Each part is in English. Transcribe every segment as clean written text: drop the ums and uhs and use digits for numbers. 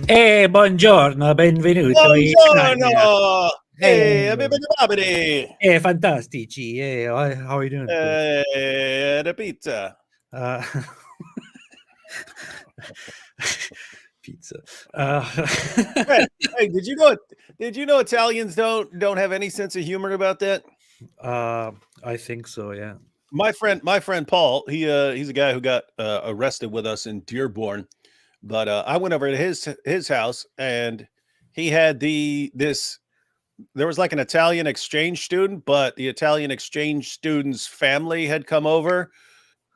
Buongiorno, benvenuto in Italia. Buongiorno! Babidi! Fantastici. How are you doing today? The pizza. Pizza. Hey, did you know Italians don't have any sense of humor about that? I think so, yeah. My friend Paul, he's a guy who got arrested with us in Dearborn, but I went over to his house and he had there was like an Italian exchange student, but the Italian exchange student's family had come over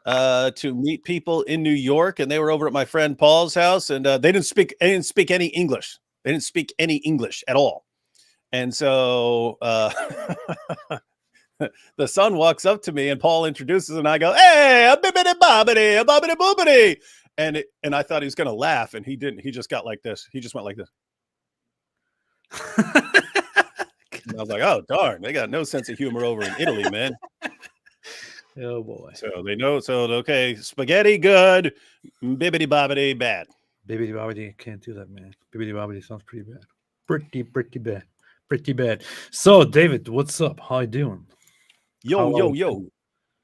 to meet people in New York, and they were over at my friend Paul's house, and they didn't speak any English. They didn't speak any English at all. And so the son walks up to me, and Paul introduces, and I go, "Hey, a bibbidi bobbidi, a bobbidi boobidi," and I thought he was going to laugh, and he didn't. He just got like this. He just went like this. And I was like, "Oh darn, they got no sense of humor over in Italy, man." Oh boy. So they know. So okay, spaghetti good, bibbidi bobbidi bad. Bibbidi bobbidi, can't do that, man. Bibbidi bobbidi sounds pretty bad. Pretty bad. So, David, what's up? How you doing? Yo.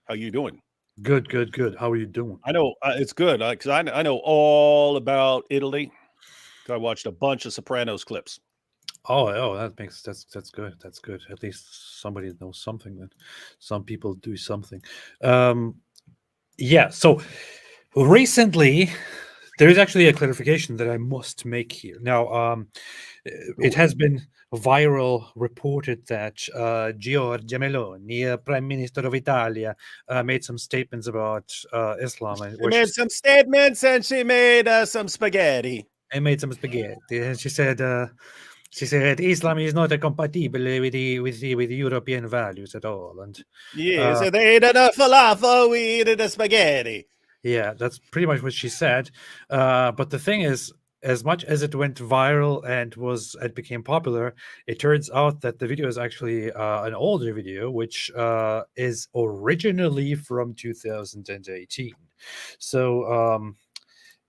How you doing? Good. How are you doing? I know it's good because I know all about Italy. I watched a bunch of Sopranos clips. Oh, that's good. That's good. At least somebody knows something. That some people do something. Yeah. So recently, there is actually a clarification that I must make here. Now, it has been viral reported that Giorgia Meloni, Prime Minister of Italia, made some statements about Islam. She made some statements and she made some spaghetti. And made some spaghetti. And she said Islam is not compatible with the European values at all. And yes, they ate the falafel, we ate the spaghetti. Yeah, that's pretty much what she said. But the thing is, as much as it went viral and it became popular, it turns out that the video is actually an older video, which is originally from 2018. So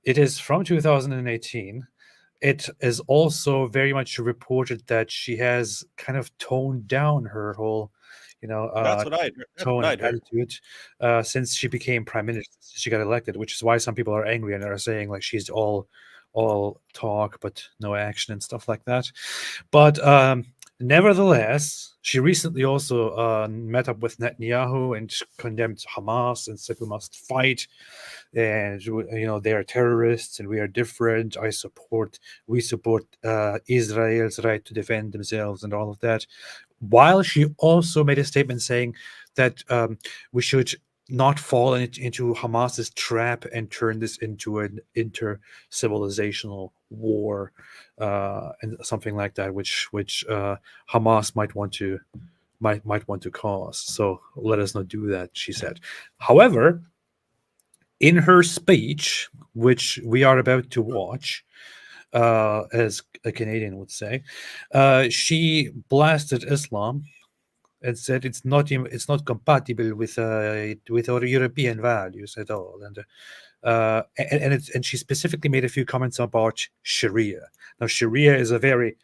it is from 2018. It is also very much reported that she has kind of toned down her whole, that's what I heard. Attitude since she became prime minister. She got elected, which is why some people are angry and are saying like she's all talk but no action and stuff like that. But nevertheless, she recently also met up with Netanyahu and condemned Hamas and said we must fight, and they are terrorists and we are different. We support Israel's right to defend themselves and all of that. While she also made a statement saying that we should not fall into Hamas's trap and turn this into an inter-civilizational war and something like that, which Hamas might want to cause. So let us not do that, she said. However, in her speech, which we are about to watch, as a Canadian would say, she blasted Islam and said it's not compatible with our European values at all, and she specifically made a few comments about Sharia. Now, Sharia is a very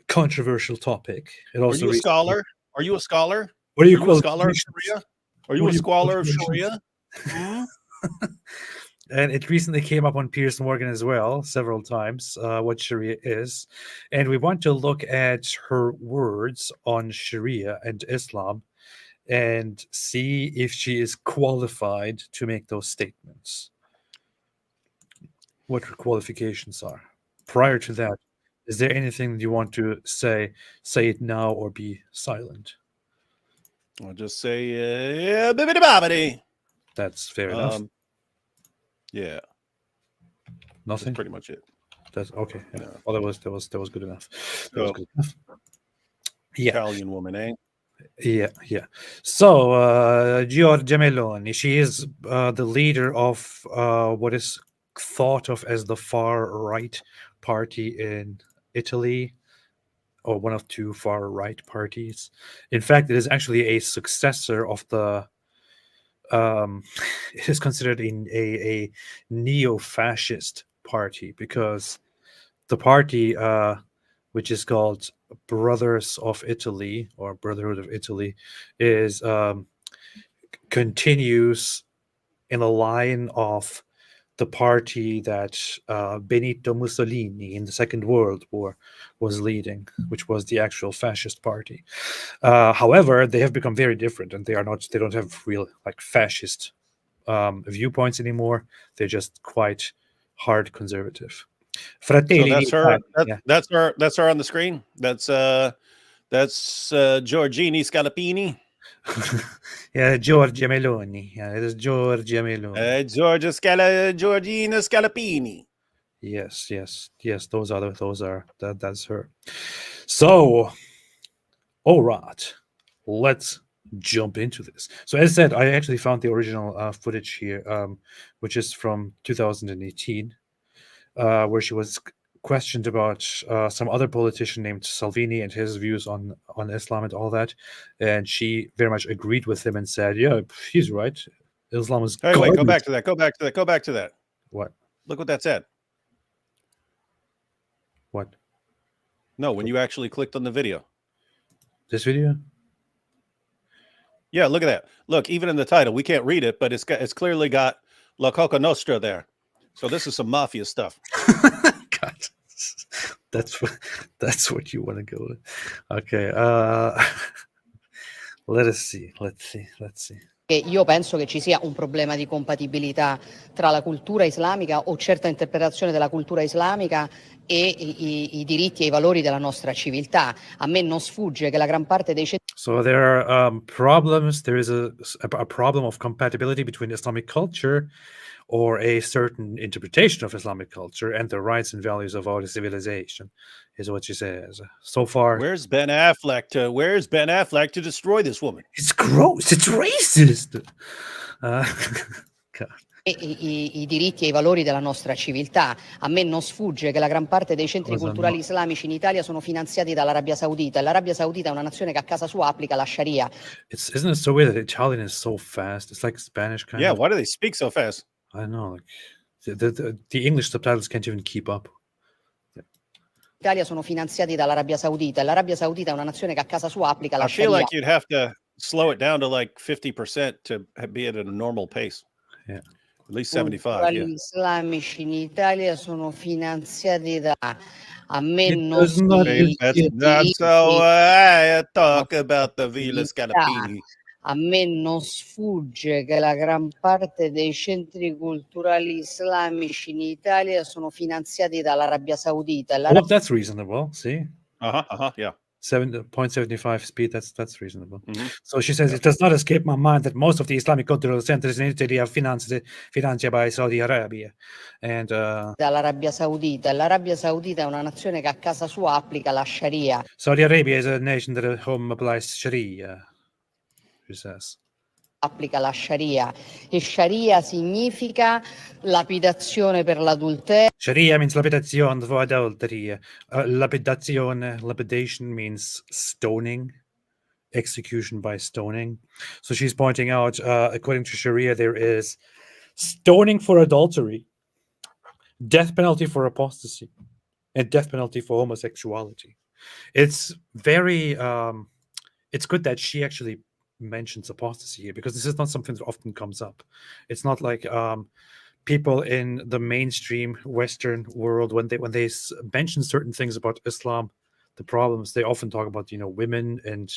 controversial topic. Are you a scholar? Are you a scholar? What do you call a scholar of Sharia? Are you a scholar of Sharia? And it recently came up on Piers Morgan as well, several times, what Sharia is. And we want to look at her words on Sharia and Islam and see if she is qualified to make those statements. What her qualifications are. Prior to that, is there anything you want to say? Say it now or be silent. I'll just say, yeah, bibbidi bobbidi. That's fair enough. Yeah. Nothing. That's pretty much it. That's okay. Yeah. No. Well, that was good enough. That was good enough. Yeah. Italian woman, eh? Yeah. So Giorgia Meloni, she is the leader of what is thought of as the far right party in Italy, or one of two far right parties. In fact, it is actually a successor of the. It is considered a neo-fascist party, because the party, which is called Brothers of Italy or Brotherhood of Italy, is continues in a line of the party that Benito Mussolini in the Second World War was leading, which was the actual fascist party. However, they have become very different, and they don't have real like fascist viewpoints anymore. They're just quite hard conservative. So Fratelli that's her. d'Italia. That's her on the screen. That's Giorgini Scalapini. Yeah, Giorgia Meloni. Yeah, it is Giorgia Meloni. Giorgina Scalapini. Yes. That's her. So, all right, let's jump into this. So, as said, I actually found the original footage here, which is from 2018, where she was questioned about some other politician named Salvini and his views on Islam and all that, and she very much agreed with him and said, "Yeah, he's right. Islam is Hey, garbage." wait, go back to that. Go back to that. What? Look what that said. What? No, when you actually clicked on the video. This video? Yeah, look at that. Look, even in the title, we can't read it, but it's clearly got La Coca Nostra there. So this is some mafia stuff. God, that's what you want to go with. Okay. Let's see. Io penso che ci sia un problema di compatibilità tra la cultura islamica o certa interpretazione della cultura islamica e i diritti e i valori della nostra civiltà. A me non sfugge che la gran parte dei So there are problems. There is a problem of compatibility between Islamic culture or a certain interpretation of Islamic culture and the rights and values of our civilization, is what she says. So far, Where's Ben Affleck to destroy this woman? it's gross. It's racist. God. I diritti e i valori della nostra civiltà. A me non sfugge che la gran parte dei centri Cosa culturali no? islamici in Italia sono finanziati dall'Arabia Saudita e l'Arabia Saudita è una nazione che a casa sua applica la Sharia. Isn't it so weird that Italian is so fast? It's like Spanish kind Yeah, of. why do they speak so fast? I know. Like the English subtitles can't even keep up. In Italia sono finanziati dall'Arabia Saudita e l'Arabia Saudita è una nazione che a casa sua applica la I feel Sharia. like you'd have to slow it down to like 50% to be at a normal pace. Yeah. At least 75, yeah. Gli islamici in Italia sono finanziati da a me It non does not sfugge That's how I talk about the Villa Scalapini. A me non sfugge che la gran parte dei centri culturali islamici in Italia sono finanziati dall'Arabia Saudita. Oh, that's reasonable. See, Yeah. 7.75 speed. That's reasonable. Mm-hmm. So she says, Yeah. it does not escape my mind that most of the Islamic cultural centers in Italy are financed by Saudi Arabia, and Dall'Arabia Saudita. L'Arabia Saudita è una nazione che a casa sua applica la Sharia. Saudi Arabia is a nation that at home applies Sharia. She says. Applica la Sharia e Sharia significa lapidazione per l'adulterio. Sharia means lapidation for adultery. Lapidation means stoning, execution by stoning. So she's pointing out, according to Sharia, there is stoning for adultery, death penalty for apostasy, and death penalty for homosexuality. It's very, it's good that she actually mentions apostasy here, because this is not something that often comes up. It's not like people in the mainstream Western world, when they mention certain things about Islam, the problems, they often talk about women and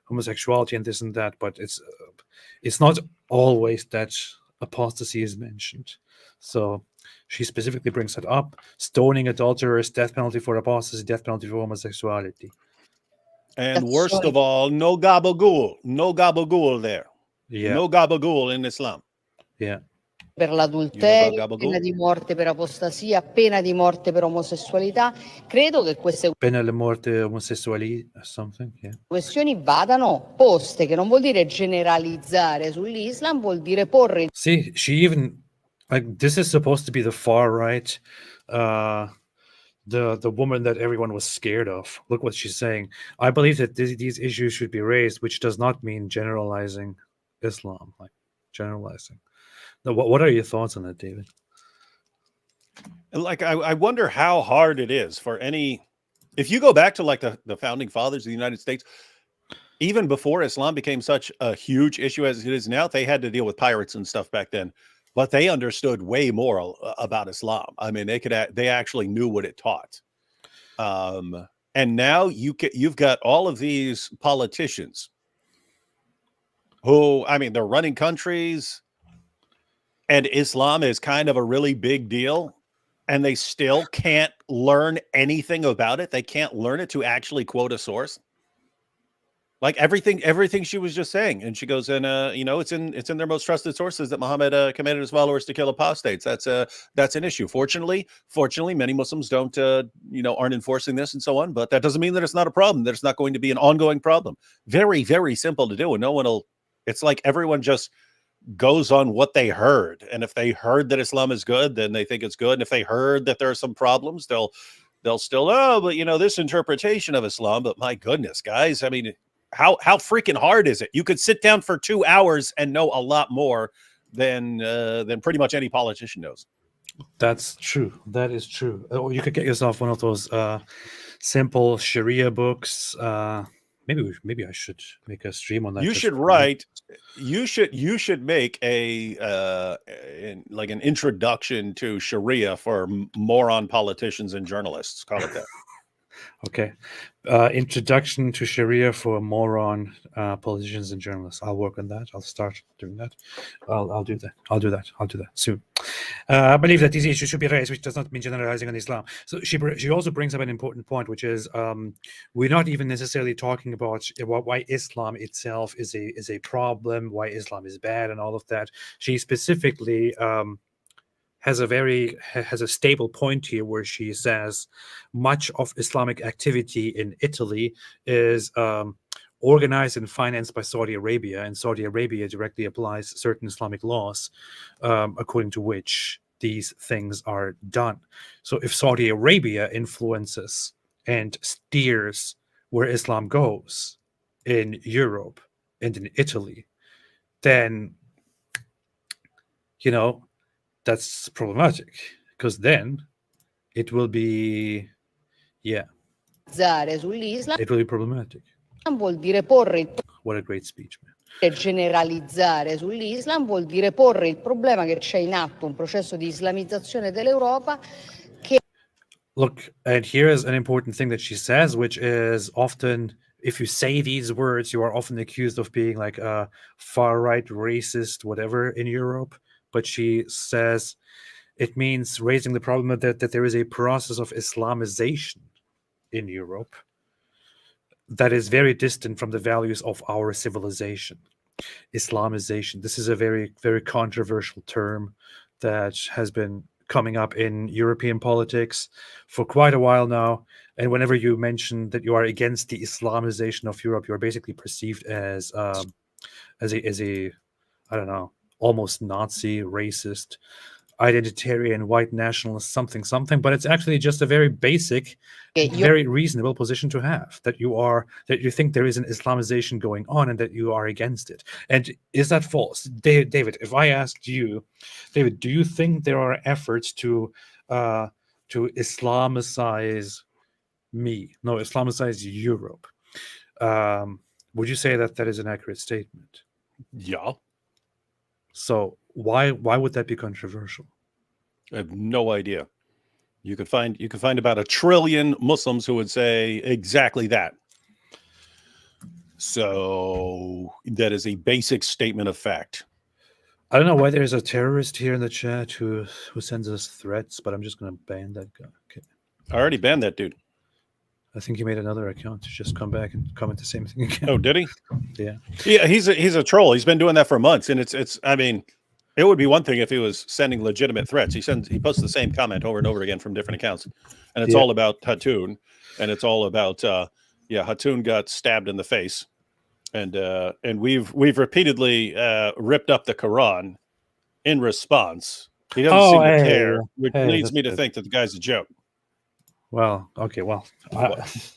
homosexuality and this and that, but it's not always that apostasy is mentioned. So she specifically brings that up: stoning adulterers, death penalty for apostasy, death penalty for homosexuality. And worst of all, no gabagool there. Yeah. No gabagool in Islam. Yeah. Per l'adulterio, pena di morte per apostasia, pena di morte per omosessualità. Credo che queste Pena di morte omosessuali, something, yeah. questioni vadano poste, che non vuol dire generalizzare sull'Islam, vuol dire porre. See, she even, like, this is supposed to be the far right, the woman that everyone was scared of. Look what she's saying. I believe that these issues should be raised, which does not mean generalizing Islam, like generalizing. Now, what are your thoughts on that, David? Like, I wonder how hard it is for any, if you go back to like the founding fathers of the United States, even before Islam became such a huge issue as it is now, they had to deal with pirates and stuff back then, but they understood way more about Islam. I mean, they actually knew what it taught. And now you've got all of these politicians who, I mean, they're running countries, and Islam is kind of a really big deal, and they still can't learn anything about it. They can't learn it to actually quote a source. Like everything she was just saying, and she goes, and it's in their most trusted sources that Muhammad commanded his followers to kill apostates. That's an issue. Fortunately, many Muslims don't aren't enforcing this and so on. But that doesn't mean that it's not a problem. That it's not going to be an ongoing problem. Very, very simple to do, and no one will. It's like everyone just goes on what they heard, and if they heard that Islam is good, then they think it's good, and if they heard that there are some problems, they'll still, but this interpretation of Islam. But my goodness, guys, I mean, how freaking hard is it? You could sit down for 2 hours and know a lot more than pretty much any politician knows. That's true. That is true. You could get yourself one of those simple Sharia books. Maybe I should make a stream on that. You should write. You should make an introduction to Sharia for moron politicians and journalists. Call it that. Okay. Introduction to Sharia for moron politicians and journalists. I'll work on that. I'll start doing that. I'll do that. I'll do that soon. I believe that these issues should be raised, which does not mean generalizing on Islam. So she also brings up an important point, which is we're not even necessarily talking about why Islam itself is a problem, why Islam is bad, and all of that. She specifically has a stable point here where she says much of Islamic activity in Italy is organized and financed by Saudi Arabia, and Saudi Arabia directly applies certain Islamic laws according to which these things are done. So if Saudi Arabia influences and steers where Islam goes in Europe and in Italy, then that's problematic, because then it will be it will be problematic. Vuol dire porre What a great speech, man. Generalizzare sull'Islam vuol dire porre il problema che c'è in atto un processo di islamizzazione dell'Europa che... Look, and here is an important thing that she says, which is often, if you say these words, you are often accused of being like a far-right racist, whatever, in Europe. But she says it means raising the problem that there is a process of Islamization in Europe that is very distant from the values of our civilization. Islamization. This is a very, very controversial term that has been coming up in European politics for quite a while now. And whenever you mention that you are against the Islamization of Europe, you are basically perceived as a I don't know, almost Nazi, racist, identitarian, white nationalist, something, but it's actually just a very basic, very reasonable position to have, that you think there is an Islamization going on and that you are against it. And is that false? David, if I asked you, David, do you think there are efforts to Islamicize Islamicize Europe? Would you say that is an accurate statement? Yeah. So why would that be controversial? I have no idea. You could find about 1 trillion Muslims who would say exactly that. So that is a basic statement of fact. I don't know why there's a terrorist here in the chat who sends us threats, but I'm just going to ban that guy. Okay. I already banned that dude. I think he made another account to just come back and comment the same thing again. Oh, did he? Yeah. Yeah, he's a troll. He's been doing that for months, and it's. I mean, it would be one thing if he was sending legitimate threats. He posts the same comment over and over again from different accounts, and it's all about Hatun, and it's all about Hatun got stabbed in the face, and we've repeatedly ripped up the Quran in response. He doesn't seem to care, which leads me to think that the guy's a joke. Well, okay. Well,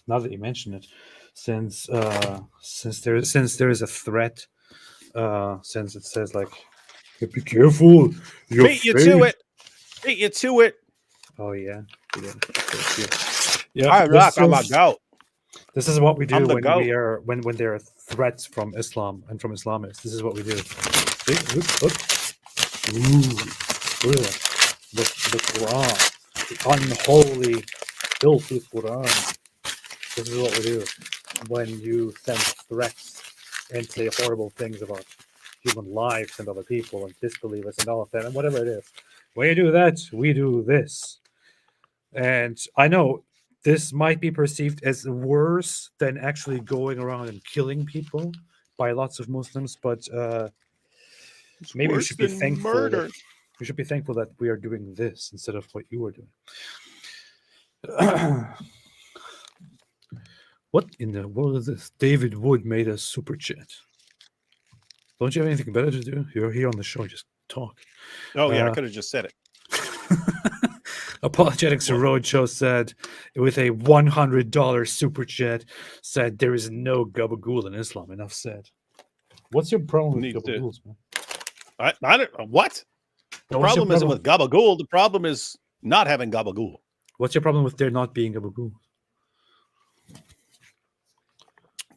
now that you mention it, since there is a threat, since it says like, "Be careful, beat you to it." Oh yeah. Yeah. I'm not. I'm a goat. This is what we do I'm the when goat. we are when there are threats from Islam and from Islamists. This is what we do. See? Look. Ooh, look at the Quran, the unholy, filthy Quran. This is what we do when you send threats and say horrible things about human lives and other people and disbelievers and all of that and whatever it is. When you do that, we do this. And I know this might be perceived as worse than actually going around and killing people by lots of Muslims, but maybe you should be thankful. Murder. You should be thankful that we are doing this instead of what you were doing. What in the world is this? David Wood made a super chat. Don't you have anything better to do? You're here on the show, just talk. Oh yeah, I could have just said it. Apologetics Roadshow said, with a $100 super chat, said there is no gabagool in Islam. Enough said. What's your problem with gabagools, man? I don't. What? The problem isn't with gabagool. The problem is not having gabagool. What's your problem with there not being gabagool?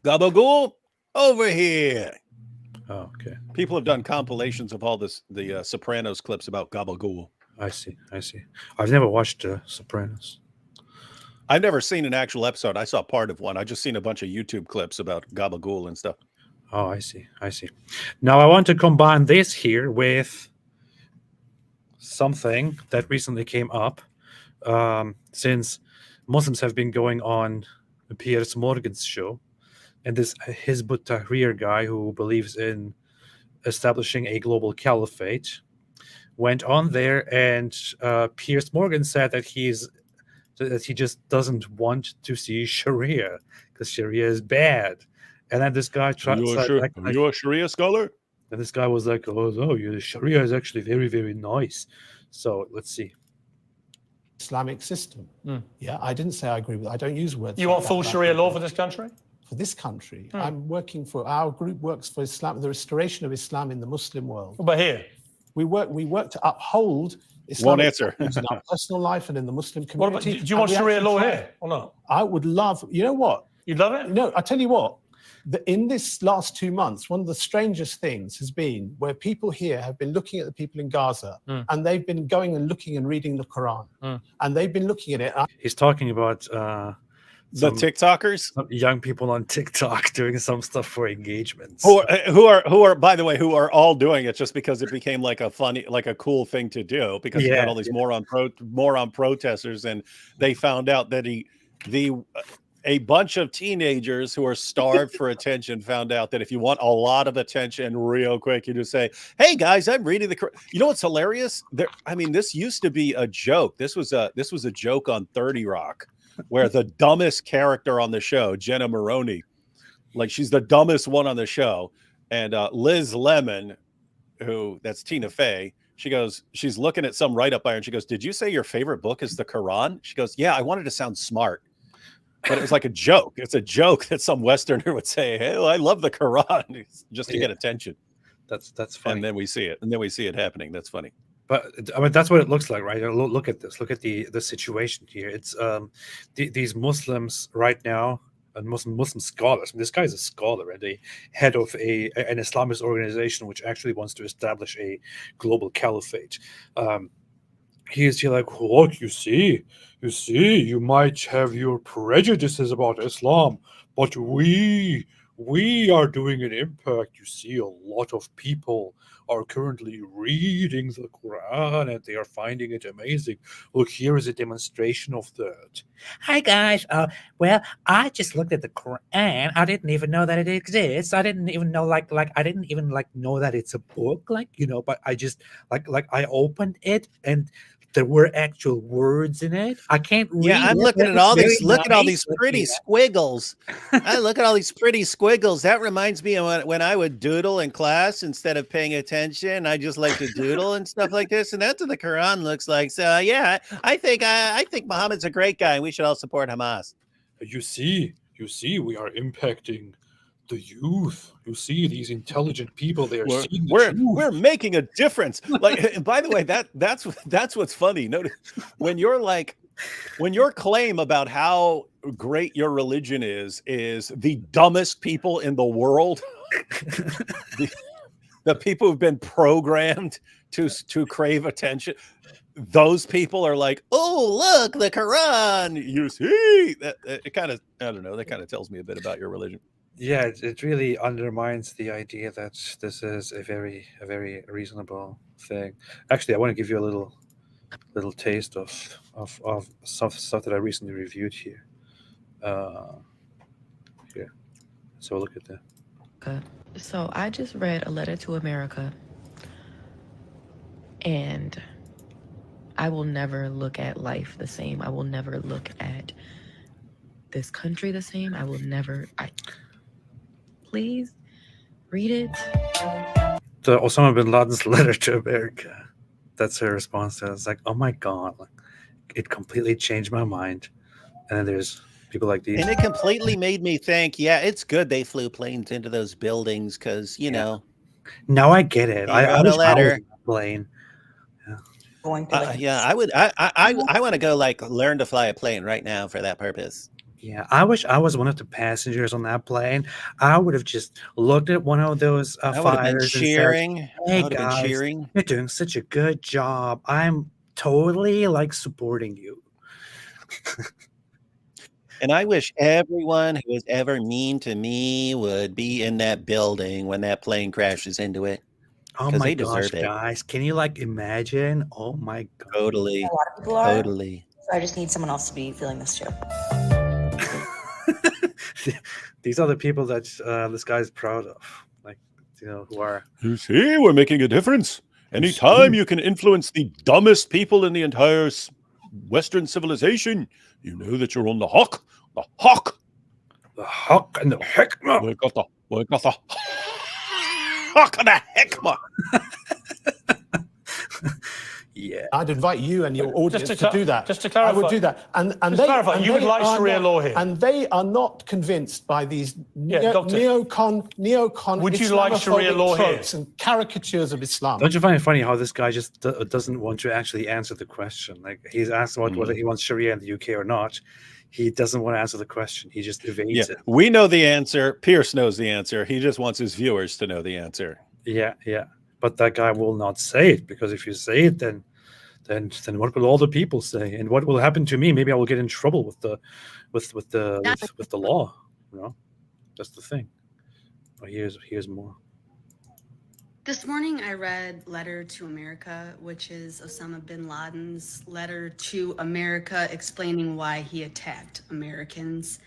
Gabagool over here. Oh, okay. People have done compilations of all this, the Sopranos clips about gabagool. I see. I've never watched Sopranos. I've never seen an actual episode. I saw part of one. I just seen a bunch of YouTube clips about gabagool and stuff. Oh, I see. Now I want to combine this here with something that recently came up, since Muslims have been going on Piers Morgan's show, and this Hizb ut-Tahrir guy who believes in establishing a global caliphate went on there, and Piers Morgan said that he just doesn't want to see Sharia because Sharia is bad. And then this guy tried. Are you a Sharia scholar? And this guy was like, "Oh, Sharia is actually very, very nice." So let's see. Islamic system. Yeah, I didn't say I agree with it. I don't use words. You want full Sharia law for this country? For this country, I'm working for, our group works for Islam, the restoration of Islam in the Muslim world. But here, we work to uphold Islamic answer. values in our personal life and in the Muslim community. Do you want Sharia law here or not? I would love, you know what? You'd love it? No, I tell you what. In this last 2 months, one of the strangest things has been where people here have been looking at the people in Gaza, and they've been going and looking and reading the Quran, and they've been looking at it. He's talking about the TikTokers, young people on TikTok doing some stuff for engagements. Who are by the way, who are all doing it just because it became like a funny, like a cool thing to do, because you got all these moron protesters, and they found out that a bunch of teenagers who are starved for attention found out that if you want a lot of attention real quick, you just say, "Hey guys, I'm reading the." You know what's hilarious? This used to be a joke. This was a joke on 30 Rock, where the dumbest character on the show, Jenna Maroney, like she's the dumbest one on the show, and Liz Lemon, that's Tina Fey. She's looking at some write-up by her, and she goes, "Did you say your favorite book is the Quran?" She goes, "Yeah, I wanted to sound smart." But it was like a joke. It's a joke that some Westerner would say, "Hey, I love the Quran," just to get attention. That's funny. And then we see it happening. That's funny. But I mean, that's what it looks like, right? Look at this. Look at the situation here. It's these Muslims right now, and Muslim scholars. I mean, this guy is a scholar and a head of an Islamist organization which actually wants to establish a global caliphate. He is here like, look, you see, you might have your prejudices about Islam, but we are doing an impact. You see, a lot of people are currently reading the Quran and they are finding it amazing. Look, here is a demonstration of that. Hi guys. Well, I just looked at the Quran. I didn't even know that it exists. I didn't even know I didn't even know that it's a book, but I just I opened it and there were actual words in it. I can't read. Yeah, I'm looking at all these. Look at all these pretty squiggles. I look at all these pretty squiggles. That reminds me of when I would doodle in class instead of paying attention. I just like to doodle and stuff like this. And that's what the Quran looks like. So yeah, I think Muhammad's a great guy, and we should all support Hamas. You see, we are impacting the youth. You see these intelligent people. They are seeing the we're truth. making a difference. Like, and by the way, that's what's funny. Notice when your claim about how great your religion is the dumbest people in the world, the people who've been programmed to crave attention. Those people are like, oh, look, the Quran. You see that it kind of, I don't know, that kind of tells me a bit about your religion. Yeah, it really undermines the idea that this is a very reasonable thing. Actually, I want to give you a little taste of stuff that I recently reviewed here. Here, so look at that. So I just read A Letter to America, and I will never look at life the same. I will never look at this country the same. I will never. Please read it. The Osama bin Laden's letter to America. That's her response to it. It's like, oh my God, like, it completely changed my mind. And then there's people like these. And it completely made me think, yeah, it's good they flew planes into those buildings because, you know. Now I get it. I wrote a wish I was letter. on a plane. Yeah, I would. I want to go like learn to fly a plane right now for that purpose. Yeah, I wish I was one of the passengers on that plane. I would have just looked at one of those I would have been fires cheering. and said, "Hey I would have been guys, cheering. you're doing such a good job. I'm totally like supporting you." And I wish everyone who was ever mean to me would be in that building when that plane crashes into it. Oh 'Cause my they gosh, deserve it. guys, can you like imagine? Oh my God. Totally. A lot of people are. Totally. So I just need someone else to be feeling this too. These are the people that this guy's proud of, like, you know, who are. You see, we're making a difference. Anytime you can influence the dumbest people in the entire Western civilization, you know that you're on the hawk. The hawk. The hawk and the hikmah. We got the hawk and the hikmah. Yeah. I'd invite you and your audience to do that. Just to clarify. I would do that. And Just they, clarify, and you would they like are Sharia not- law here? And they are not convinced by these Doctor. neocon Would you like Sharia law here? tropes and caricatures of Islam. Don't you find it funny how this guy just doesn't want to actually answer the question? Like, he's asked about whether he wants Sharia in the UK or not. He doesn't want to answer the question. He just evades it. We know the answer. Pierce knows the answer. He just wants his viewers to know the answer. Yeah. But that guy will not say it, because if you say it, then what will all the people say, and what will happen to me? Maybe I will get in trouble with the law. You know, that's the thing. Oh, here's more. This morning I read Letter to America, which is Osama bin Laden's letter to America explaining why he attacked Americans.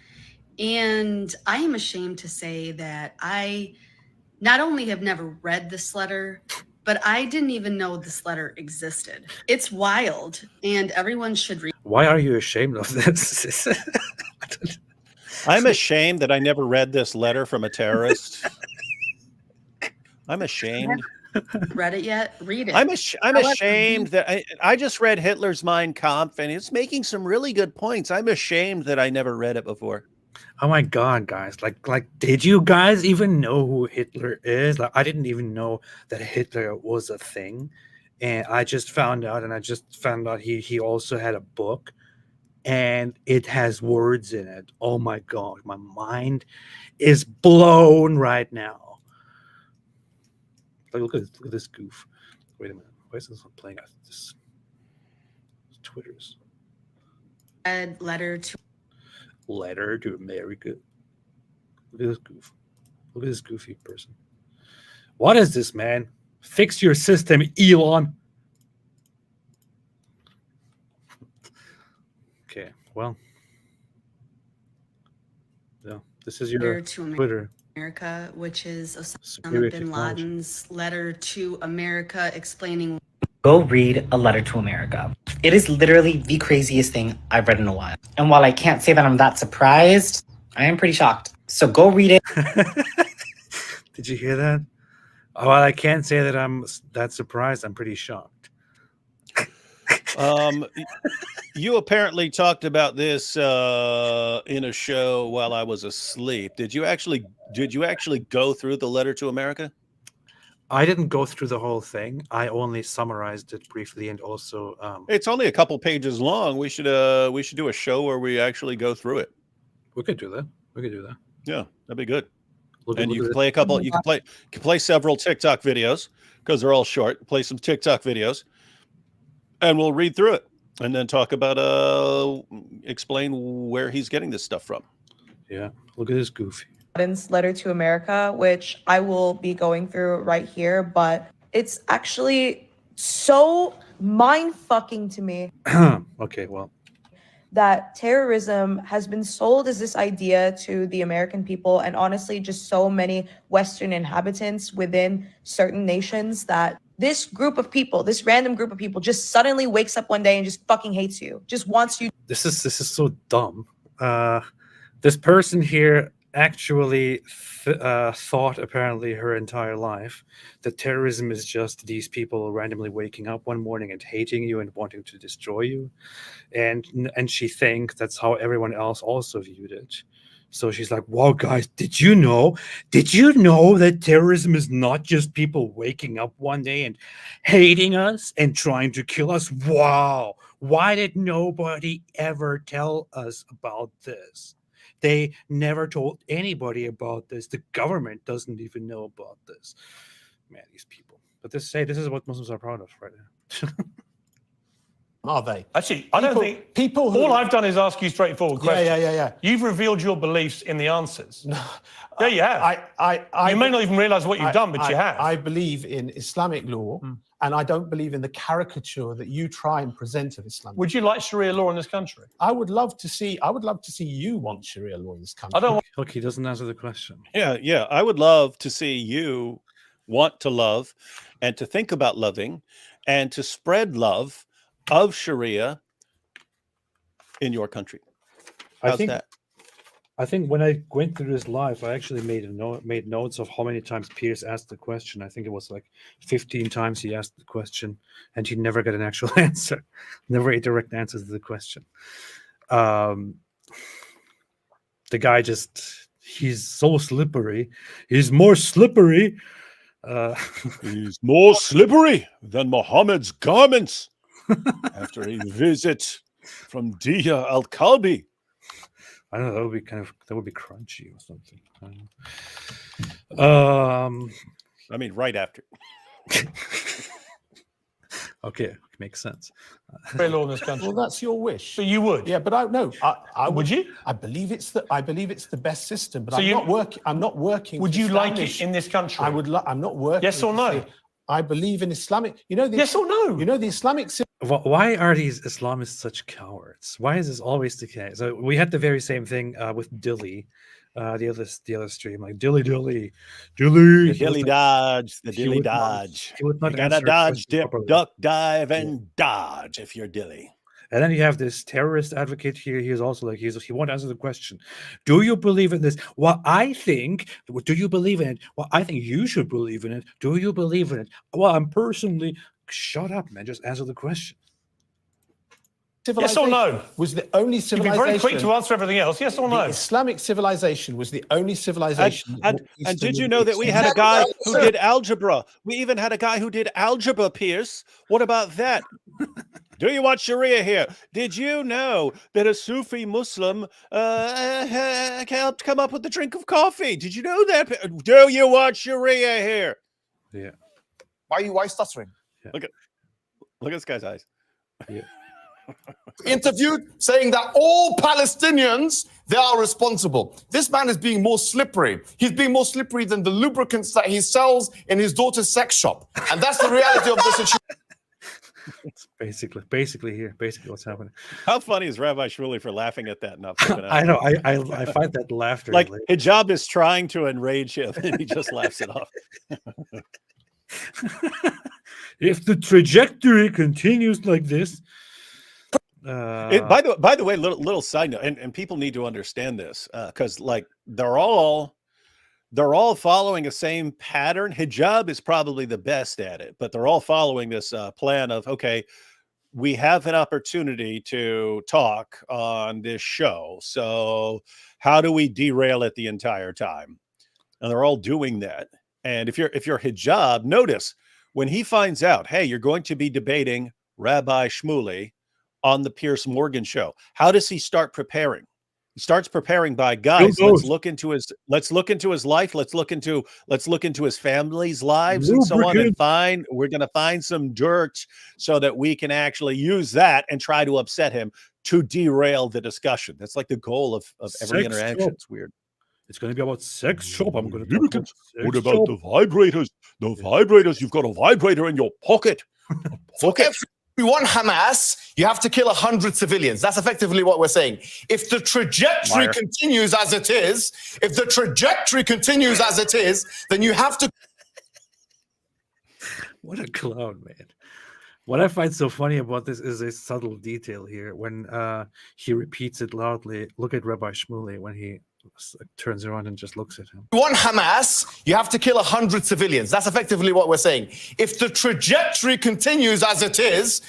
And I am ashamed to say that I not only have never read this letter, but I didn't even know this letter existed. It's wild, and everyone should read. Why are you ashamed of this? I'm ashamed that I never read this letter from a terrorist. I'm ashamed. Read it yet? Read it. I'm ashamed that I just read Hitler's Mein Kampf, and it's making some really good points. I'm ashamed that I never read it before. Oh my God, guys! Like, did you guys even know who Hitler is? Like, I didn't even know that Hitler was a thing, and I just found out. He also had a book, and it has words in it. Oh my God, my mind is blown right now. Look at this goof. Wait a minute. Why is this not playing out? This Twitter's Letter to America. Look at this goof. Look at this goofy person. What is this, man? Fix your system, Elon. Okay, well. Yeah, this is your Twitter. America, which is Osama Superior bin technology. Laden's letter to America explaining. Go read A Letter to America. It is literally the craziest thing I've read in a while. And while I can't say that I'm that surprised, I am pretty shocked. So go read it. Did you hear that? While I can't say that I'm that surprised, I'm pretty shocked. You apparently talked about this in a show while I was asleep. Did you actually go through the letter to America? I didn't go through the whole thing. I only summarized it briefly, and also it's only a couple pages long. We should do a show where we actually go through it. We could do that. Yeah, that'd be good. And you Look can at play a couple. You can play several TikTok videos because they're all short. Play some TikTok videos, and we'll read through it and then talk about explain where he's getting this stuff from. Yeah, look at this goofy. Letter to America, which I will be going through right here, but it's actually so mind-fucking to me. Okay, well, that terrorism has been sold as this idea to the American people, and honestly just so many Western inhabitants within certain nations, that this group of people, this random group of people, just suddenly wakes up one day and just fucking hates you, just wants you. This is so dumb. This person here actually thought apparently her entire life that terrorism is just these people randomly waking up one morning and hating you and wanting to destroy you, and she thinks that's how everyone else also viewed it. So she's like, "Wow, guys, did you know that terrorism is not just people waking up one day and hating us and trying to kill us? Wow, why did nobody ever tell us about this? They never told anybody about this. The government doesn't even know about this." Man, these people. But this is what Muslims are proud of right now. Are they? Actually, I don't think people. All I've done is ask you straightforward questions. Yeah. You've revealed your beliefs in the answers. No, yeah, you have. You may not even realize what you've done, but you have. I believe in Islamic law, and I don't believe in the caricature that you try and present of Islam. Would you like Sharia law in this country? I would love to see you want Sharia law in this country. I don't want. Look, he doesn't answer the question. Yeah. I would love to see you want to love and to think about loving and to spread love of Sharia in your country. How's that? I think when I went through this live, I actually made notes of how many times Pierce asked the question. I think it was like 15 times he asked the question, and he never got an actual answer. Never a direct answer to the question. The guy he's so slippery. He's more slippery. He's more slippery than Muhammad's garments after a visit from Dia al-Kalbi. I don't know. That would be crunchy or something. I mean, right after. Okay, makes sense. Law in this country. Well, that's your wish. So you would? Yeah, but I would you? I believe it's the best system, but I'm not working. Would you like it in this country? I'm not working. Yes or no? I believe in Islamic. Yes or no? The Islamic. Why are these Islamists such cowards? Why is this always the case? So we had the very same thing with Dilly, the other stream, like Dilly. The Dilly dodge. You gotta dodge, dip, duck, dive, and dodge if you're Dilly. And then you have this terrorist advocate here. He is also like, he won't answer the question. Do you believe in this? Well, I think. Do you believe in it? Well, I think you should believe in it. Do you believe in it? Well, I'm personally. Shut up, man. Just answer the question. Yes or no? Was the only civilization. You'd be very quick to answer everything else. Yes or no? The Islamic civilization was the only civilization. And did you know that we had a guy who did algebra? We even had a guy who did algebra, Pierce. What about that? Do you watch Sharia here? Did you know that a Sufi Muslim helped come up with the drink of coffee? Did you know that? Do you watch Sharia here? Yeah. Why are you stuttering? Yeah. Look at this guy's eyes. Yeah. Interviewed saying that all Palestinians, they are responsible. This man is being more slippery. He's being more slippery than the lubricants that he sells in his daughter's sex shop. And that's the reality of the situation. It's basically what's happening. How funny is Rabbi Shmuley for laughing at that? Not I know. I find that laughter. Like Hijab is trying to enrage him, and he just laughs it off. If the trajectory continues like this. By the way, little side note, and people need to understand this because like they're all following the same pattern. Hijab is probably the best at it, but they're all following this plan of, okay, we have an opportunity to talk on this show. So how do we derail it the entire time? And they're all doing that. And if you're hijab, notice when he finds out, hey, you're going to be debating Rabbi Shmuley on the Piers Morgan show, how does he start preparing? He starts preparing by, guys, let's look into his life, let's look into his family's lives and so on, and we're going to find some dirt so that we can actually use that and try to upset him to derail the discussion. That's like the goal of every interaction. It's weird. It's going to be about sex shop. I'm going to talk about what about the vibrators? The vibrators, you've got a vibrator in your pocket. If you want Hamas, you have to kill 100 civilians. That's effectively what we're saying. If the trajectory continues as it is, then you have to. What a clown, man. What I find so funny about this is a subtle detail here. When he repeats it loudly, look at Rabbi Shmuley when he turns around and just looks at him. If you want Hamas, you have to kill 100 civilians. That's effectively what we're saying. If the trajectory continues as it is,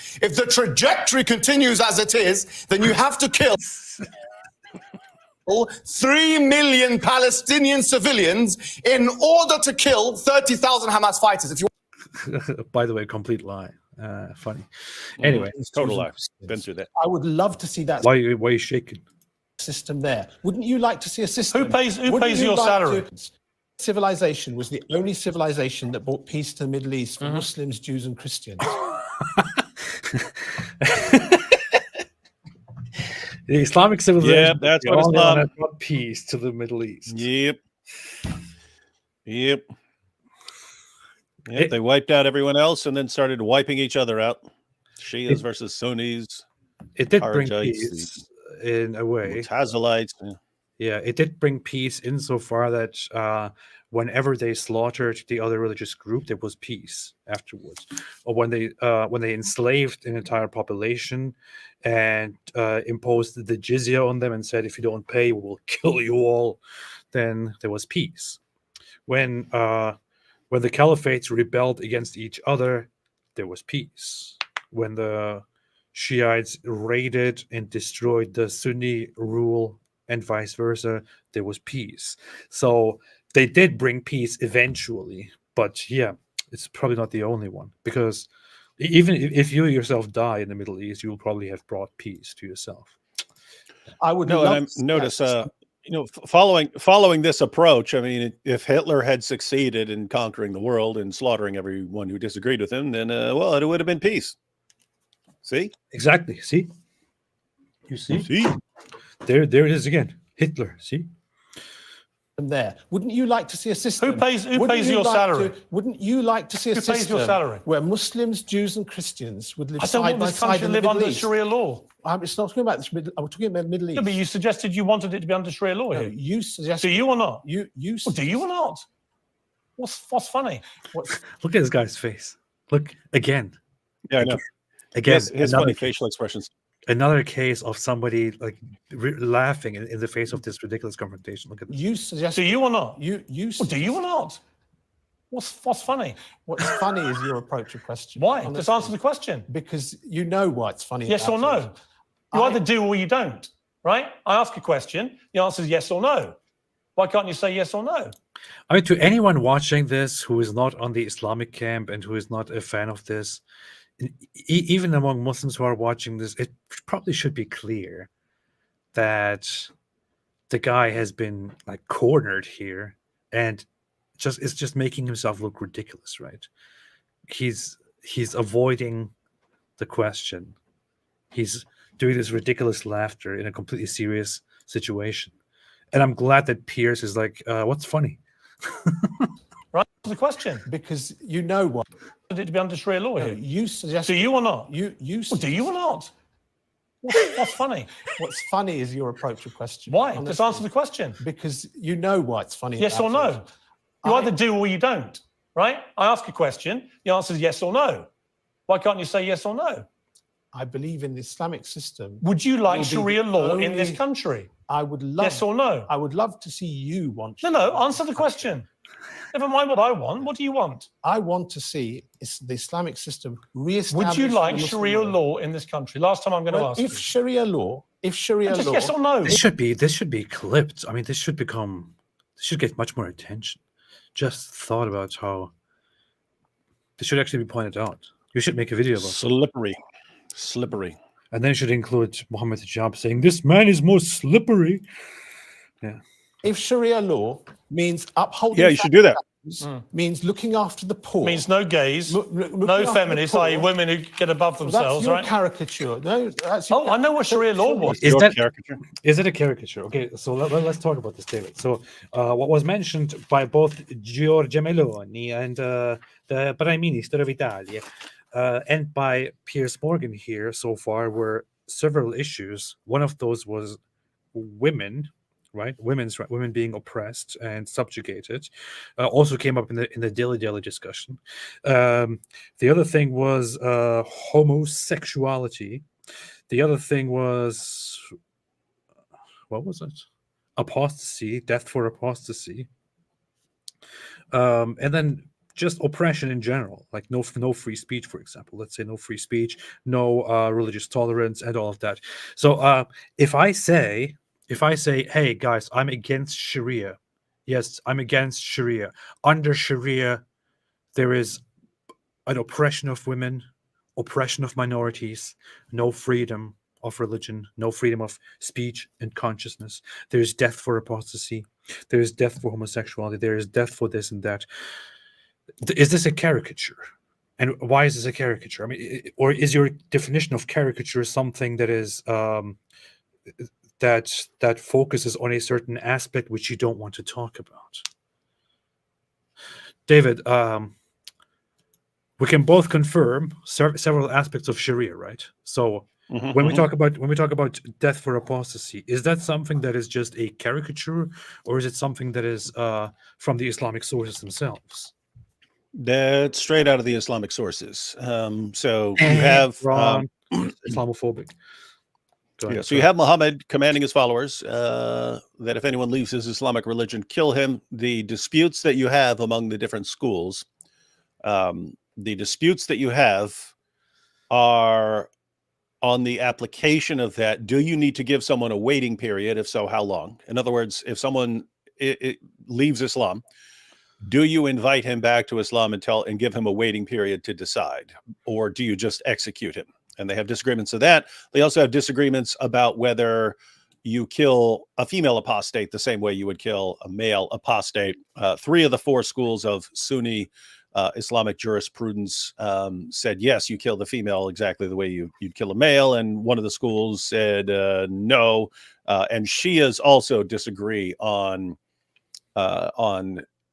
then you have to kill 3 million Palestinian civilians in order to kill 30,000 Hamas fighters. If you By the way, complete lie. Funny. Anyway, it's total lie. Been through that. I would love to see that. Why are you shaking? System there. Wouldn't you like to see a system? Who pays your salary? Civilization was the only civilization that brought peace to the Middle East for Muslims, Jews, and Christians. The Islamic civilization. Yeah, that's what Islam brought peace to the Middle East. Yep. They wiped out everyone else and then started wiping each other out. Shias versus Sunnis. It did bring peace in a way. Hazalites. Yeah, it did bring peace insofar that whenever they slaughtered the other religious group, there was peace afterwards. Or when they enslaved an entire population and imposed the jizya on them and said, if you don't pay, we will kill you all, then there was peace. When the caliphates rebelled against each other, there was peace. When the Shiites raided and destroyed the Sunni rule and vice versa, there was peace. So they did bring peace eventually, but yeah, it's probably not the only one, because even if you yourself die in the Middle East, you will probably have brought peace to yourself. I would notice following this approach, I mean, if Hitler had succeeded in conquering the world and slaughtering everyone who disagreed with him, then well, it would have been peace. See? Exactly. See? You see? There it is again. Hitler. See? There. Wouldn't you like to see a system? Who pays your salary? Wouldn't you like to see a system pays your salary? Where Muslims, Jews, and Christians would live I don't side want by this side country in to the live Middle under East? Sharia law. It's not talking about this. I'm talking about the Middle East. Yeah, but you suggested you wanted it to be under Sharia law here. You suggested. Do you or not? You well, do you or not? What's funny? Look at this guy's face. Look again. Yeah, I know. Again, his funny facial expressions. Another case of somebody like laughing in the face of this ridiculous confrontation. Look at this. You suggest. Do you or not? You well, do you or not? What's funny? What's funny is your approach to question. Why? Honestly. Just answer the question. Because you know why it's funny. Yes or no? You either do or you don't, right? I ask a question. The answer is yes or no. Why can't you say yes or no? I mean, to anyone watching this who is not on the Islamic camp and who is not a fan of this, even among Muslims who are watching this, it probably should be clear that the guy has been like cornered here and is just making himself look ridiculous, right? He's avoiding the question. He's doing this ridiculous laughter in a completely serious situation. And I'm glad that Piers is like, what's funny? Right, the question. Because you know what? It to be under Sharia law here. You suggest. Do you or not? You well, do you or not? What's funny? What's funny is your approach to question. Why? Honestly. Just answer the question. Because you know why it's funny. Yes or no? You either do or you don't, right? I ask a question. The answer is yes or no. Why can't you say yes or no? I believe in the Islamic system. Would you like Sharia law in this country? I would love. Yes or no? I would love to see you want. No. Answer the question. Never mind what I want. What do you want? I want to see the Islamic system re-established. Would you like in the Muslim Sharia world. law in this country? Last time I'm going to ask if you. Sharia law, Just yes or no. This should be clipped. I mean, this should get much more attention. Just thought about how this should actually be pointed out. You should make a video about slippery. And then you should include Muhammad Hijab saying, "This man is more slippery." Yeah. If Sharia law means upholding, you should do that. Means looking after the poor. Means no gays, no feminists, i.e. women who get above themselves, that's your right? Caricature. No, that's your I know what Sharia law was. Is it a caricature? Okay, so let's talk about this, David. So what was mentioned by both Giorgia Meloni and the Prime Minister of Italy and by Piers Morgan here so far were several issues. One of those was women, right? Women being oppressed and subjugated, also came up in the daily discussion. The other thing was homosexuality. The other thing was, what was it? Apostasy, death for apostasy, and then just oppression in general, like no free speech, for example. Let's say no free speech, no religious tolerance, and all of that. So if I say, hey guys, I'm against Sharia. Yes, I'm against Sharia. Under Sharia, there is an oppression of women, oppression of minorities, no freedom of religion, no freedom of speech and consciousness. There's death for apostasy. There's death for homosexuality. There is death for this and that. Is this a caricature? And why is this a caricature? I mean, or is your definition of caricature something that is that focuses on a certain aspect which you don't want to talk about? David, we can both confirm several aspects of Sharia, right? So when we talk about death for apostasy, is that something that is just a caricature, or is it something that is from the Islamic sources themselves? That's straight out of the Islamic sources. So you have Islamophobic. Yeah, so you have Muhammad commanding his followers that if anyone leaves his Islamic religion, kill him. The disputes that you have among the different schools, the disputes that you have are on the application of that. Do you need to give someone a waiting period? If so, how long? In other words, if someone leaves Islam, do you invite him back to Islam and give him a waiting period to decide? Or do you just execute him? And they have disagreements of that. They also have disagreements about whether you kill a female apostate the same way you would kill a male apostate. 3 of the 4 schools of Sunni Islamic jurisprudence said, yes, you kill the female exactly the way you'd kill a male. And one of the schools said no. And Shias also disagree on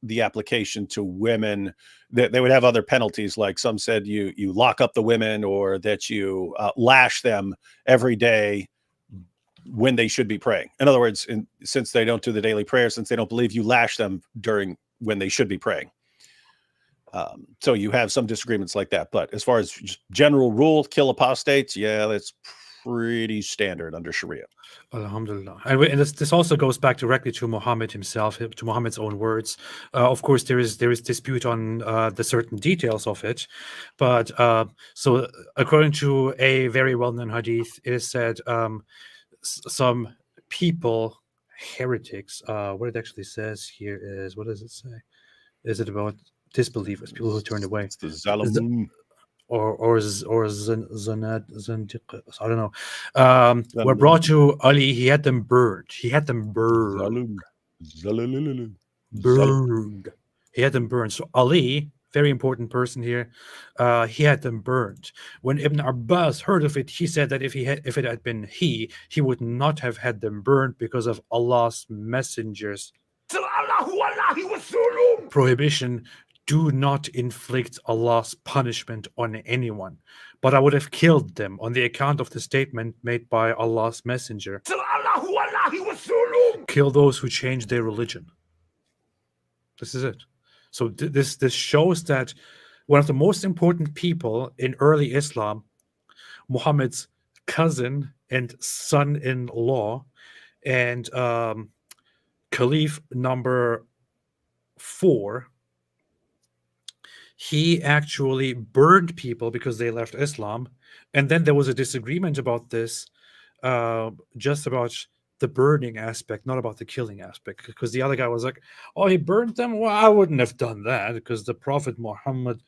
the application to women. That they would have other penalties, like some said you lock up the women, or that you lash them every day when they should be praying. In other words, since they don't do the daily prayer, since they don't believe, you lash them when they should be praying. So you have some disagreements like that. But as far as general rule, kill apostates, yeah, that's pretty standard under Sharia. Alhamdulillah. And this also goes back directly to Muhammad himself, to Muhammad's own words. Of course, there is dispute on the certain details of it, but so according to a very well-known hadith, it is said some people, heretics. What it actually says here is, what does it say? Is it about disbelievers, people who turned away? It's the Zalamun. Or Zanad, I don't know. Were brought to Ali. He had them burned. He had them burned. Burned. He had them burned. So Ali, very important person here, he had them burned. When Ibn Abbas heard of it, he said that if it had been he would not have had them burned because of Allah's messengers prohibition. Do not inflict Allah's punishment on anyone, but I would have killed them on the account of the statement made by Allah's messenger. Kill those who change their religion. This is it. So this shows that one of the most important people in early Islam, Muhammad's cousin and son-in-law, and Caliph number he actually burned people because they left Islam, and then there was a disagreement about this, just about the burning aspect, not about the killing aspect, because the other guy was like, "Oh, he burned them. Well, I wouldn't have done that because the Prophet Muhammad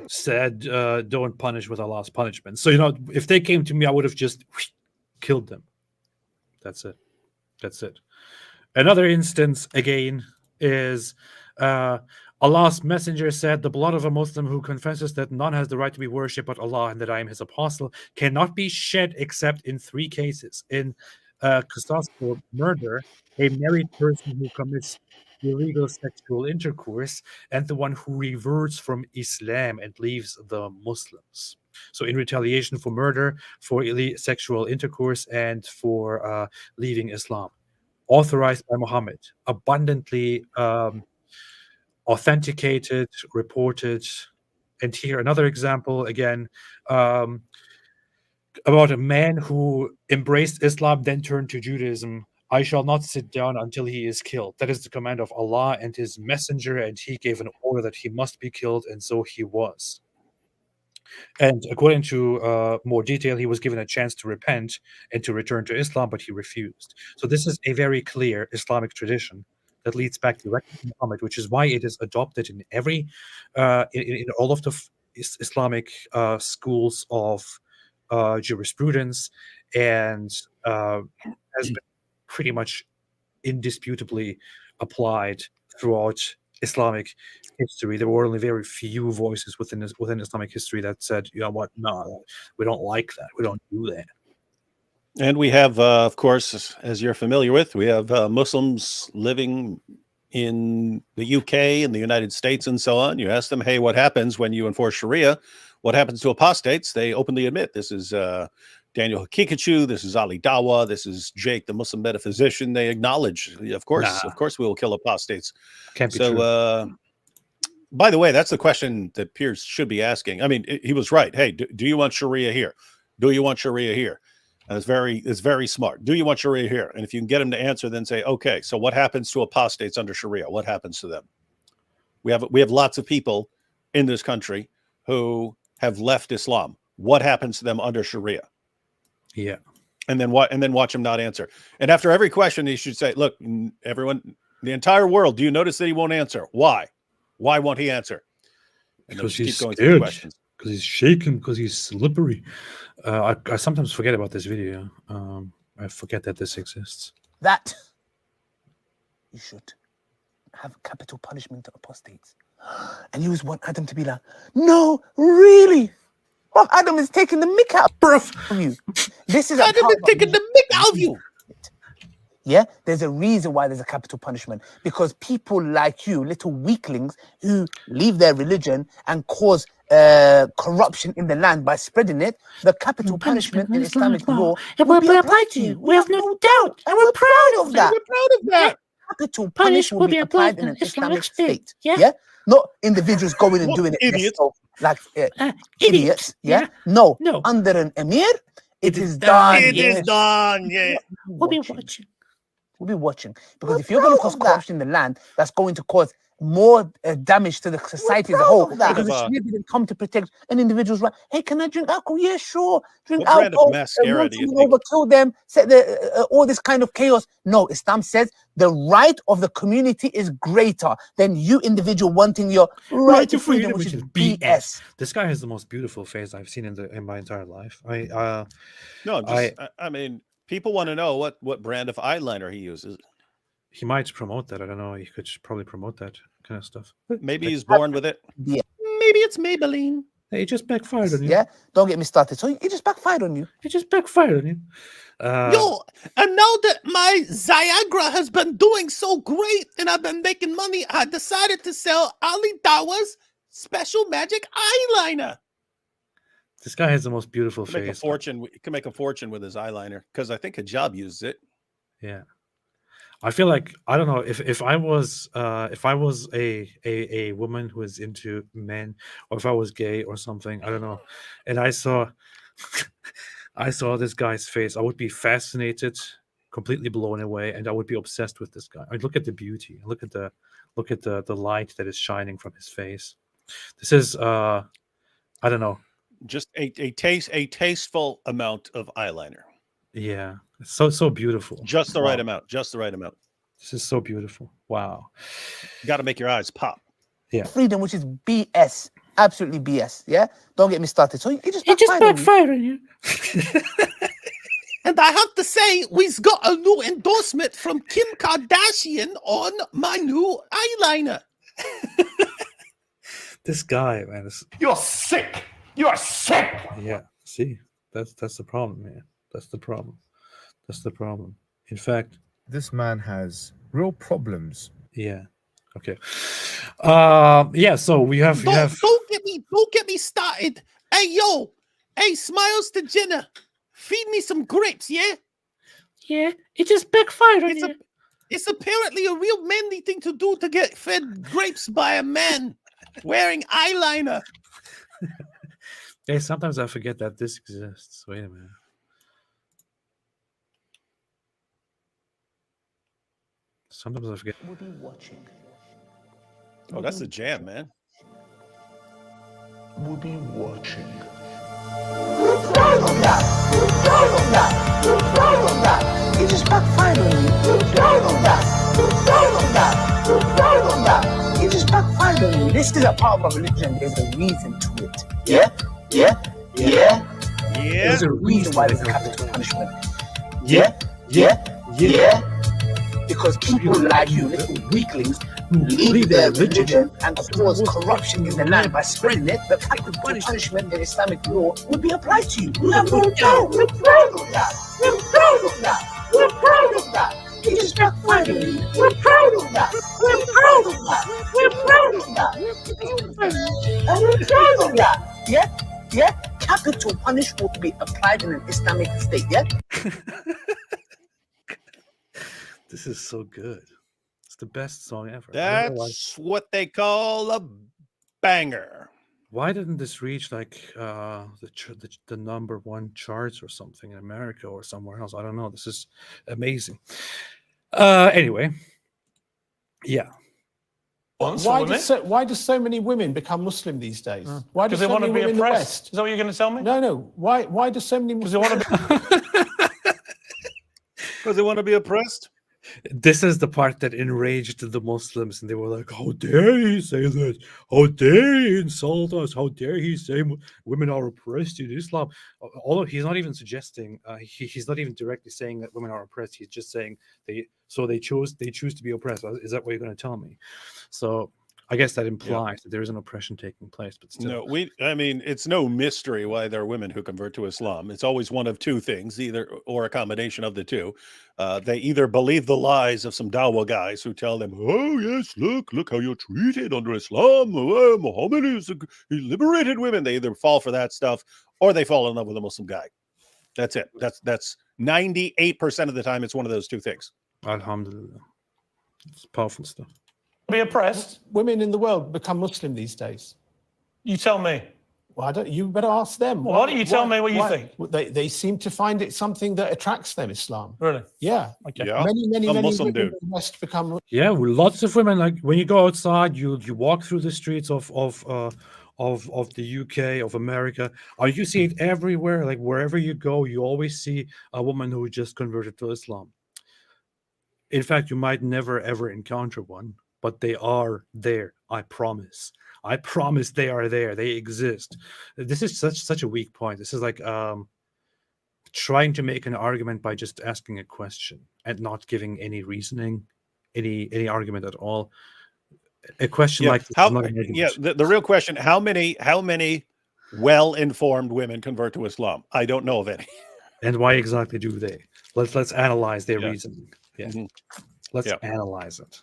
said, don't punish with Allah's punishment. So, if they came to me, I would have just killed them. That's it. Another instance, again, is Allah's messenger said, the blood of a Muslim who confesses that none has the right to be worshipped but Allah and that I am his apostle cannot be shed except in 3 cases. In qisas for murder, a married person who commits illegal sexual intercourse, and the one who reverts from Islam and leaves the Muslims. So in retaliation for murder, for sexual intercourse, and for leaving Islam. Authorized by Muhammad, abundantly authenticated, reported. And here another example again, about a man who embraced Islam, then turned to Judaism. I shall not sit down until he is killed. That is the command of Allah and his messenger, and he gave an order that he must be killed, and so he was. And according to more detail, he was given a chance to repent and to return to Islam, but he refused. So this is a very clear Islamic tradition that leads back directly to Muhammad, which is why it is adopted in every, in all of the Islamic schools of jurisprudence, and has been pretty much indisputably applied throughout Islamic history. There were only very few voices within Islamic history that said, you know what, no, we don't like that. We don't do that. And we have, of course, as you're familiar with, we have Muslims living in the UK and the United States and so on. You ask them, hey, what happens when you enforce Sharia? What happens to apostates? They openly admit, this is Daniel Hakikachu, this is Ali Dawa, this is Jake, the Muslim metaphysician. They acknowledge, of course, we will kill apostates. Can't be true. By the way, that's the question that Pierce should be asking. I mean, he was right. Hey, do you want Sharia here? Do you want Sharia here? And it's very smart. Do you want Sharia here? And if you can get him to answer, then say, okay, so what happens to apostates under Sharia? What happens to them? We have lots of people in this country who have left Islam. What happens to them under Sharia? Yeah. And then watch him not answer. And after every question, he should say, look, everyone, the entire world, do you notice that he won't answer? Why? Why won't he answer? Because he's scared. Because he's shaking, because he's slippery. I sometimes forget about this video. I forget that this exists. That you should have capital punishment to apostates. And you want Adam to be like, no, really? Oh, Adam is taking the mick out of you. This is Adam is taking the mick out of you. Yeah, there's a reason why there's a capital punishment, because people like you, little weaklings who leave their religion and cause corruption in the land by spreading it, the capital punishment in Islamic law will be applied to you. We have no doubt, and we're proud of that. We're proud of that. Capital punishment will be applied in an Islamic state. Yeah, not individuals going and doing it idiots, like idiots. Yeah, no, under an emir, it is done. It is done. Yeah, we'll be watching. We'll be watching, because if you're going to cause corruption in the land, that's going to cause more damage to the society as a whole. Because the Sharia didn't come to protect an individual's right. Hey, can I drink alcohol? Yeah, sure. Drink alcohol. Overkill them. Set all this kind of chaos. No, Islam says the right of the community is greater than you individual wanting your right to freedom, which is BS. This guy has the most beautiful face I've seen in my entire life. I mean, people want to know what brand of eyeliner he uses. He might promote that. I don't know. He could probably promote that kind of stuff. Maybe he's born with it. Yeah. Maybe it's Maybelline. It just backfired on you. Yeah. Don't get me started. So it just backfired on you. It just backfired on you. Yo, and now that my Viagra has been doing so great and I've been making money, I decided to sell Ali Dawa's special magic eyeliner. This guy has the most beautiful face. He can make a fortune with his eyeliner, because I think Hijab uses it. Yeah. I feel like, I don't know, if I was a woman who is into men, or if I was gay or something, I don't know, and I saw this guy's face, I would be fascinated completely blown away, and I would be obsessed with this guy. I look at the beauty, look at the light that is shining from his face. This is I don't know, just a tasteful amount of eyeliner. Yeah, it's so beautiful. Just the right amount. Just the right amount. This is so beautiful. Wow. Got to make your eyes pop. Yeah. Freedom, which is BS. Absolutely BS. Yeah? Don't get me started. So it just backfired on you. And I have to say, we've got a new endorsement from Kim Kardashian on my new eyeliner. This guy, man. You're sick. You are sick. Yeah. See, that's the problem, man. That's the problem. That's the problem. In fact, this man has real problems. Yeah. Okay. Yeah. So we have. Don't get me started. Hey yo, hey, Smiles to Jenna, feed me some grapes, yeah. Yeah, it just backfired on you. It's apparently a real manly thing to do to get fed grapes by a man wearing eyeliner. Hey, sometimes I forget that this exists. Wait a minute. Sometimes I forget. We'll be watching. Oh, that's a jam, man. We'll be watching. It just backfired on you. It just backfired on you. This is a part of our religion. There's a reason to it. Yeah? There's a reason why there's a capital punishment. Yeah? Because people like you, little weaklings, who leave their religion and cause corruption in the land by spreading it, the capital punishment in Islamic law would be applied to you. We're proud of that. We're proud of that. We're proud of that. It just backfired on you. We're proud of that. We're proud of that. We're proud of that. And we're proud of that. Yeah? Capital punishment will be applied in an Islamic state, yeah? This is so good. It's the best song ever. That's what they call a banger. Why didn't this reach like the #1 charts or something in America or somewhere else? I don't know. This is amazing. Anyway, yeah. Why do so many women become Muslim these days? Why do Because they so want to many be women in the oppressed. West? Is that what you're going to tell me? No. Why do so many? Because they want to be. Because they want to be oppressed. This is the part that enraged the Muslims, and they were like, "How dare he say that? How dare he insult us? How dare he say women are oppressed in Islam?" Although he's not even suggesting, he's not even directly saying that women are oppressed. He's just saying they choose to be oppressed. Is that what you're going to tell me? So I guess that implies that there is an oppression taking place. But still, No, it's no mystery why there are women who convert to Islam. It's always one of two things, or a combination of the two. They either believe the lies of some Dawah guys who tell them, "Oh yes, look how you're treated under Islam. Oh, Muhammad he liberated women." They either fall for that stuff, or they fall in love with a Muslim guy. That's it. That's 98% of the time. It's one of those two things. Alhamdulillah, it's powerful stuff. Be oppressed. Women in the world become Muslim these days. You tell me. Well, you better ask them. Well, why don't you tell me what you think? They seem to find it something that attracts them, Islam. Really? Yeah. Okay. Yeah. Many Muslim women dude. in the West become. Yeah, well, lots of women. Like when you go outside, you walk through the streets of the UK, of America. You see it everywhere. Like wherever you go, you always see a woman who just converted to Islam. In fact, you might never ever encounter one, but they are there. I promise. I promise they are there. They exist. This is such a weak point. This is like trying to make an argument by just asking a question and not giving any reasoning, any argument at all. A question like this is not an argument. The real question: how many well-informed women convert to Islam? I don't know of any. And why exactly do they? Let's analyze their reasoning. Yeah, let's analyze it.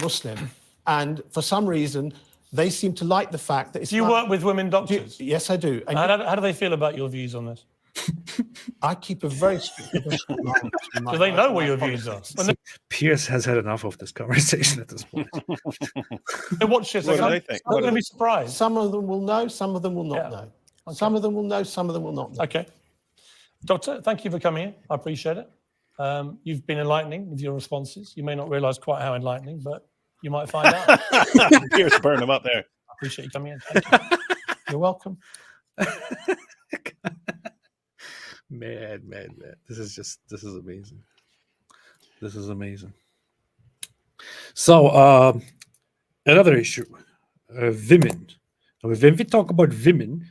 Muslim, and for some reason they seem to like the fact that it's. Do you work with women doctors? Yes, I do. And how do they feel about your views on this? I keep a very strict line. Do they know what your views are? Pierce has had enough of this conversation at this point. They watch this. What do they think? I'm going to be surprised. Some of them will know, some of them will not know. Okay. Some of them will know, some of them will not know. Okay. Doctor, thank you for coming in. I appreciate it. You've been enlightening with your responses. You may not realize quite how enlightening, but you might find out. Here's burn them up there. I appreciate you coming in. Thank you. You're welcome. Man. This is amazing. This is amazing. So, another issue, women. When we talk about women,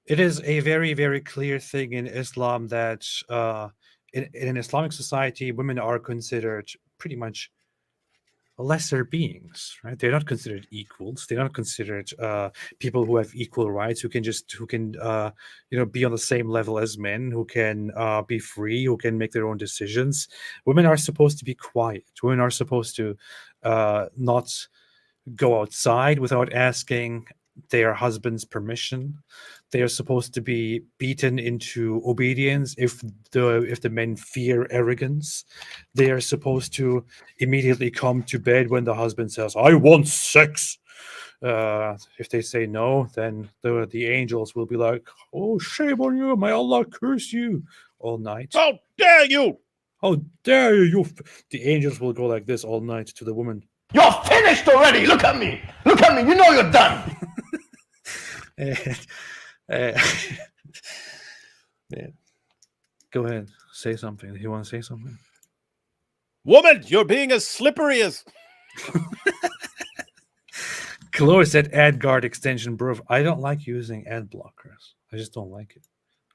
it is a very, very clear thing in Islam that in an Islamic society, women are considered pretty much lesser beings, right? They're not considered equals. They're not considered people who have equal rights, who can be on the same level as men, who can be free, who can make their own decisions. Women are supposed to be quiet. Women are supposed to not go outside without asking their husband's permission. They are supposed to be beaten into obedience if the men fear arrogance. They are supposed to immediately come to bed when the husband says, "I want sex." If they say no, then the angels will be like, "Oh, shame on you! May Allah curse you!" all night. How dare you! How dare you! The angels will go like this all night to the woman. You're finished already. Look at me. Look at me. You know you're done. Man, go ahead, say something. You want to say something? Woman, you're being as slippery as. Chloe said ad guard extension, bro. I don't like using ad blockers. I just don't like it.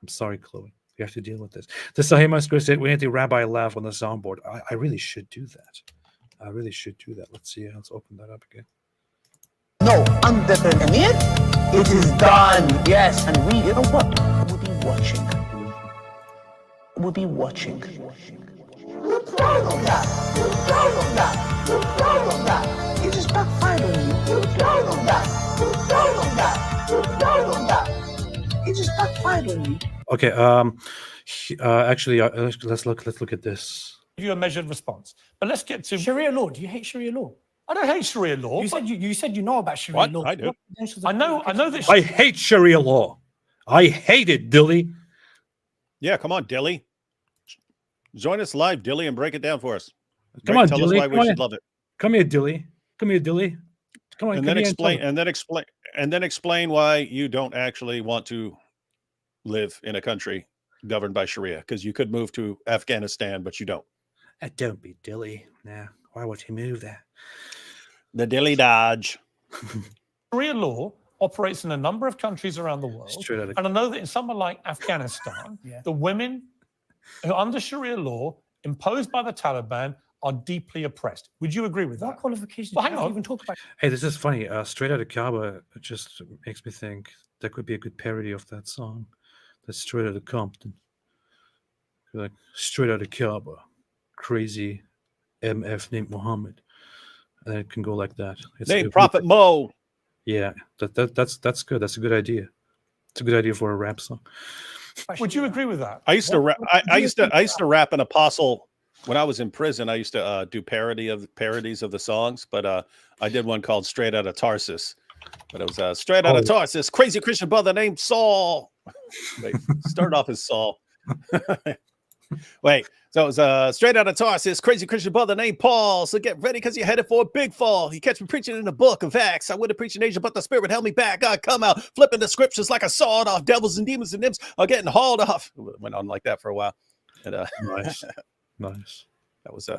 I'm sorry, Chloe. You have to deal with this. The Sahima Square said we need the rabbi laugh on the soundboard. I really should do that. I really should do that. Let's see. Let's open that up again. No, undefinite. It is done. Yes, and we, you know what? We'll be watching. We'll be watching. You're proud of that. You're proud of that. You're proud of that. It just backfired on you. You're proud of that. You're proud of that. You're proud of that. It just backfired on you. Okay. Actually, let's look at this. Give you a measured response, but let's get to Sharia law. Do you hate Sharia law? I don't hate Sharia law. You said you know about Sharia What? law. I do. I know that. I hate Sharia law. I hate it, Dilly. Yeah, come on, Dilly. Join us live, Dilly, and break it down for us. Come on, tell Dilly. us why we should love it. Come here, Dilly. Come here, Dilly. Come on. And then explain why you don't actually want to live in a country governed by Sharia, because you could move to Afghanistan, but you don't. Don't be Dilly. Nah, why would he move there? The Dilly Dodge. Sharia law operates in a number of countries around the world. And I know that in somewhere like Afghanistan, the women who are under Sharia law imposed by the Taliban are deeply oppressed. Would you agree with that? What qualifications Well, do hang you on. even talk about? Hey, this is funny. Straight Outta Kaaba just makes me think that could be a good parody of that song. That's Straight Outta Compton. Like, Straight Outta Kaaba. Crazy MF named Muhammad. And it can go like that. Named Prophet Mo. Yeah, that's good. That's a good idea. It's a good idea for a rap song. Would you agree with that? I used to rap. I used to rap an apostle when I was in prison. I used to do parodies of the songs, but I did one called "Straight Outta Tarsus." But it was "Straight Outta Tarsus." Crazy Christian brother named Saul. Wait, start off as Saul. Wait, so it was "Straight Outta Tarsus." Crazy Christian brother named Paul. So get ready because you're headed for a big fall. You catch me preaching in the book of Acts. I would have preached in Asia, but the Spirit held me back. I come out flipping the scriptures like a sword off. Devils and demons and imps are getting hauled off. It went on like that for a while. And, Nice, nice.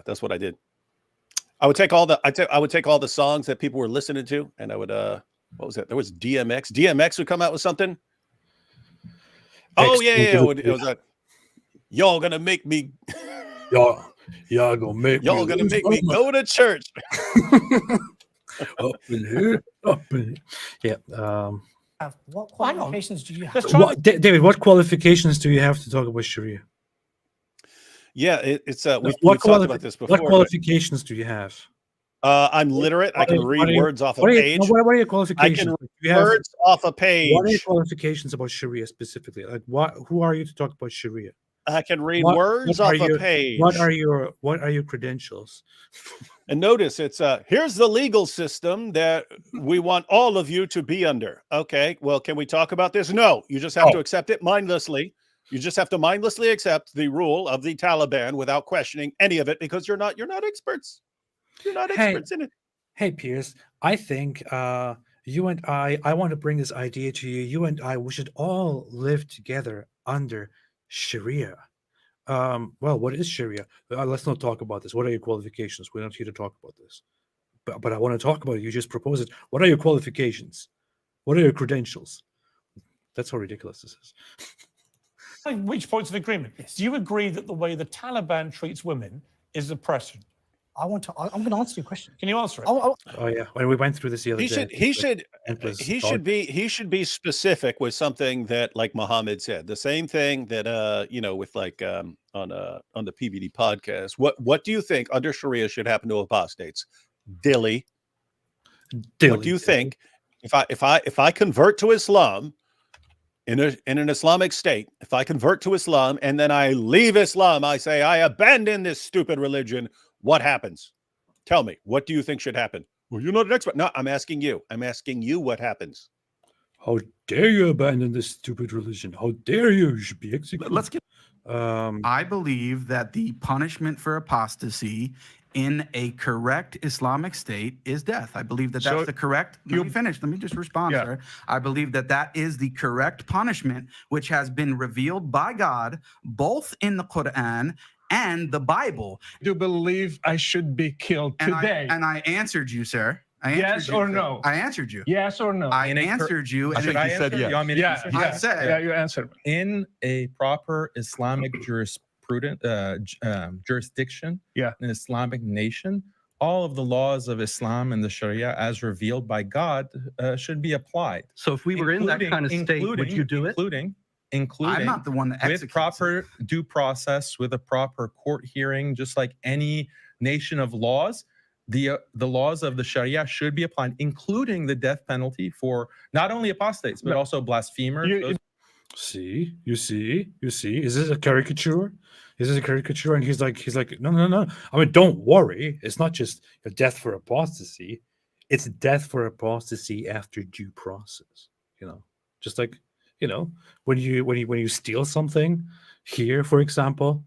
That's what I did. I would take all the songs that people were listening to, and I would what was that? There was DMX. DMX would come out with something. Oh yeah. It was like, y'all gonna make me. Y'all gonna make me go to church. Up in here, up in here. Yeah. What qualifications do you have? David, what qualifications do you have to talk about Sharia? Yeah, it's we've talked about this before. What qualifications do you have? I'm literate. I can read words off a page. What are your qualifications? I can read words off a page. What are your qualifications about Sharia specifically? Like, who are you to talk about Sharia? I can read words off a page. What are your credentials? And notice it's here's the legal system that we want all of you to be under. Okay, well, can we talk about this? No, you just have to accept it mindlessly. You just have to mindlessly accept the rule of the Taliban without questioning any of it because you're not experts. You're not experts in it. Hey, Piers, I think you and I want to bring this idea to you. You and I, we should all live together under Sharia. Well, what is Sharia? Let's not talk about this. What are your qualifications? We're not here to talk about this. But I want to talk about it. You just propose it. What are your qualifications? What are your credentials? That's how ridiculous this is. Which points of agreement? Yes. Do you agree that the way the Taliban treats women is oppression? I'm going to answer your question. Can you answer it? Oh yeah, when we went through this the other day. He should be specific with something that, like Muhammad said, the same thing that with like on the PVD podcast. What do you think under Sharia should happen to apostates? Dilly. What do you think if I convert to Islam in an Islamic state, if I convert to Islam and then I leave Islam, I say I abandon this stupid religion, what happens? Tell me, what do you think should happen? Well, you're not an expert. No, I'm asking you. I'm asking you what happens. How dare you abandon this stupid religion? How dare you? You should be executed. Let's get. I believe that the punishment for apostasy in a correct Islamic state is death. I believe that that's the correct. Let me finish. Let me just respond, sir. I believe that that is the correct punishment, which has been revealed by God, both in the Quran and the Bible. Do you believe I should be killed today? And I answered you, sir. Yes or no? I answered you. Yes or no? I answered you. I think you said yes. You want me to Yeah, answer? yeah. I said Yeah, you answered. In a proper Islamic jurisprudence jurisdiction, an Islamic nation, all of the laws of Islam and the Sharia, as revealed by God, should be applied. So if we were in that kind of state, would you do it? Including I'm not the one that with proper due process, with a proper court hearing, just like any nation of laws. The laws of the Sharia should be applied, including the death penalty for not only apostates but also blasphemers. You see. Is this a caricature? Is this a caricature? And he's like, no. I mean, don't worry. It's not just a death for apostasy. It's death for apostasy after due process. Just like when you steal something here, for example.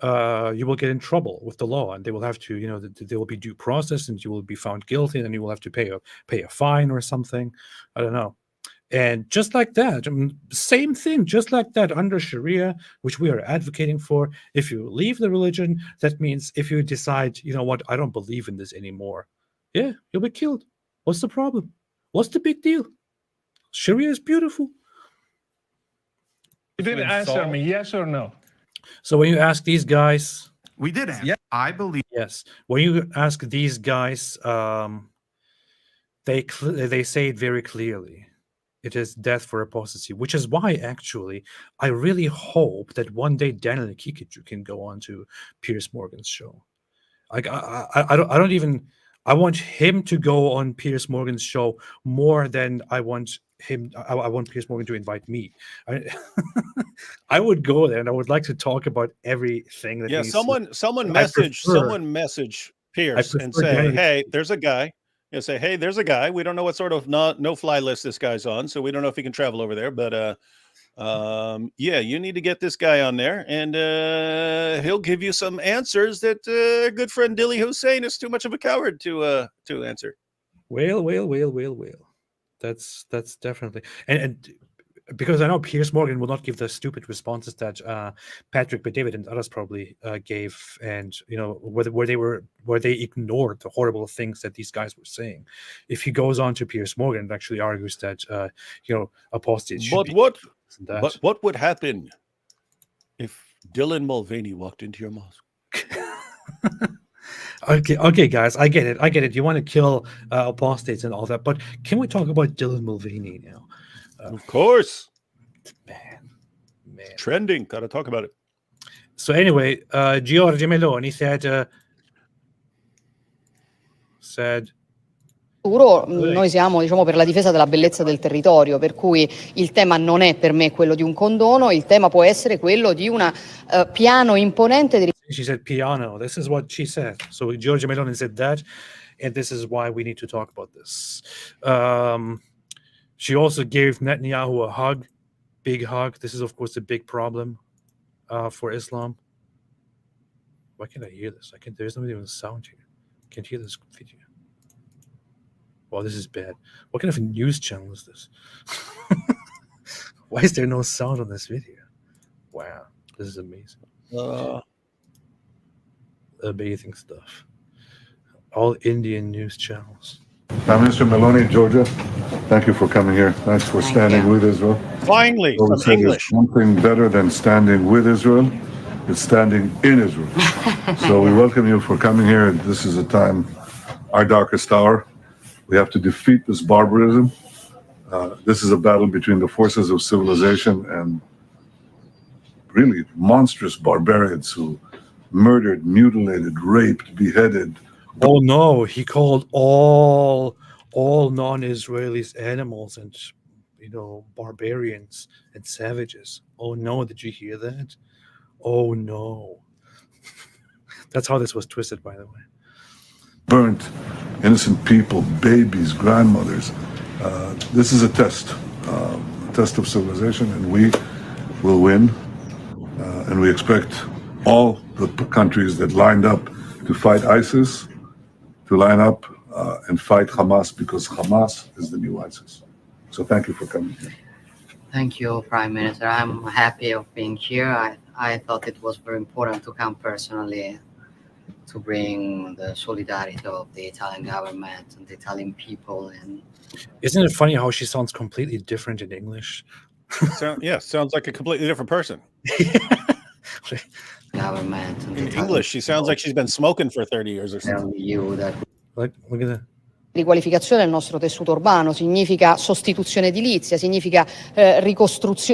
You will get in trouble with the law, and they will have to, there will be due process, and you will be found guilty, and then you will have to pay a fine or something. I don't know. And just like that, same thing, just like that under Sharia, which we are advocating for. If you leave the religion, that means if you decide, you know what, I don't believe in this anymore. Yeah, you'll be killed. What's the problem? What's the big deal? Sharia is beautiful. You didn't answer me, yes or no? So when you ask these guys, we did answer. Yeah, I believe. Yes, when you ask these guys, they say it very clearly. It is death for apostasy, which is why actually I really hope that one day Daniel Kikuchu can go on to Piers Morgan's show. Like I don't even. I want him to go on Piers Morgan's show more than I want him. I want Piers Morgan to invite me. I would go there and I would like to talk about everything. That someone message Piers and say, hey, there's a guy. Say, hey, there's a guy. We don't know what sort of no-fly list this guy's on, so we don't know if he can travel over there. But yeah, you need to get this guy on there, and he'll give you some answers that good friend Dilly Hussein is too much of a coward to answer. Well. That's definitely and because I know Piers Morgan will not give the stupid responses that Patrick Bet-David and others probably gave, and where they ignored the horrible things that these guys were saying. If he goes on to Piers Morgan and actually argues that apostates should be. But what would happen if Dylan Mulvaney walked into your mosque? Okay, guys, I get it. You want to kill apostates and all that, but can we talk about Dylan Mulvaney now? Of course, man, trending. Gotta talk about it. So anyway, Giorgia Meloni said. Noi siamo, per la difesa della bellezza del territorio, per cui il tema non è per me quello di un condono, il tema può essere quello di un piano imponente di. She said piano. This is what she said. So Giorgia Meloni said that, and this is why we need to talk about this. She also gave Netanyahu a hug. big hug. This is, of course, a big problem for Islam. Why can't I hear this? There's not even sound here. I can't hear this video. Wow, this is bad. What kind of news channel is this? Why is there no sound on this video? Wow, this is amazing. Amazing stuff. All Indian news channels. Prime Minister Meloni, Giorgia, thank you for coming here. Thanks for standing with Israel. Finally, So we some said English. there's one thing better than standing with Israel. It's standing in Israel. So we welcome you for coming here. This is a time, our darkest hour. We have to defeat this barbarism. This is a battle between the forces of civilization and really monstrous barbarians who murdered, mutilated, raped, beheaded. Oh no, he called all non-Israelis animals and barbarians and savages. Oh no, did you hear that? Oh no. That's how this was twisted, by the way. Burnt innocent people, babies, grandmothers. This is a test of civilization, and we will win. And we expect all the countries that lined up to fight ISIS to line up and fight Hamas, because Hamas is the new ISIS. So thank you for coming here. Thank you, Prime Minister. I'm happy of being here. I thought it was very important to come personally to bring the solidarity of the Italian government and the Italian people. And isn't it funny how she sounds completely different in English? Sounds like a completely different person. Government and in English, she sounds like she's been smoking for 30 years or something. Look at that. Riqualificazione del nostro tessuto urbano significa sostituzione edilizia, significa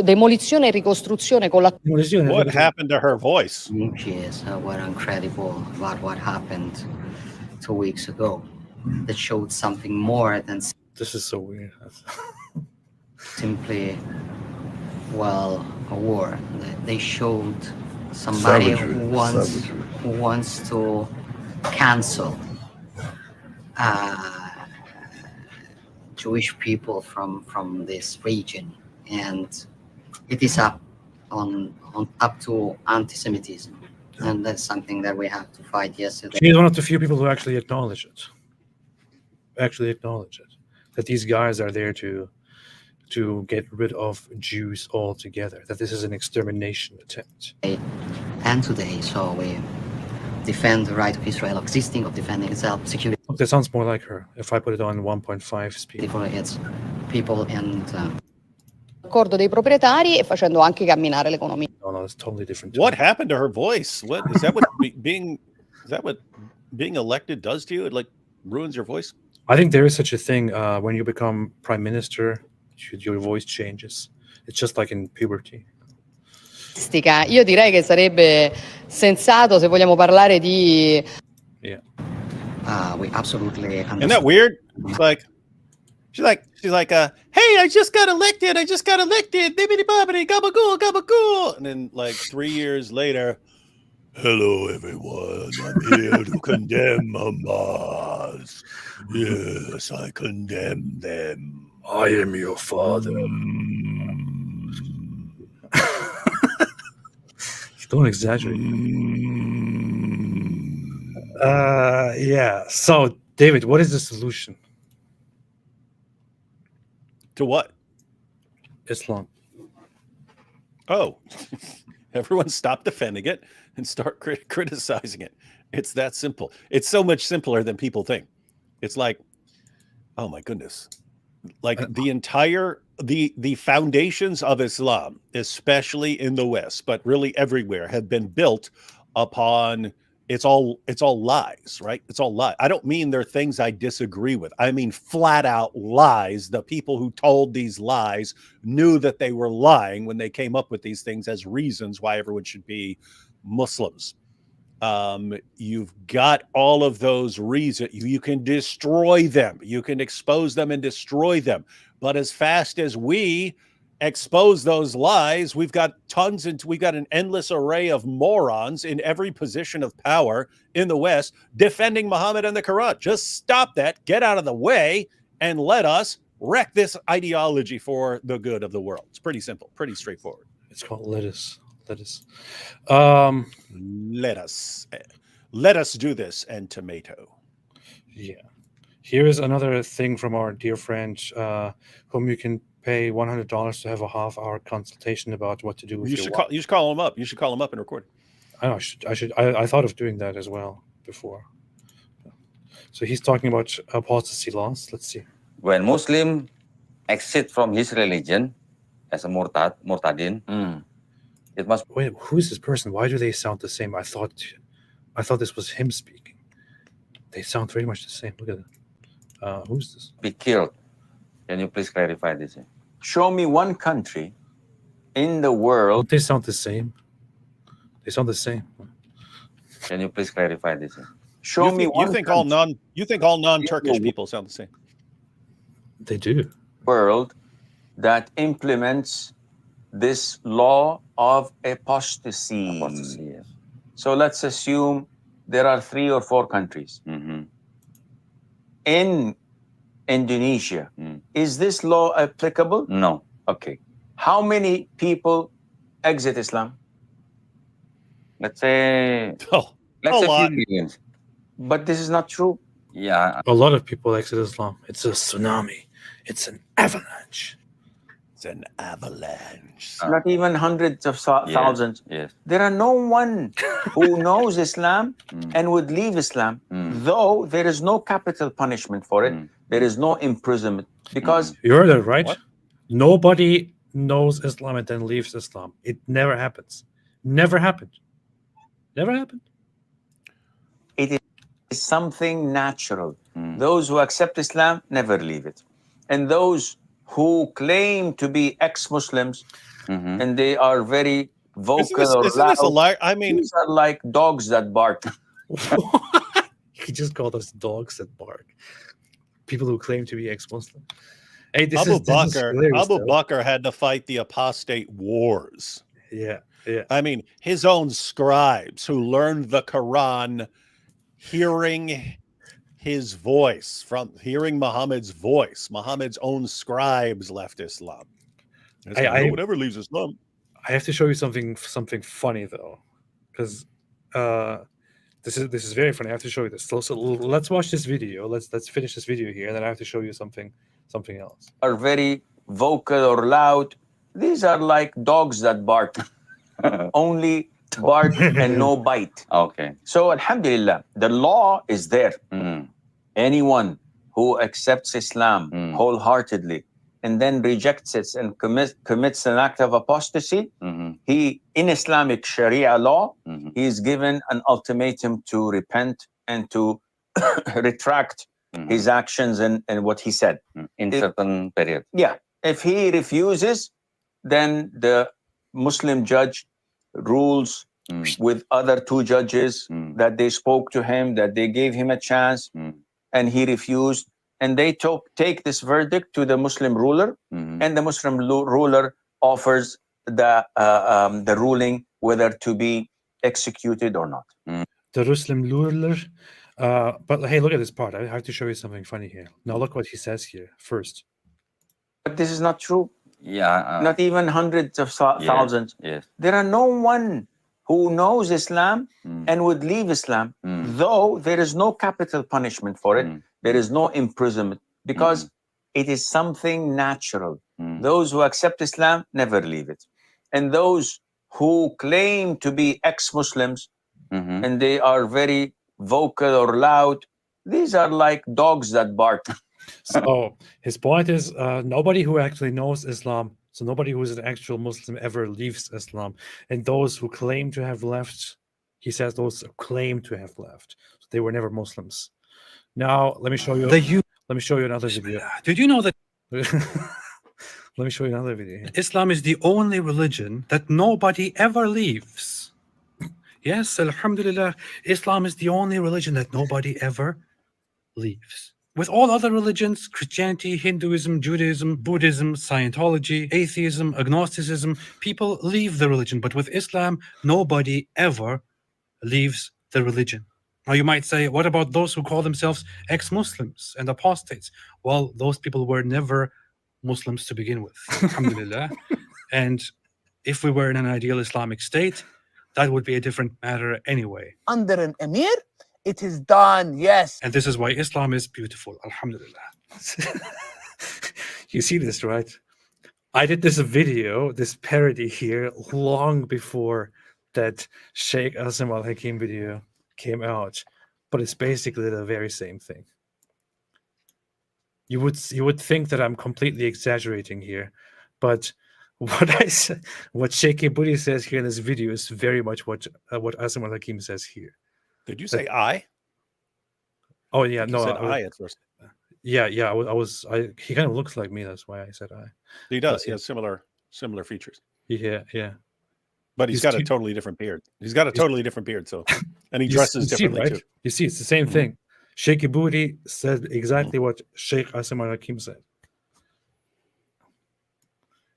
demolizione e ricostruzione con la. What happened to her voice? Images were incredible about what happened 2 weeks ago. That showed something more than. This is so weird. Simply, a war. They showed somebody who wants to cancel Jewish people from this region, and it is up to anti-Semitism, and that's something that we have to fight yesterday. She's one of the few people who actually acknowledge it. That these guys are there to get rid of Jews altogether. That this is an extermination attempt. And today, so we defend the right of Israel existing of defending itself, security. Look, that sounds more like her. If I put it on 1.5 speed. For its people and. Accordo dei proprietari e facendo anche camminare l'economia. No, it's totally different. What happened to her voice? What is that? What being elected does to you? It like ruins your voice. I think there is such a thing when you become prime minister, your voice changes. It's just like in puberty. Io direi che sarebbe sensato se vogliamo parlare di. Yeah. We absolutely. Isn't that weird? It's like she's like, hey, I just got elected. Bibbidi bobbidi, gabagool, gabagool. And then like 3 years later, hello everyone. I'm here to condemn Hamas. Yes, I condemn them. I am your father. Don't exaggerate. Yeah. So, David, what is the solution? To what? Islam. Oh, everyone stop defending it and start criticizing it. It's that simple. It's so much simpler than people think. It's like, oh my goodness. Like the foundations of Islam, especially in the West, but really everywhere, have been built upon it's all lies, right? It's all lies. I don't mean they're things I disagree with. I mean flat out lies. The people who told these lies knew that they were lying when they came up with these things as reasons why everyone should be Muslims. You've got all of those reasons. You can destroy them. You can expose them and destroy them. But as fast as we expose those lies, we've got an endless array of morons in every position of power in the West defending Muhammad and the Quran. Just stop that, get out of the way, and let us wreck this ideology for the good of the world. It's pretty simple, pretty straightforward. It's called lettuce. Lettuce. Let us do this, and tomato. Yeah. Here is another thing from our dear friend, whom you can pay $100 to have a half-hour consultation about what to do with You should call him up. You should call him up and record. I know. I thought of doing that as well before. So he's talking about apostasy laws. Let's see. When Muslim exit from his religion as a murtadin, it must. Wait, who's this person? Why do they sound the same? I thought this was him speaking. They sound very much the same. Look at that. Who's this? Be killed. Can you please clarify this? Show me one country in the world. Don't they sound the same? They sound the same. Can you please clarify this? Show me one. You think all non-Turkish people sound the same? They do. World that implements this law of apostasy. Yes. So let's assume there are 3 or 4 countries. In Indonesia, is this law applicable? No. Okay. How many people exit Islam? Let's say. Let's say say few millions. But this is not true. Yeah. A lot of people exit Islam. It's a tsunami. It's an avalanche. It's an avalanche. Not even hundreds of thousands. Yes. There are no one who knows Islam and would leave Islam, though there is no capital punishment for it. There is no imprisonment because you heard that, right? What? Nobody knows Islam and then leaves Islam. It never happens. Never happened. Never happened. It is something natural. Those who accept Islam never leave it. And those who claim to be ex-Muslims and they are very vocal or isn't this a lie? I mean, these are like dogs that bark. He just called us dogs that bark. People who claim to be ex-Muslim. Hey, Abu Bakr had to fight the apostate wars. Yeah, yeah. I mean, his own scribes who learned the Quran, hearing his voice, from hearing Muhammad's voice. Muhammad's own scribes left Islam. No one ever leaves Islam. I have to show you something funny though, because this is very funny. I have to show you this. So let's watch this video. Let's finish this video here, and then I have to show you something else. Are very vocal or loud. These are like dogs that bark. Only bark and no bite. Okay. So alhamdulillah, the law is there. Anyone who accepts Islam wholeheartedly and then rejects it and commits an act of apostasy, he, in Islamic Sharia law, he is given an ultimatum to repent and to retract his actions and what he said. In certain period. Yeah. If he refuses, then the Muslim judge rules with other 2 judges that they spoke to him, that they gave him a chance, and he refused. And they take this verdict to the Muslim ruler, and the Muslim ruler offers the ruling whether to be executed or not. The Muslim ruler. But hey, look at this part. I have to show you something funny here. Now look what he says here first. But this is not true. Yeah. Not even hundreds of thousands. Yes. There are no one who knows Islam and would leave Islam, though there is no capital punishment for it. There is no imprisonment because it is something natural. Those who accept Islam never leave it. And those who claim to be ex-Muslims and they are very vocal or loud, these are like dogs that bark. So his point is nobody who actually knows Islam, so nobody who is an actual Muslim ever leaves Islam. And those who claim to have left, he says those who claim to have left, so they were never Muslims. Now let me show you. Let me show you another video. Did you know that? Let me show you another video. Islam is the only religion that nobody ever leaves. Yes, alhamdulillah, Islam is the only religion that nobody ever leaves. With all other religions, Christianity, Hinduism, Judaism, Buddhism, Scientology, atheism, agnosticism, people leave the religion. But with Islam, nobody ever leaves the religion. Now you might say, what about those who call themselves ex-Muslims and apostates? Well, those people were never Muslims to begin with, alhamdulillah. And if we were in an ideal Islamic state, that would be a different matter anyway. Under an emir, it is done, yes. And this is why Islam is beautiful, alhamdulillah. You see this, right? I did this video, this parody here, long before that Sheikh Asim al-Hakim video came out, but it's basically the very same thing. You would think that I'm completely exaggerating here, but what Sheikh Budi says here in this video is very much what Asim al-Hakim says here. Did you say I? Oh yeah, no, you said I at first. Yeah, he kind of looks like me. That's why I said I. He does. He has similar features. Yeah. But he's got a totally different beard. He's got a totally different beard. So, and he dresses differently too. You see, it's the same thing. Sheikh Budi said exactly what Sheikh Asim al-Hakim said.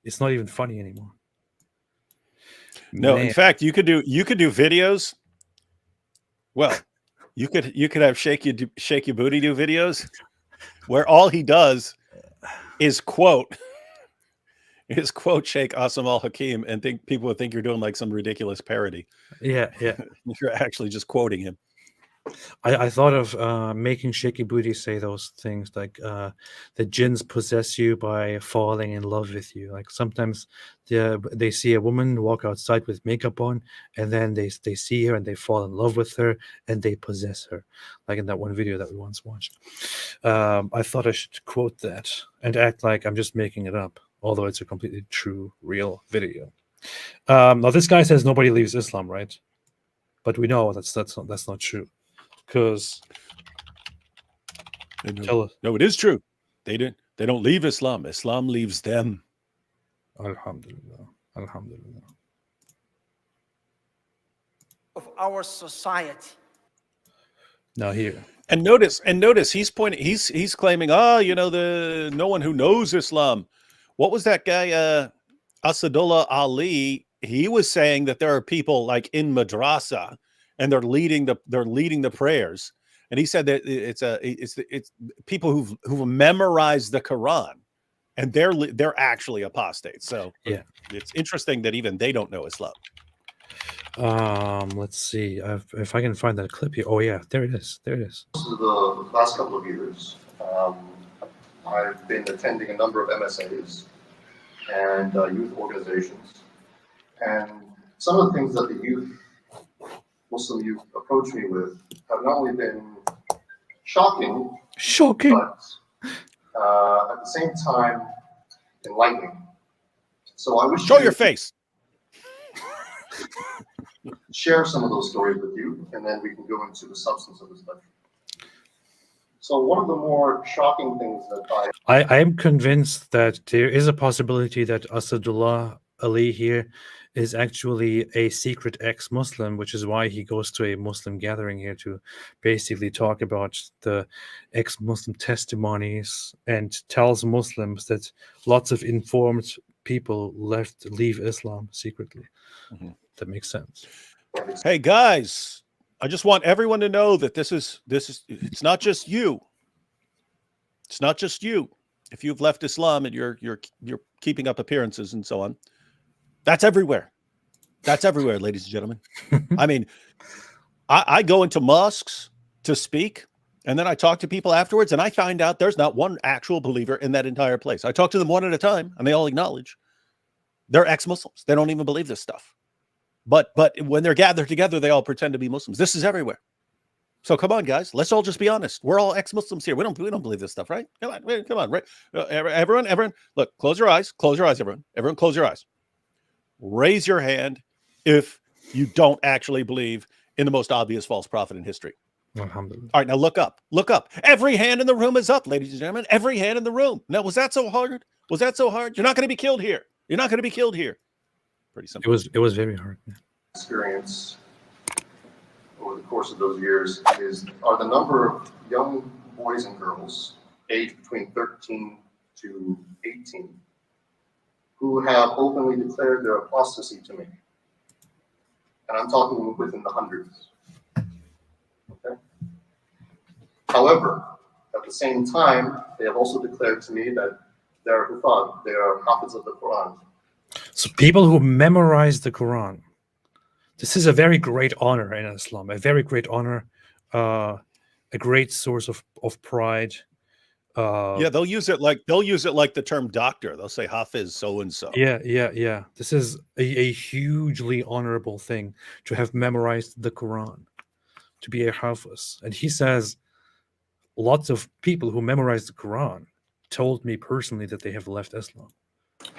It's not even funny anymore. No, in fact, you could do videos. Well, you could have Sheikh Budi do videos where all he does is quote Sheikh Asim al-Hakim, and people would think you're doing like some ridiculous parody. Yeah. You're actually just quoting him. I thought of making Sheikh Budi say those things like the jinns possess you by falling in love with you. Like sometimes they see a woman walk outside with makeup on, and then they see her and they fall in love with her and they possess her. Like in that one video that we once watched. I thought I should quote that and act like I'm just making it up, although it's a completely true, real video. Now this guy says nobody leaves Islam, right? But we know that's not true. Because no, it is true. They don't leave Islam. Islam leaves them. Alhamdulillah. Of our society. Now here. And notice he's pointing. He's claiming, no one who knows Islam. What was that guy? Asadullah Ali. He was saying that there are people like in madrasa, and they're leading the prayers, and he said that it's people who've memorized the Quran, and they're actually apostates. So yeah, it's interesting that even they don't know Islam. Let's see if I can find that clip here. Oh yeah, there it is. The last couple of years, I've been attending a number of MSAs and youth organizations, and some of the things that the Muslim youth approach me with have not only been shocking, but at the same time enlightening. So I wish show your face. Share some of those stories with you, and then we can go into the substance of this lecture. So one of the more shocking things that I am convinced that there is a possibility that Asadullah Ali here is actually a secret ex-Muslim, which is why he goes to a Muslim gathering here to basically talk about the ex-Muslim testimonies and tells Muslims that lots of informed people leave Islam secretly. Mm-hmm. That makes sense. Hey guys, I just want everyone to know that this is it's not just you. It's not just you. If you've left Islam and you're keeping up appearances and so on, that's everywhere. That's everywhere, ladies and gentlemen. I mean, I go into mosques to speak, and then I talk to people afterwards, and I find out there's not one actual believer in that entire place. I talk to them one at a time, and they all acknowledge they're ex-Muslims. They don't even believe this stuff. But when they're gathered together, they all pretend to be Muslims. This is everywhere. So come on, guys. Let's all just be honest. We're all ex-Muslims here. We don't believe this stuff, right? Come on. Right? Everyone. Look, close your eyes. Close your eyes, everyone. Everyone, close your eyes. Raise your hand if you don't actually believe in the most obvious false prophet in history. Alhamdulillah. All right, now look up. Look up. Every hand in the room is up, ladies and gentlemen. Every hand in the room. Now, was that so hard? Was that so hard? You're not going to be killed here. You're not going to be killed here. Pretty simple. It was very hard. Experience over the course of those years are the number of young boys and girls aged between 13 to 18 who have openly declared their apostasy to me. And I'm talking within the hundreds. Okay? However, at the same time, they have also declared to me that they are Hufad, they are Hafiz of the Quran. So people who memorize the Quran, this is a very great honor in Islam, a very great honor, a great source of pride. Yeah, they'll use it like the term doctor. They'll say Hafiz so and so. Yeah. This is a hugely honorable thing to have memorized the Quran, to be a Hafiz. And he says lots of people who memorize the Quran told me personally that they have left Islam.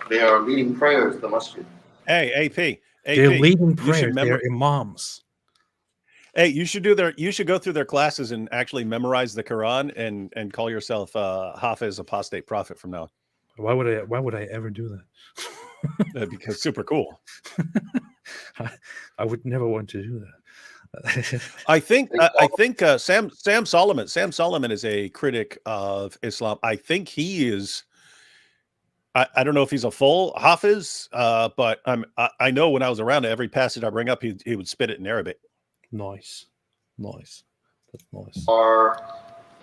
They are leading prayers to the masjid. Hey, AP. They're leading prayers. They're imams. Hey, you should go through their classes and actually memorize the Quran and call yourself Hafiz Apostate Prophet from now on. Why would I ever do that? Because super cool. I would never want to do that. I think Sam Solomon is a critic of Islam. I think he is. I don't know if he's a full Hafiz, but I know when I was around, every passage I bring up, he would spit it in Arabic. Nice. That's nice. Are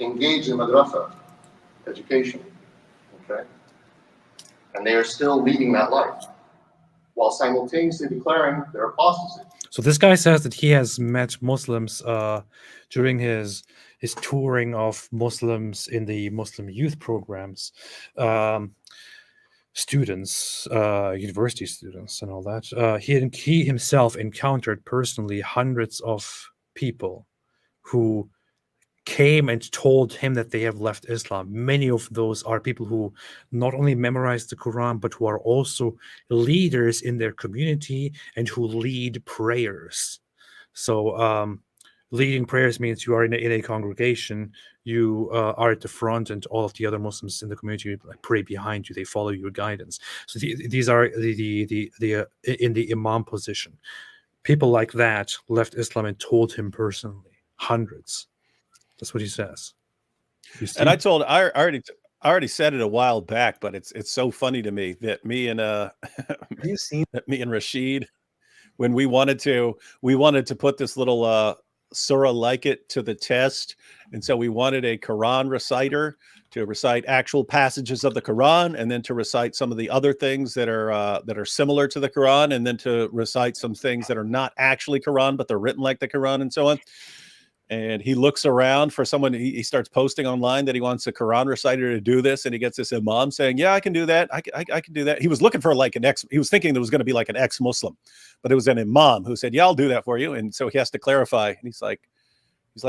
engaged in madrasa, education, okay? And they are still leading that life while simultaneously declaring their apostasy. So this guy says that he has met Muslims during his touring of Muslims in the Muslim youth programs, students, university students and all that. He himself encountered personally hundreds of people who came and told him that they have left Islam. Many of those are people who not only memorized the Quran, but who are also leaders in their community and who lead prayers. So leading prayers means you are in a congregation, you are at the front, and all of the other Muslims in the community pray behind you. They follow your guidance. So these are the in the imam position. People like that left Islam and told him personally, hundreds. That's what he says. And I already said it a while back, but it's so funny to me that me and Rashid, when we wanted to put this little surah like it to the test, and so we wanted a Quran reciter to recite actual passages of the Quran, and then to recite some of the other things that are similar to the Quran, and then to recite some things that are not actually Quran but they're written like the Quran, and so on. And he looks around for someone. He starts posting online that he wants a Quran reciter to do this, and he gets this imam saying, "Yeah, I can do that. I can do that." He was looking for he was thinking there was going to be like an ex-Muslim, but it was an imam who said, "Yeah, I'll do that for you." And so he has to clarify. And he's like,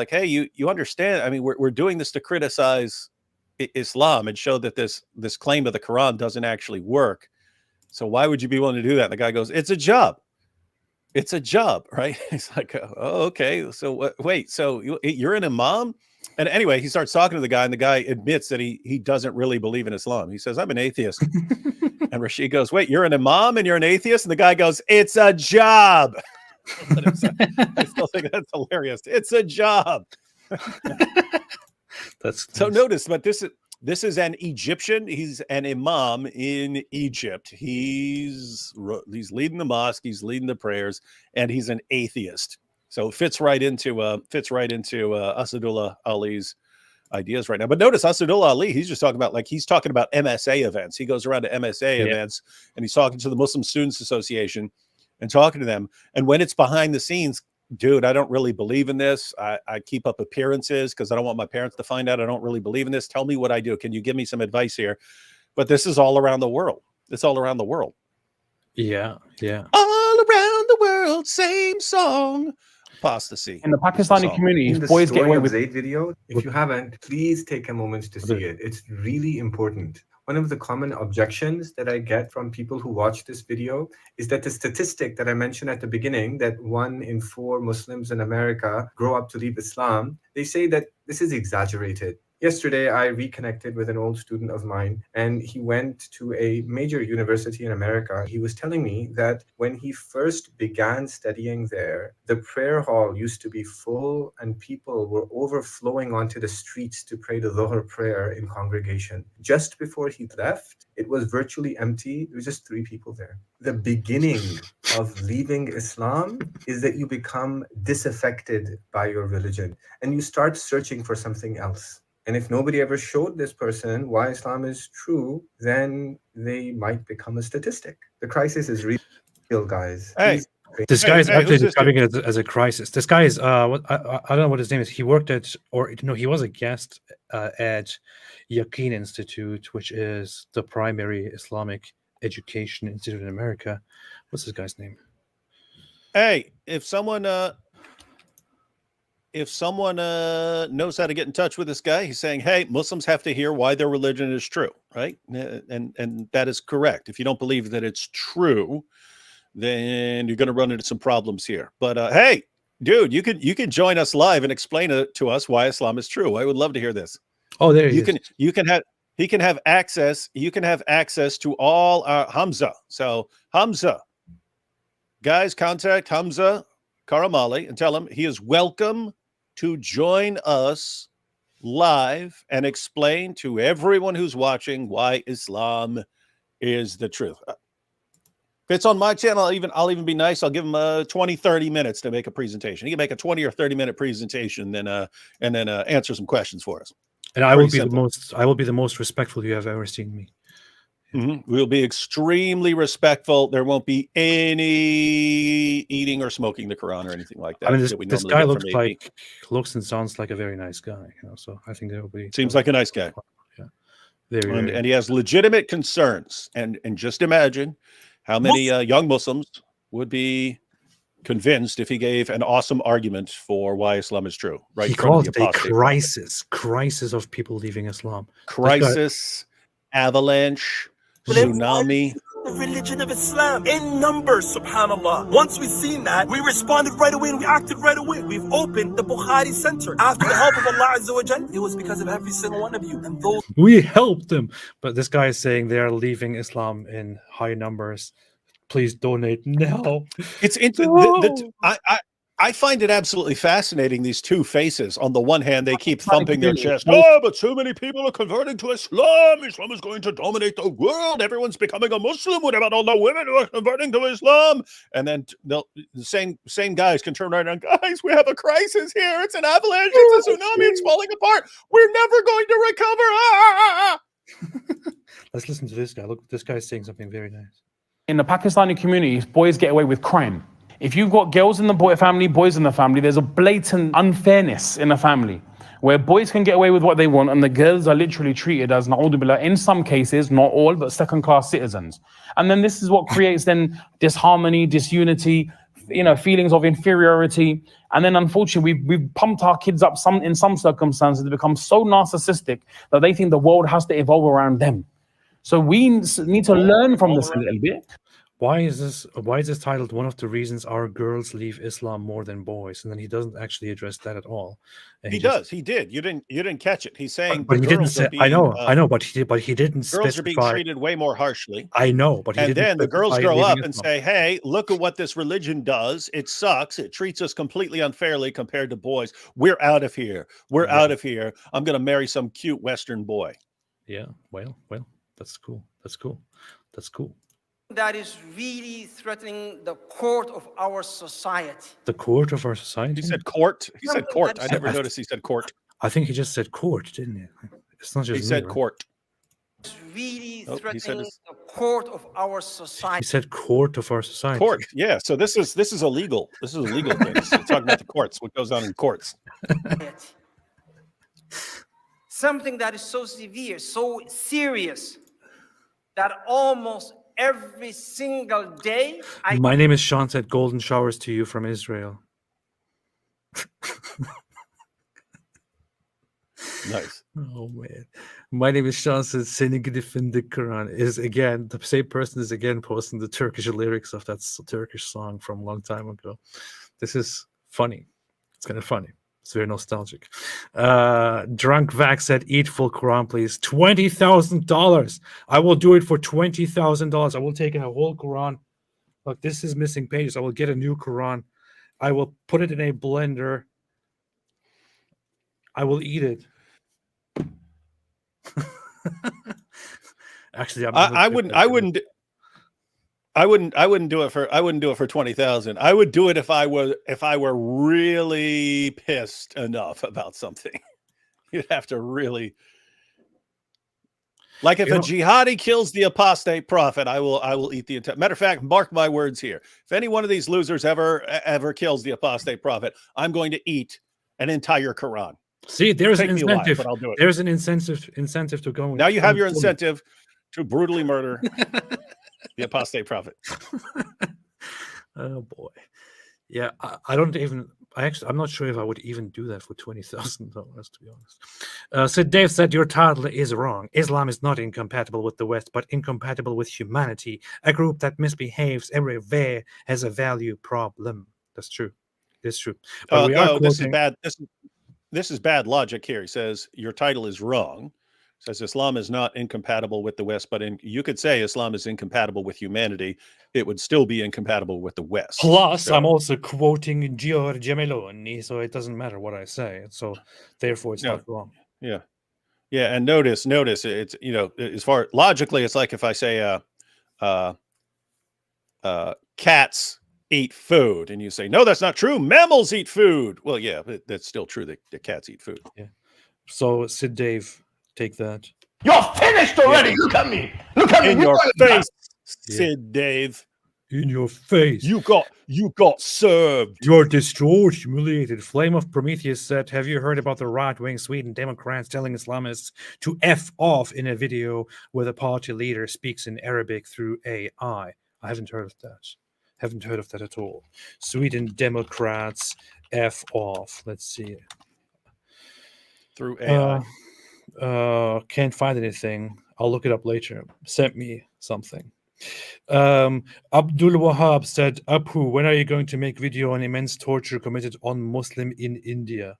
"Hey, you understand? I mean, we're doing this to criticize Islam and show that this claim of the Quran doesn't actually work. So why would you be willing to do that?" And the guy goes, "It's a job. It's a job, right?" He's like, "Oh, okay. So wait, so you're an imam?" And anyway, he starts talking to the guy, and the guy admits that he doesn't really believe in Islam. He says, "I'm an atheist." And Rashid goes, "Wait, you're an imam and you're an atheist?" And the guy goes, "It's a job." I still think that's hilarious. It's a job. So notice, but this is an Egyptian. He's an imam in Egypt. He's leading the mosque. He's leading the prayers, and he's an atheist. So it fits right into Asadullah Ali's ideas right now. But notice Asadullah Ali, he's talking about MSA events. He goes around to MSA events, and he's talking to the Muslim Students Association and talking to them. And when it's behind the scenes, dude, I don't really believe in this. I keep up appearances because I don't want my parents to find out I don't really believe in this. Tell me what I do. Can you give me some advice here? But this is all around the world. It's all around the world. Yeah. All around the world, same song. Apostasy. In the Pakistani community, boys get away with Zayd video. If you haven't, please take a moment to see it. It's really important. One of the common objections that I get from people who watch this video is that the statistic that I mentioned at the beginning, that 1 in 4 Muslims in America grow up to leave Islam, they say that this is exaggerated. Yesterday, I reconnected with an old student of mine, and he went to a major university in America. He was telling me that when he first began studying there, the prayer hall used to be full and people were overflowing onto the streets to pray the Dhuhr prayer in congregation. Just before he left, it was virtually empty. There were just 3 people there. The beginning of leaving Islam is that you become disaffected by your religion and you start searching for something else. And if nobody ever showed this person why Islam is true, then they might become a statistic. The crisis is real, guys. Hey, this guy is actually describing it as a crisis. This guy is I don't know what his name is. He worked at, or no, he was a guest at Yaqeen Institute, which is the primary Islamic education institute in America. What's this guy's name? Hey, if someone knows how to get in touch with this guy, he's saying, hey, Muslims have to hear why their religion is true, right? And that is correct. If you don't believe that it's true, then you're going to run into some problems here. But hey, dude, you can join us live and explain to us why Islam is true. I would love to hear this. Oh, there he can have access to all our Hamza. So Hamza, guys, contact Hamza Karamali and tell him he is welcome to join us live and explain to everyone who's watching why Islam is the truth. If it's on my channel, I'll even be nice. I'll give him 20, 30 minutes to make a presentation. He can make a 20 or 30 minute presentation, and then answer some questions for us. And I will be the most respectful you have ever seen me. Mm-hmm. We'll be extremely respectful. There won't be any eating or smoking the Quran or anything like that. I mean, this guy looks and sounds like a very nice guy. So I think that will be. Seems like a nice guy. Yeah, and he has legitimate concerns. And just imagine how many young Muslims would be convinced if he gave an awesome argument for why Islam is true. Right? He calls it a crisis of people leaving Islam. Crisis, avalanche, tsunami. The religion of Islam in numbers, subhanallah. Once we've seen that, we responded right away and we acted right away. We've opened the Bukhari Center. After the help of Allah Azza wa Jal, it was because of every single one of you. And those we helped them. But this guy is saying they are leaving Islam in high numbers. Please donate now. I find it absolutely fascinating, these two faces. On the one hand, they keep thumping their chest. Oh, but so many people are converting to Islam. Islam is going to dominate the world. Everyone's becoming a Muslim. What about all the women who are converting to Islam? And then the same guys can turn around and guys, we have a crisis here. It's an avalanche. It's a tsunami. It's falling apart. We're never going to recover. Let's listen to this guy. Look, this guy's saying something very nice. In the Pakistani community, boys get away with crime. If you've got girls in the family, boys in the family, there's a blatant unfairness in the family where boys can get away with what they want and the girls are literally treated as, na'udhu billah, in some cases, not all, but second-class citizens. And then this is what creates then disharmony, disunity, feelings of inferiority. And then unfortunately, we've pumped our kids up in some circumstances to become so narcissistic that they think the world has to evolve around them. So we need to learn from this a little bit. Why is this titled "One of the Reasons Our Girls Leave Islam More Than Boys"? And then he doesn't actually address that at all. And he did. You didn't catch it. He's saying, but he didn't say. I know, but he didn't. Girls are being treated way more harshly. I know, but he didn't. And then the girls grow up and say, "Hey, look at what this religion does. It sucks. It treats us completely unfairly compared to boys. We're out of here. We're out of here. I'm going to marry some cute Western boy." Yeah. Well, that's cool. That's cool. That is really threatening the court of our society. The court of our society? He said court. He said court. I never noticed he said court. I think he just said court, didn't he? It's not just he said court. It's really threatening the court of our society. He said court of our society. Court, yeah. So this is illegal. This is a legal thing. We're talking about the courts, what goes on in courts. Something that is so severe, so serious, that almost every single day. My name is Sean, said golden showers to you from Israel. Nice. Oh man. My name is Sean, said sinning in the Quran is again, the same person is again posting the Turkish lyrics of that Turkish song from a long time ago. This is funny. It's kind of funny. It's very nostalgic. Drunk Vax said, "Eat full Quran, please." $20,000. I will do it for $20,000. I will take a whole Quran. Look, this is missing pages. I will get a new Quran. I will put it in a blender. I will eat it. Actually, I wouldn't do it for 20,000. I would do it if I were really pissed enough about something. You'd have to really, like, if a jihadi kills the apostate prophet, I will eat the entire. Matter of fact, mark my words here. If any one of these losers ever kills the apostate prophet, I'm going to eat an entire Quran. See, there's an While, incentive. but I'll do it. There's an incentive to go. Now you have your incentive to brutally murder the apostate prophet. Oh boy, yeah. I'm not sure if I would even do that for $20,000. To be honest, so Dave said your title is wrong. Islam is not incompatible with the West, but incompatible with humanity. A group that misbehaves everywhere has a value problem. That's true. It's true. But this is bad. This is bad logic here. He says your title is wrong. Says Islam is not incompatible with the West, but you could say Islam is incompatible with humanity. It would still be incompatible with the West. Plus, I'm also quoting Giorgia Meloni, so it doesn't matter what I say. So therefore, it's not wrong. Yeah, yeah. And notice, it's, as far logically, it's like if I say cats eat food, and you say, no, that's not true. Mammals eat food. Well, yeah, that's still true that the cats eat food. Yeah. So, Sid Dave, take that. You're finished already. Yeah. Look at me. Look at me. In your face, Sid Dave. In your face. You got served. You're destroyed, humiliated. Flame of Prometheus said, have you heard about the right-wing Sweden Democrats telling Islamists to F off in a video where the party leader speaks in Arabic through AI? I haven't heard of that. Haven't heard of that at all. Sweden Democrats F off. Let's see. Through AI. Can't find anything. I'll look it up later. Sent me something. Abdul Wahab said, Apu, when are you going to make video on immense torture committed on Muslim in India?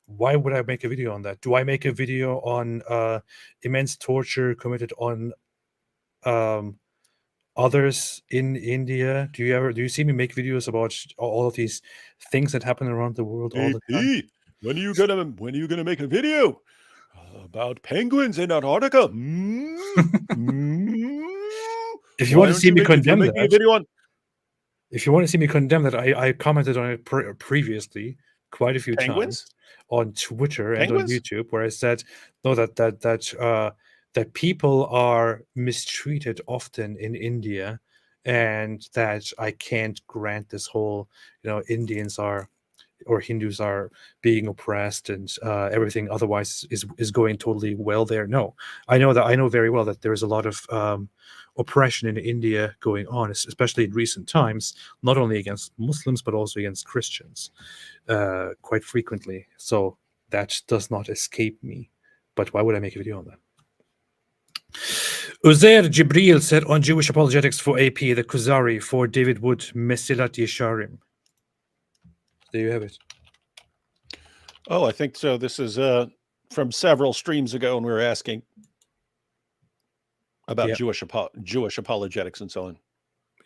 Why would I make a video on that? Do I make a video on immense torture committed on others in India? Do you see me make videos about all of these things that happen around the world all the time? When are you gonna make a video about penguins in Antarctica? If you want to see me condemn that, if you want to see me condemn that, I commented on it previously quite a few times on Twitter and on YouTube, where I said no, that people are mistreated often in India, and that I can't grant this whole, Indians are or Hindus are being oppressed and everything otherwise is going totally well there. No, I know very well that there's a lot of oppression in India going on, especially in recent times, not only against Muslims, but also against Christians quite frequently. So that does not escape me. But why would I make a video on that? Uzair Jibril said on Jewish Apologetics for AP, the Kuzari for David Wood, Mesilat Yesharim. There you have it. Oh, I think so. This is from several streams ago, and we were asking about Jewish apologetics and so on.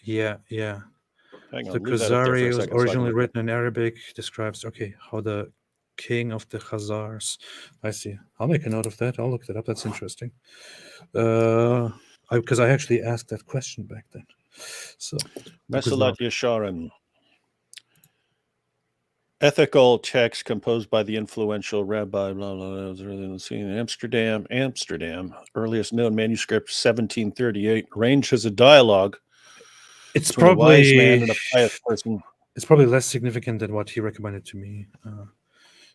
Yeah. Hang on, the Kuzari was originally written in Arabic, describes how the king of the Khazars. I see. I'll make a note of that. I'll look that up. That's interesting. Because I actually asked that question back then. So Mesilat Yesharim. Ethical text composed by the influential rabbi, blah, blah, blah, in Amsterdam, earliest known manuscript, 1738, arranged as a dialogue. It's probably a wise man and a pious person. It's probably less significant than what he recommended to me.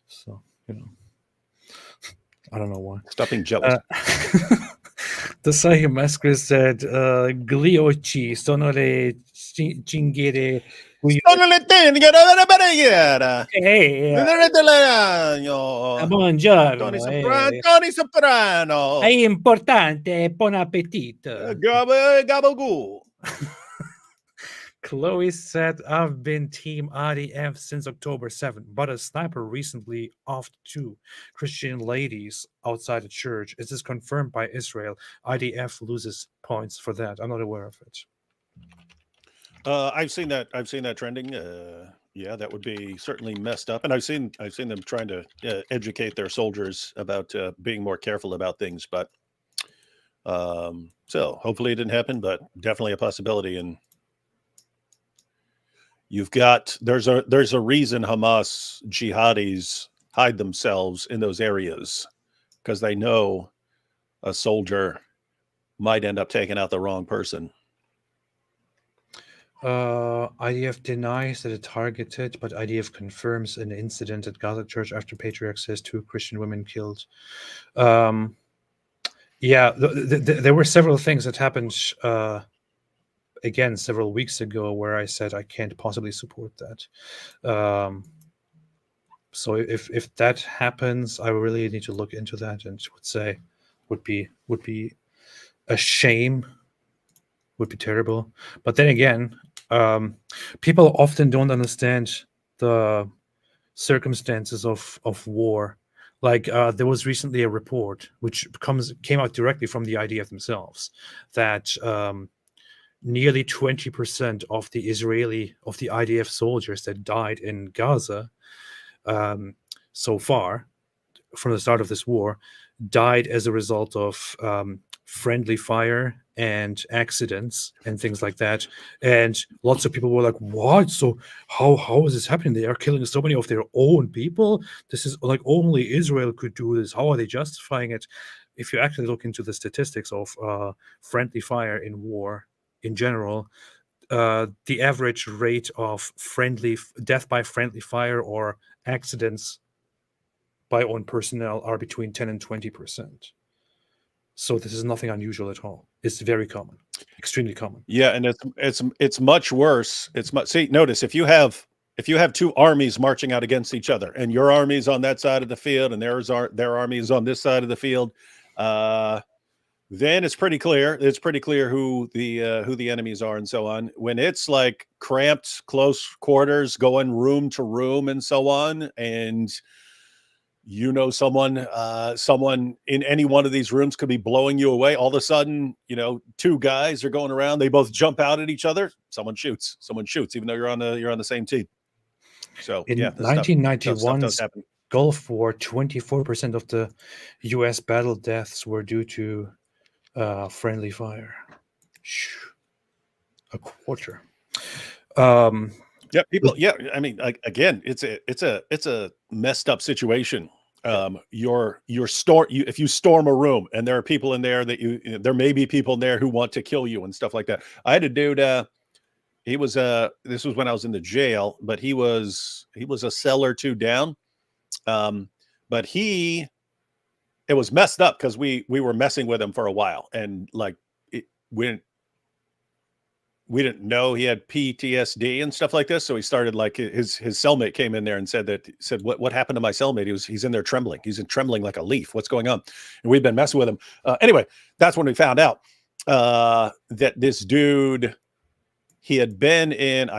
So, I don't know why. Stop being jealous. The Sahih Maskri said, Glioci sono le cinghiere. Sono le tende della barriera. Buongiorno. Tony Soprano. È importante. Buon appetito. Gabagool. Chloe said, I've been Team IDF since October 7th, but a sniper recently offed 2 Christian ladies outside a church. Is this confirmed by Israel? IDF loses points for that. I'm not aware of it. I've seen that. I've seen that trending. Yeah, that would be certainly messed up. And I've seen them trying to educate their soldiers about being more careful about things. But so hopefully it didn't happen, but definitely a possibility. And you've got there's a reason Hamas jihadis hide themselves in those areas, because they know a soldier might end up taking out the wrong person. IDF denies that it targeted, but IDF confirms an incident at Gaza Church after Patriarch says 2 Christian women killed. Yeah, there were several things that happened again several weeks ago where I said I can't possibly support that. So if that happens, I really need to look into that, and would say would be a shame, would be terrible. But then again, people often don't understand the circumstances of war. Like there was recently a report which came out directly from the IDF themselves that nearly 20% of the IDF soldiers that died in Gaza so far from the start of this war died as a result of friendly fire and accidents and things like that. And lots of people were like, what? So how is this happening? They are killing so many of their own people. This is like only Israel could do this. How are they justifying it? If you actually look into the statistics of friendly fire in war in general, the average rate of death by friendly fire or accidents by own personnel are between 10 and 20%. So this is nothing unusual at all. It's very common, extremely common. Yeah, and it's much worse. Notice if you have 2 armies marching out against each other, and your army is on that side of the field, and their army is on this side of the field, then it's pretty clear. It's pretty clear who the enemies are and so on. When it's like cramped, close quarters, going room to room and so on, and someone in any one of these rooms could be blowing you away. All of a sudden, 2 guys are going around. They both jump out at each other. Someone shoots, even though you're on the same team. So in yeah, 1991's Gulf War, 24% of the U.S. battle deaths were due to friendly fire. A quarter. Yeah, people. Yeah, I mean, again, it's a messed up situation. If you storm a room and there are people in there there may be people in there who want to kill you and stuff like that. I had a dude. This was when I was in the jail, but he was a cell or 2 down. But it was messed up because we were messing with him for a while, and we didn't know he had PTSD and stuff like this. So he started his cellmate came in there and said what happened to my cellmate? He's in there trembling. He's trembling like a leaf. What's going on? And we've been messing with him. Anyway, that's when we found out that this dude, he had been in,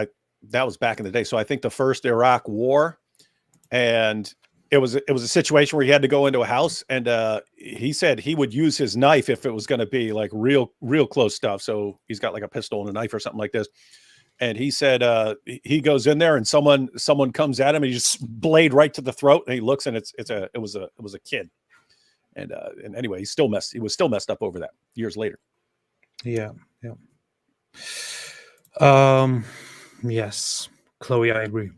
that was back in the day. So I think the first Iraq war, and it was a situation where he had to go into a house, and he said he would use his knife if it was going to be like real close stuff. So he's got like a pistol and a knife or something like this. And he said he goes in there and someone comes at him and he just blade right to the throat, and he looks and it was a kid. And anyway, he was still messed up over that years later. Yeah. Yes, Chloe, I agree.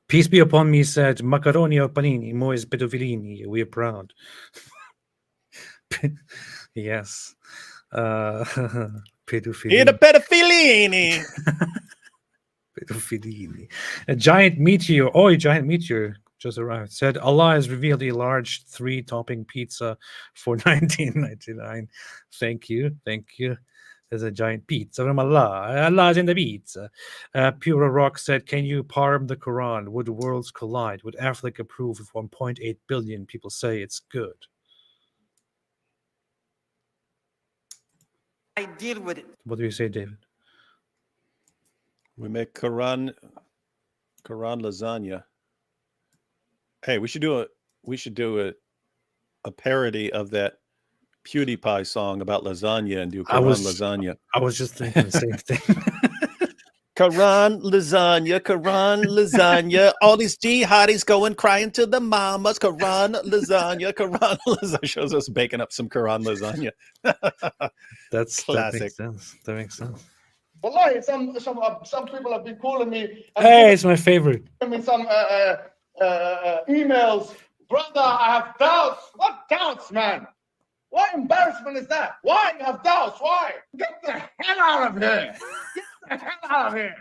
Peace be upon me said, macaroni or panini, mo is pedofilini. We are proud. Yes. Pedofilini. Eat a pedofilini. Pedofilini. A giant meteor just arrived. Said, Allah has revealed a large 3-topping pizza for $19.99. Thank you. There's a giant pizza from Allah. Allah's in the pizza. Pura Rock said, can you pardon the Quran? Would worlds collide? Would Africa approve if 1.8 billion people say it's good? I deal with it. What do you say, David? We make Quran lasagna. Hey, we should do a parody of that PewDiePie song about lasagna and do Quran lasagna. I was just thinking the same thing. Quran lasagna. All these jihadis going crying to the mamas. Quran lasagna. Shows us baking up some Quran lasagna. That's classic. That makes sense. Wallahi, some people have been calling me. Hey, it's my favorite. Me some emails. Brother, I have doubts. What doubts, man? What embarrassment is that? Why you have doubts? Why? Get the hell out of here. Get the hell out of here.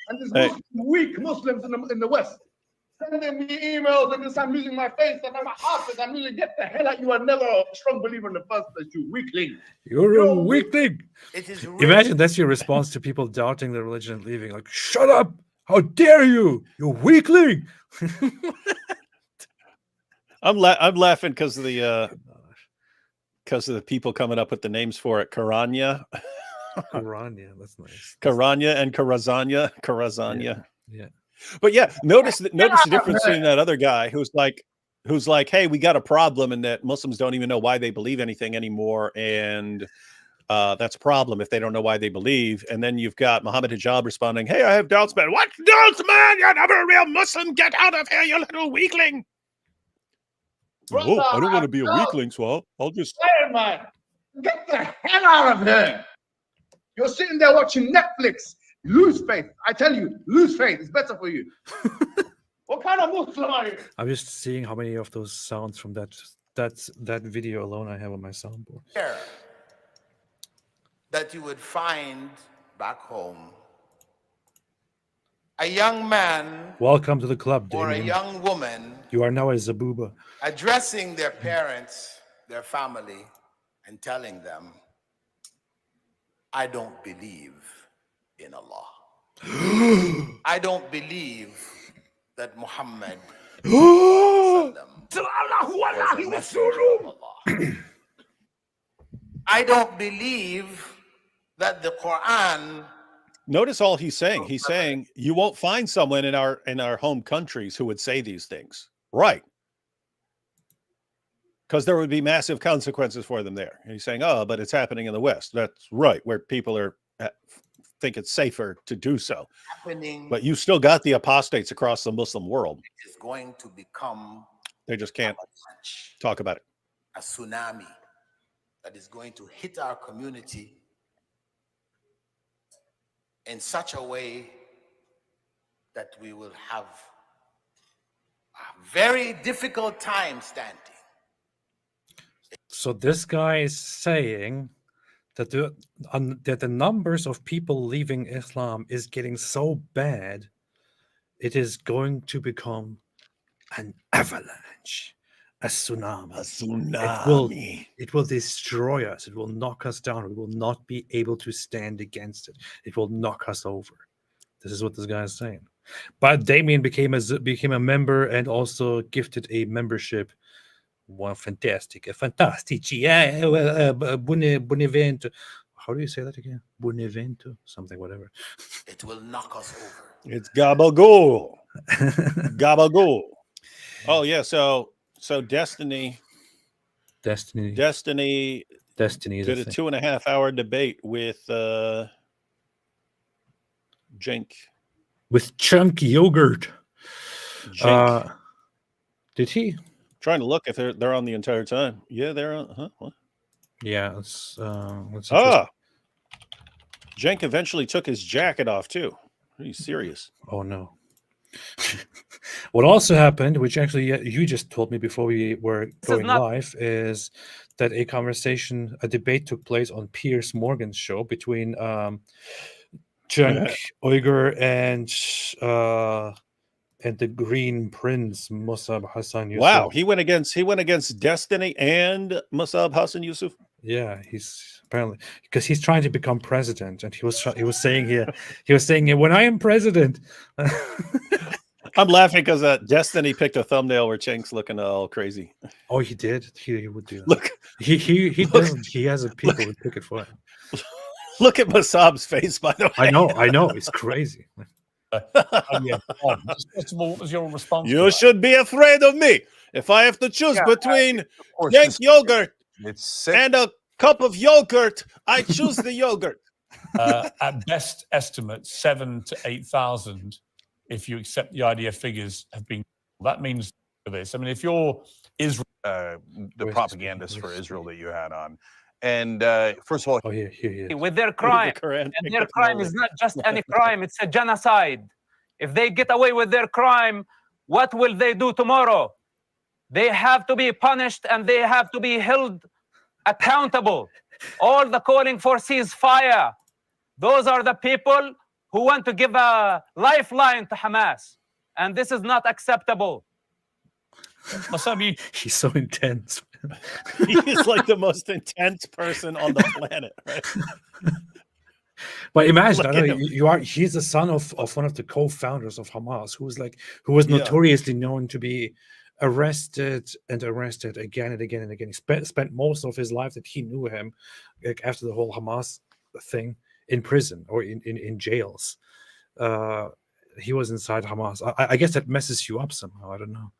And there's weak Muslims in the West sending me emails and this, I'm losing my faith and I'm a hafiz. I'm losing, get the hell out. You are never a strong believer in the first place, you weakling. You're a weakling. It is Imagine that's your response to people doubting their religion and leaving. Like, shut up. How dare you? You weakling. I'm laughing because of the people coming up with the names for it. Karanya. Karanya, that's nice. Karanya and Karazanya. Yeah. But yeah, notice the difference between that other guy who's like, hey, we got a problem in that Muslims don't even know why they believe anything anymore, and that's a problem if they don't know why they believe. And then you've got Muhammad Hijab responding, hey, I have doubts, man. What doubts, man? You're never a real Muslim. Get out of here, you little weakling. Brother, Oh, I don't want to be a weakling, so I'll just... Hey, man, get the hell out of here. You're sitting there watching Netflix. Lose faith. I tell you, lose faith. It's better for you. What kind of Muslim are you? I'm just seeing how many of those sounds from that video alone I have on my soundboard. That you would find back home a young man Welcome to the club, or a Damien. young woman You are now a Zabuba. addressing their parents, their family, and telling them, I don't believe in Allah. I don't believe that Muhammad I don't believe that the Quran... Notice all he's saying. He's saying you won't find someone in our home countries who would say these things. Right. Because there would be massive consequences for them there. And he's saying, oh, but it's happening in the West. That's right, where people think it's safer to do so. But you still got the apostates across the Muslim world. It is going to become... They just can't talk about it. A tsunami that is going to hit our community in such a way that we will have a very difficult time standing. So this guy is saying that the numbers of people leaving Islam is getting so bad, it is going to become an avalanche, a tsunami. A tsunami. It will destroy us. It will knock us down. We will not be able to stand against it. It will knock us over. This is what this guy is saying. But Damien became a member and also gifted a membership. Wow, fantastic. Fantastici. Buonevento. How do you say that again? Buonevento? Something, whatever. It will knock us over. It's gabagool. Gabagool. Oh, yeah. So Destiny did a 2.5-hour debate with Jenk. With Chunk Yogurt. Jenk. Did he? Trying to look if they're on the entire time. Yeah, they're on. Huh? What? Yeah. Let's Jenk eventually took his jacket off too. Are you serious? Oh no. What also happened, which actually you just told me before we were going live, is that a debate took place on Piers Morgan's show between Junk Uyghur and the Green Prince Musab Hassan Yusuf. Wow, he went against Destiny and Musab Hassan Yusuf. Yeah, he's apparently because he's trying to become president, and he was saying here when I am president. I'm laughing because Destiny picked a thumbnail where Chenk's looking all crazy. Oh, he did. He would do that. Look, he doesn't. He has a people who pick it for him. Look at Masab's face, by the way. I know, it's crazy. First of all, what was your response? You should be afraid of me. If I have to choose between dank yogurt and a cup of yogurt, I choose the yogurt. At best estimate, 7,000 to 8,000, if you accept the IDF figures, have been. That means this. I mean, if you're Israel, the propagandist for Israel that you had on, and first of all, with their crime, and their crime is not just any crime; it's a genocide. If they get away with their crime, what will they do tomorrow? They have to be punished and they have to be held accountable. All the calling for ceasefire, those are the people who want to give a lifeline to Hamas. And this is not acceptable. Masabi, he's so intense. He's like the most intense person on the planet, right? But imagine, I don't know, he's the son of one of the co-founders of Hamas, who was notoriously known to be arrested again and again and again. He spent most of his life that he knew him, like after the whole Hamas thing, in prison or in jails. He was inside Hamas. I guess that messes you up somehow. I don't know.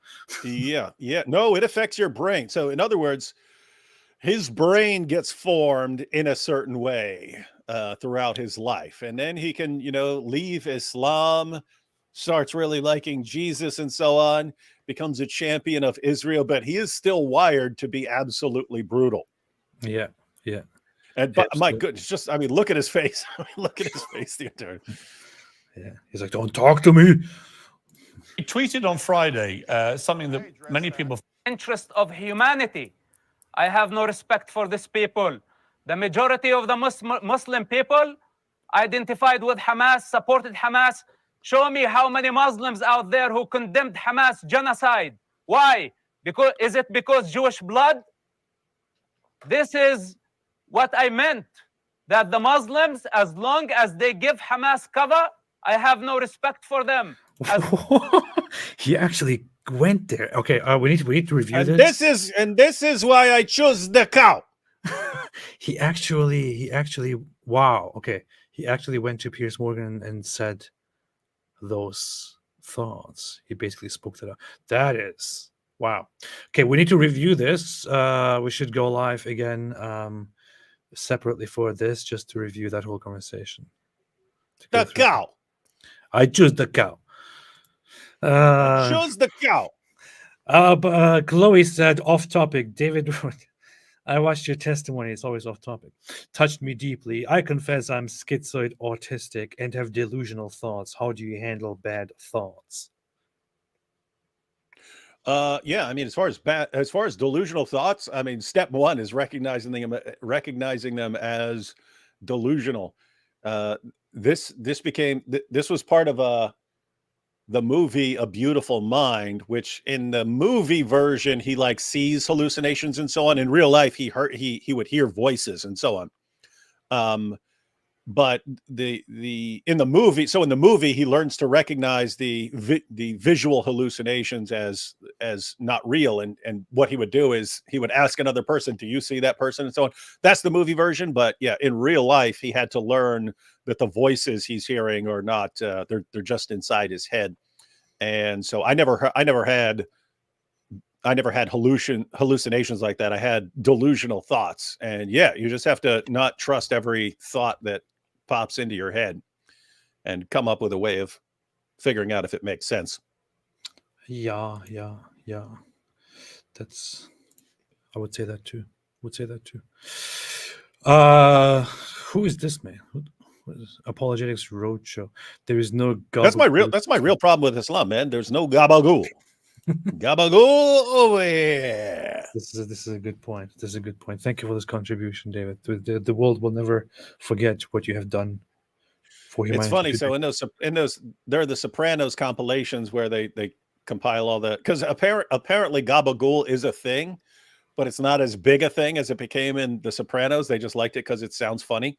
Yeah. No, it affects your brain. So in other words, his brain gets formed in a certain way throughout his life. And then he can, leave Islam, starts really liking Jesus and so on, becomes a champion of Israel, but he is still wired to be absolutely brutal. Yeah. And but my goodness, look at his face. Look at his face the entire. Yeah, he's like, don't talk to me. He tweeted on Friday something that many people. Interest of humanity. I have no respect for these people. The majority of the Muslim people identified with Hamas, supported Hamas. Show me how many Muslims out there who condemned Hamas genocide. Why? Is it because Jewish blood? This is what I meant. That the Muslims, as long as they give Hamas cover, I have no respect for them. He actually went there. Okay, we need to review and this. This is why I chose the cow. He actually wow. Okay, he actually went to Piers Morgan and said those thoughts. He basically spoke to them. That is wow. Okay, we need to review this. We should go live again separately for this, just to review that whole conversation. The cow. I choose the cow. Choose the cow. But Chloe said, off topic. David, I watched your testimony. It's always off topic. Touched me deeply. I confess I'm schizoid, autistic, and have delusional thoughts. How do you handle bad thoughts? Yeah, I mean, as far as delusional thoughts, I mean, step one is recognizing them as delusional. This was part of the movie A Beautiful Mind, which in the movie version he like sees hallucinations and so on. In real life, he would hear voices and so on. But in the movie he learns to recognize the visual hallucinations as not real, and what he would do is he would ask another person, do you see that person, and so on. That's the movie version. But yeah, in real life he had to learn that the voices he's hearing are not they're just inside his head. And so I never had hallucinations like that. I had delusional thoughts. And yeah, you just have to not trust every thought that pops into your head and come up with a way of figuring out if it makes sense. Yeah. I would say that too. Who is this man? What is Apologetics Roadshow? There is no gabagool. That's my real problem with Islam, man. There's no gabagool. Gabagool over here. This is a good point. Thank you for this contribution, David. The world will never forget what you have done for humanity. It's funny. So in those, there are the Sopranos compilations where they compile all that, because apparently gabagool is a thing, but it's not as big a thing as it became in the Sopranos. They just liked it because it sounds funny.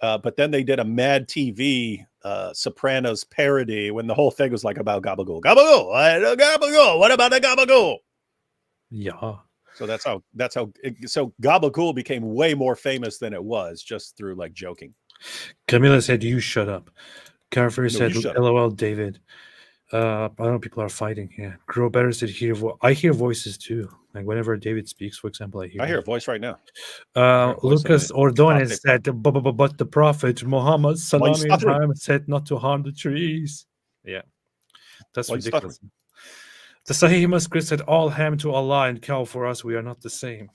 But then they did a Mad TV Sopranos parody when the whole thing was like about gabagool. Gabagool. What about the gabagool? Yeah. So so gabagool became way more famous than it was just through like joking. Camilla said, "You shut up." Carver No, said, you shut up. "LOL, David." I don't know. People are fighting here. Grow Better said, I hear voices too. Like whenever David speaks, for example, I hear. I hear a voice right now. hear a voice Lucas of the Ordonez Apostate said, but the Prophet Muhammad Why you Salami stuttering? Muhammad said not to harm the trees. Yeah, that's Why you ridiculous. The Sahih Muslim said, "All ham to Allah and cow for us. We are not the same."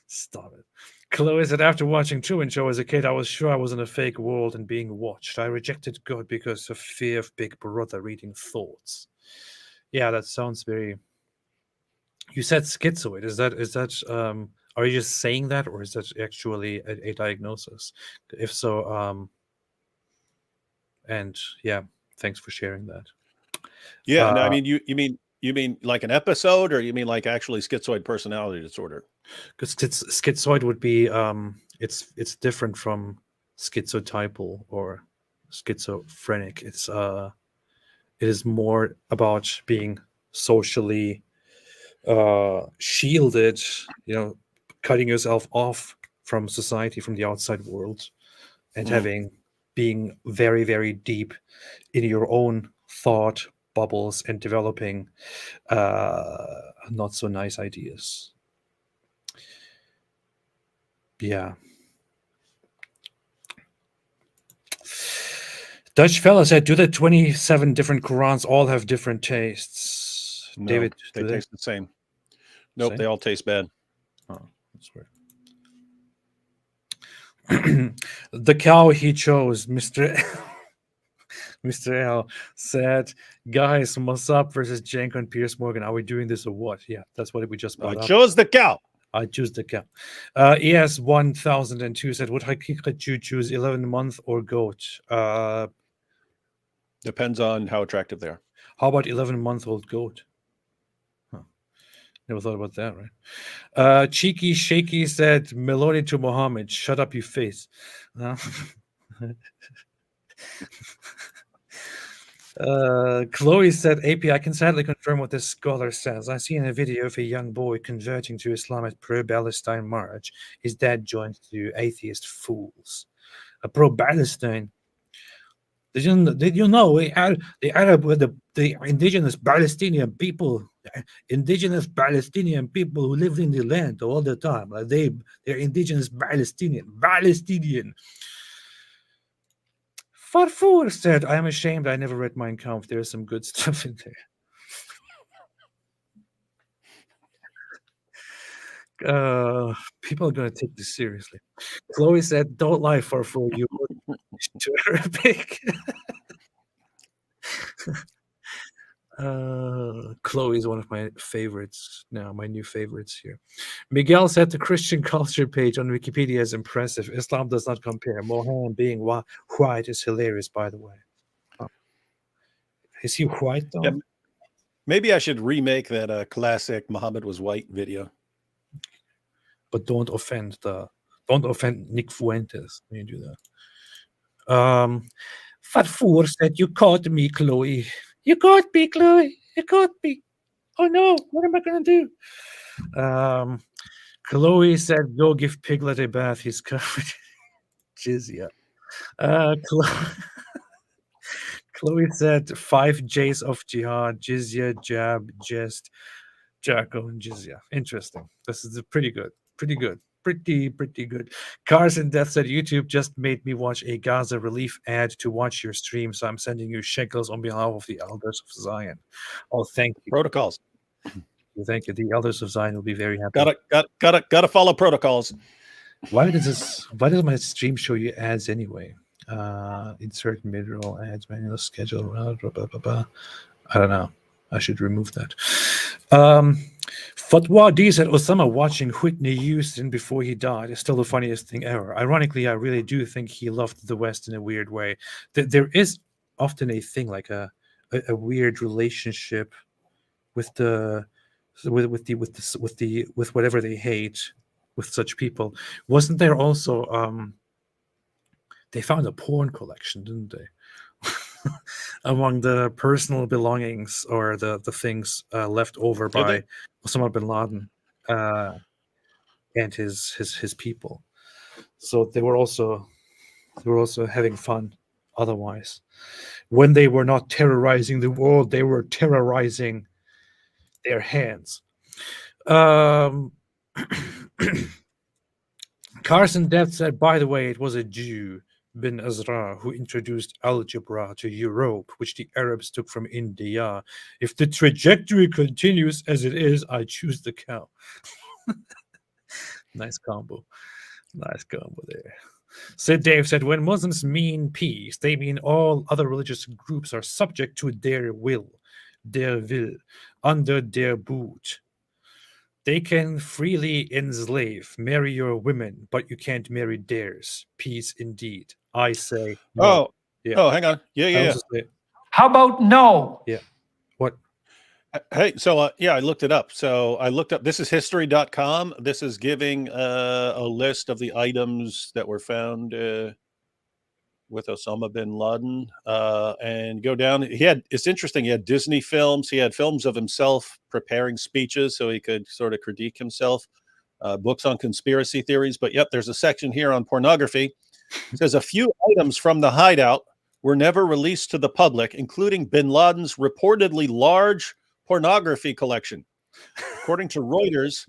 Stop it. Chloe said, after watching Truman Show as a kid, I was sure I was in a fake world and being watched. I rejected God because of fear of Big Brother reading thoughts. Yeah, that sounds very... You said schizoid. Is that are you just saying that, or is that actually a diagnosis? If so, and yeah, thanks for sharing that. Yeah, no, I mean, you mean like an episode, or you mean like actually schizoid personality disorder? Because schizoid would be it's different from schizotypal or schizophrenic. It is more about being socially shielded, cutting yourself off from society, from the outside world, and being very, very deep in your own thought bubbles and developing not so nice ideas. Yeah. Dutch fella said, do the 27 different Qurans all have different tastes? No, David, they taste the same. Nope, they all taste bad. Oh, that's weird. The cow he chose, Mr. L said, guys, what's up versus Janko and Piers Morgan? Are we doing this or what? Yeah, that's what we just brought up. I chose the cow. I choose the cow. ES 1002 said, would Hakikat you choose 11-month or goat? Depends on how attractive they are. How about 11-month-old goat? Huh. Never thought about that, right? Cheeky Shaky said, Meloni to Mohammed, shut up, you face. Chloe said, AP, I can sadly confirm what this scholar says. I seen a video of a young boy converting to Islam at pro-Palestine march. His dad joined to atheist fools. Pro-Palestine. Did you know the Arab, the indigenous Palestinian people, who lived in the land all the time? They're indigenous Palestinian. Farfour said, I am ashamed I never read Mein Kampf. There's some good stuff in there. People are going to take this seriously. Chloe said, don't lie, Farfour. You were to Arabic. Chloe is one of my favorites now, my new favorites here. Miguel said the Christian culture page on Wikipedia is impressive. Islam does not compare. Mohammed being white is hilarious, by the way. Is he white though? Yeah, maybe I should remake that classic Muhammad was white video. But don't offend Nick Fuentes when you do that. Fatfour said, you caught me, Chloe. You caught me, Chloe. You caught me. Oh no, what am I going to do? Chloe said, go give Piglet a bath. He's covered in jizya. Chloe said, 5 J's of jihad, jizya, jab, jest, Jacko, and jizya. Interesting. This is pretty good. Pretty good. Pretty good. Cars and Death said, YouTube just made me watch a Gaza relief ad to watch your stream, so I'm sending you shekels on behalf of the Elders of Zion. Oh, thank you. Protocols. Thank you. The Elders of Zion will be very happy. Gotta follow protocols. Why does my stream show you ads anyway? Insert mid-roll ads, manual schedule. Blah, blah, blah, blah. I don't know. I should remove that. Fatwa D said, Osama watching Whitney Houston before he died is still the funniest thing ever. Ironically, I really do think he loved the West in a weird way. There is often a thing like a weird relationship with whatever they hate with such people. Wasn't there also they found a porn collection, didn't they? Among the personal belongings or the things left over by Osama bin Laden and his people. So they were also having fun. Otherwise, when they were not terrorizing the world, they were terrorizing their hands. Carson Death said, by the way, it was a Jew, bin Ezra, who introduced algebra to Europe, which the Arabs took from India. If the trajectory continues as it is, I choose the cow. Nice combo. Nice combo there. Sid Dave said, when Muslims mean peace, they mean all other religious groups are subject to their will, under their boot. They can freely enslave, marry your women, but you can't marry theirs. Peace indeed. I say no. Oh, yeah. Oh, hang on. Yeah. How about no? Yeah. What? Hey, so yeah, I looked it up. So I looked up, this is history.com. This is giving a list of the items that were found with Osama bin Laden. And go down. It's interesting. He had Disney films. He had films of himself preparing speeches so he could sort of critique himself. Books on conspiracy theories. But yep, there's a section here on pornography. It says a few items from the hideout were never released to the public, including bin Laden's reportedly large pornography collection. According to Reuters,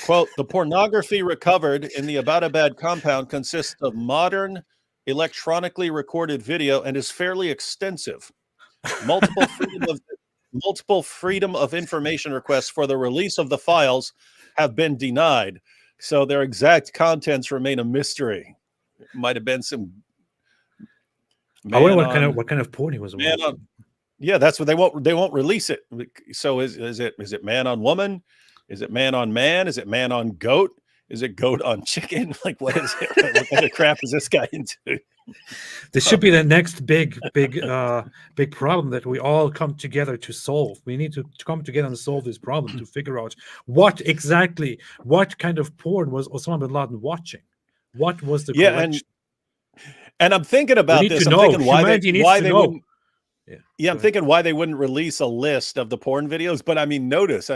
quote, the pornography recovered in the Abbottabad compound consists of modern electronically recorded video and is fairly extensive. Multiple freedom of information requests for the release of the files have been denied. So their exact contents remain a mystery. It might have been some. I wonder what kind of porn he was watching. Yeah, that's what they won't release it. So is it man on woman? Is it man on man? Is it man on goat? Is it goat on chicken? Like, what is it? What kind of crap is this guy into? This should be the next big problem that we all come together to solve. We need to come together and solve this problem to figure out what kind of porn was Osama bin Laden watching? What was the collection? And I'm thinking about this. I'm thinking why they wouldn't. Yeah, I'm thinking why they wouldn't release a list of the porn videos. But I mean, notice,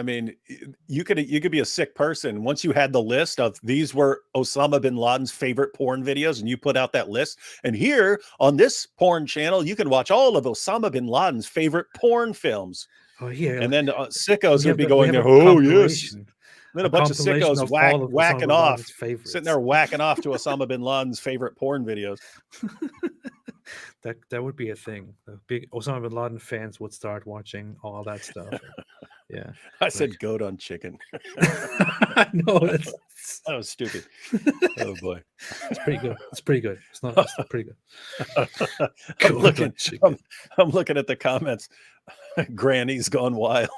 you could be a sick person. Once you had the list of these were Osama bin Laden's favorite porn videos, and you put out that list. And here on this porn channel, you can watch all of Osama bin Laden's favorite porn films. Oh yeah, and then sickos would be going there. Oh yes. Then a bunch of sickos whacking off, sitting there whacking off to Osama bin Laden's favorite porn videos. That would be a thing. The big Osama bin Laden fans would start watching all that stuff. Yeah, I said goat on chicken. No, that was stupid. Oh boy, it's pretty good. It's pretty good. It's not pretty good. I'm looking at the comments. Granny's gone wild.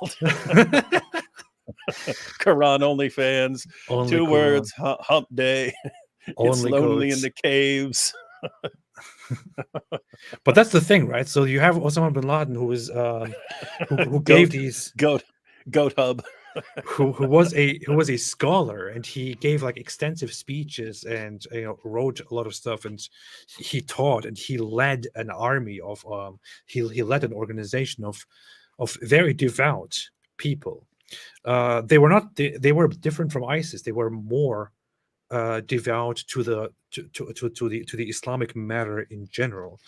Quran only fans. Only 2 words. Hump day. It's lonely in the caves. But that's the thing, right? So you have Osama bin Laden, who is who gave these goat hub, who was a scholar, and he gave like extensive speeches and wrote a lot of stuff, and he taught, and he led an army of he led an organization of very devout people. They were different from ISIS. They were more devout to the Islamic matter in general.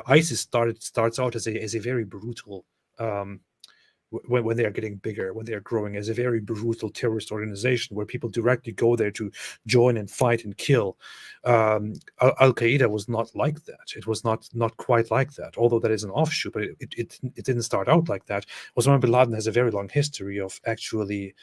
ISIS starts out as a very brutal when they are getting bigger, when they are growing, as a very brutal terrorist organization where people directly go there to join and fight and kill. Al-Qaeda was not like that. It was not quite like that, although that is an offshoot, but it didn't start out like that. Osama bin Laden has a very long history of actually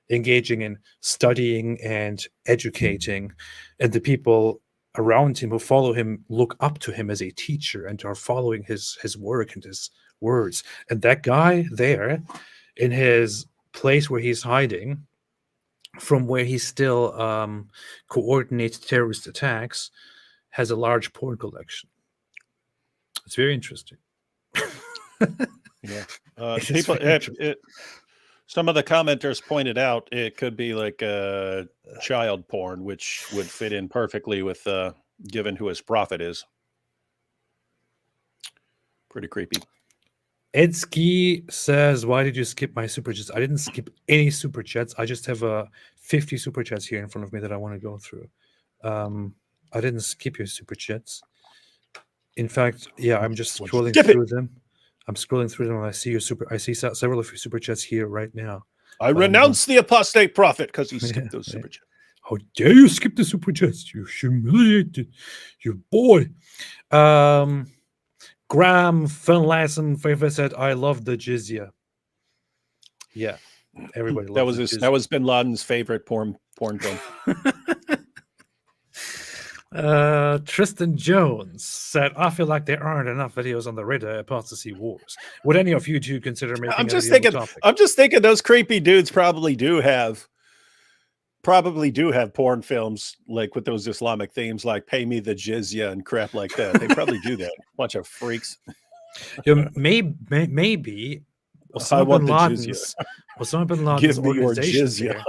engaging in studying and educating, and the people around him who follow him look up to him as a teacher and are following his work and his words. And that guy there in his place where he's hiding, from where he still coordinates terrorist attacks, has a large porn collection. It's very interesting. Yeah. Some of the commenters pointed out it could be like child porn, which would fit in perfectly with given who his prophet is. Pretty creepy. Ed Ski says, why did you skip my super chats? I didn't skip any super chats. I just have 50 super chats here in front of me that I want to go through. I didn't skip your super chats. In fact, yeah, I'm just scrolling Skip through it. them. I'm scrolling through them, and I see several of your super chats here right now. I renounce the apostate prophet because he skipped those super chats. How dare you skip the super chats? You humiliated, you boy. Graham Finlayson Favor said, "I love the jizya." Yeah, everybody loves that was Bin Laden's favorite porn film. Tristan Jones said, "I feel like there aren't enough videos on the Reddit apostasy wars. Would any of you two consider making I'm a just video on the thinking. topic?" I'm just thinking those creepy dudes probably do have porn films like with those Islamic themes, like "Pay me the jizya" and crap like that. They probably do that. Bunch of freaks. Yeah, maybe I want the jizya. Osama bin Laden's Give me your organization jizya.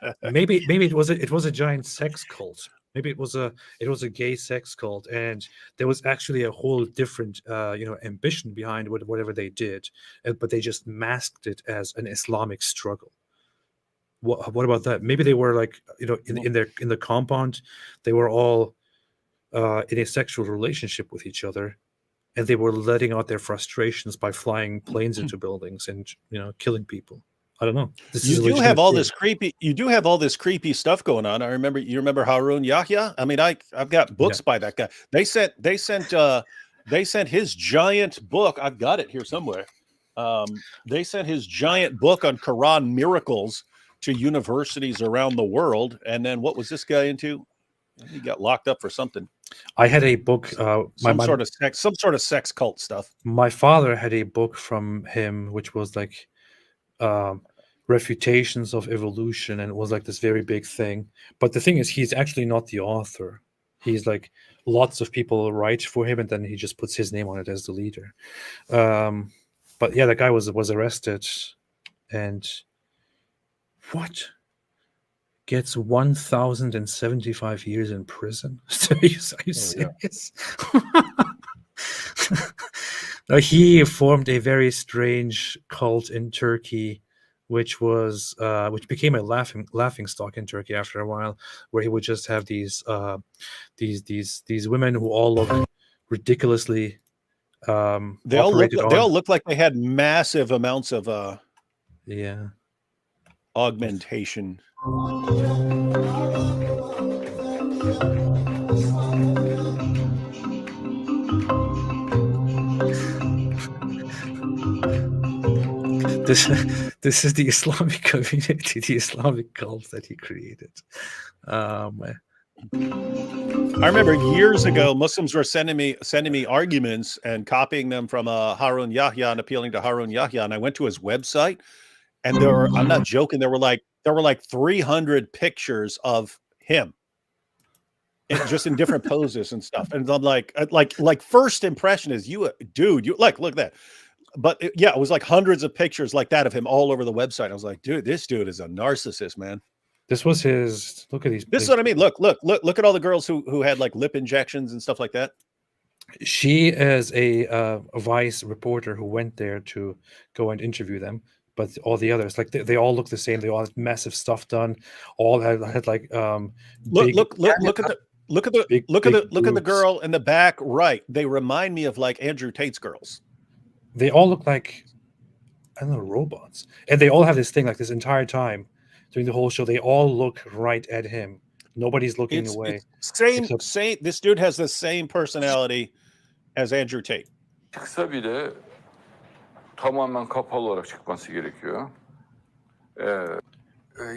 there. Maybe it was a giant sex cult. Maybe it was a gay sex cult, and there was actually a whole different ambition behind whatever they did, but they just masked it as an Islamic struggle. What about that? Maybe they were like in the compound, they were all in a sexual relationship with each other, and they were letting out their frustrations by flying planes into buildings and killing people. I don't know. You do have all this creepy stuff going on. You remember Harun Yahya? I mean, I've got books by that guy. They sent his giant book. I've got it here somewhere. They sent his giant book on Quran miracles to universities around the world. And then what was this guy into? He got locked up for something. I had a book, some sort of sex cult stuff. My father had a book from him, which was like refutations of evolution, and it was like this very big thing. But the thing is, he's actually not the author. He's like, lots of people write for him, and then he just puts his name on it as the leader. But yeah, that guy was arrested, and gets 1,075 years in prison. Are you serious? No, he formed a very strange cult in Turkey, which became a laughing stock in Turkey after a while, where he would just have these women who all look ridiculously. They all look like they had massive amounts of augmentation. This is the Islamic community, the Islamic cult that he created. I remember years ago, Muslims were sending me arguments and copying them from Harun Yahya and appealing to Harun Yahya. And I went to his website, and I'm not joking, there were like 300 pictures of him, and just in different poses and stuff. And I'm like first impression is you look at that. But it was like hundreds of pictures like that of him all over the website. I was like, dude, this dude is a narcissist, man. This was his. Look at these. This is what I mean. Look at all the girls who had like lip injections and stuff like that. She is a Vice reporter who went there to go and interview them. But all the others, like they all look the same. They all had massive stuff done. All had like look at the girl in the back right. They remind me of like Andrew Tate's girls. They all look like, I don't know, robots. And they all have this thing like this entire time during the whole show. They all look right at him. Nobody's looking away. Same. This dude has the same personality as Andrew Tate. tamamen kapalı olarak çıkması gerekiyor.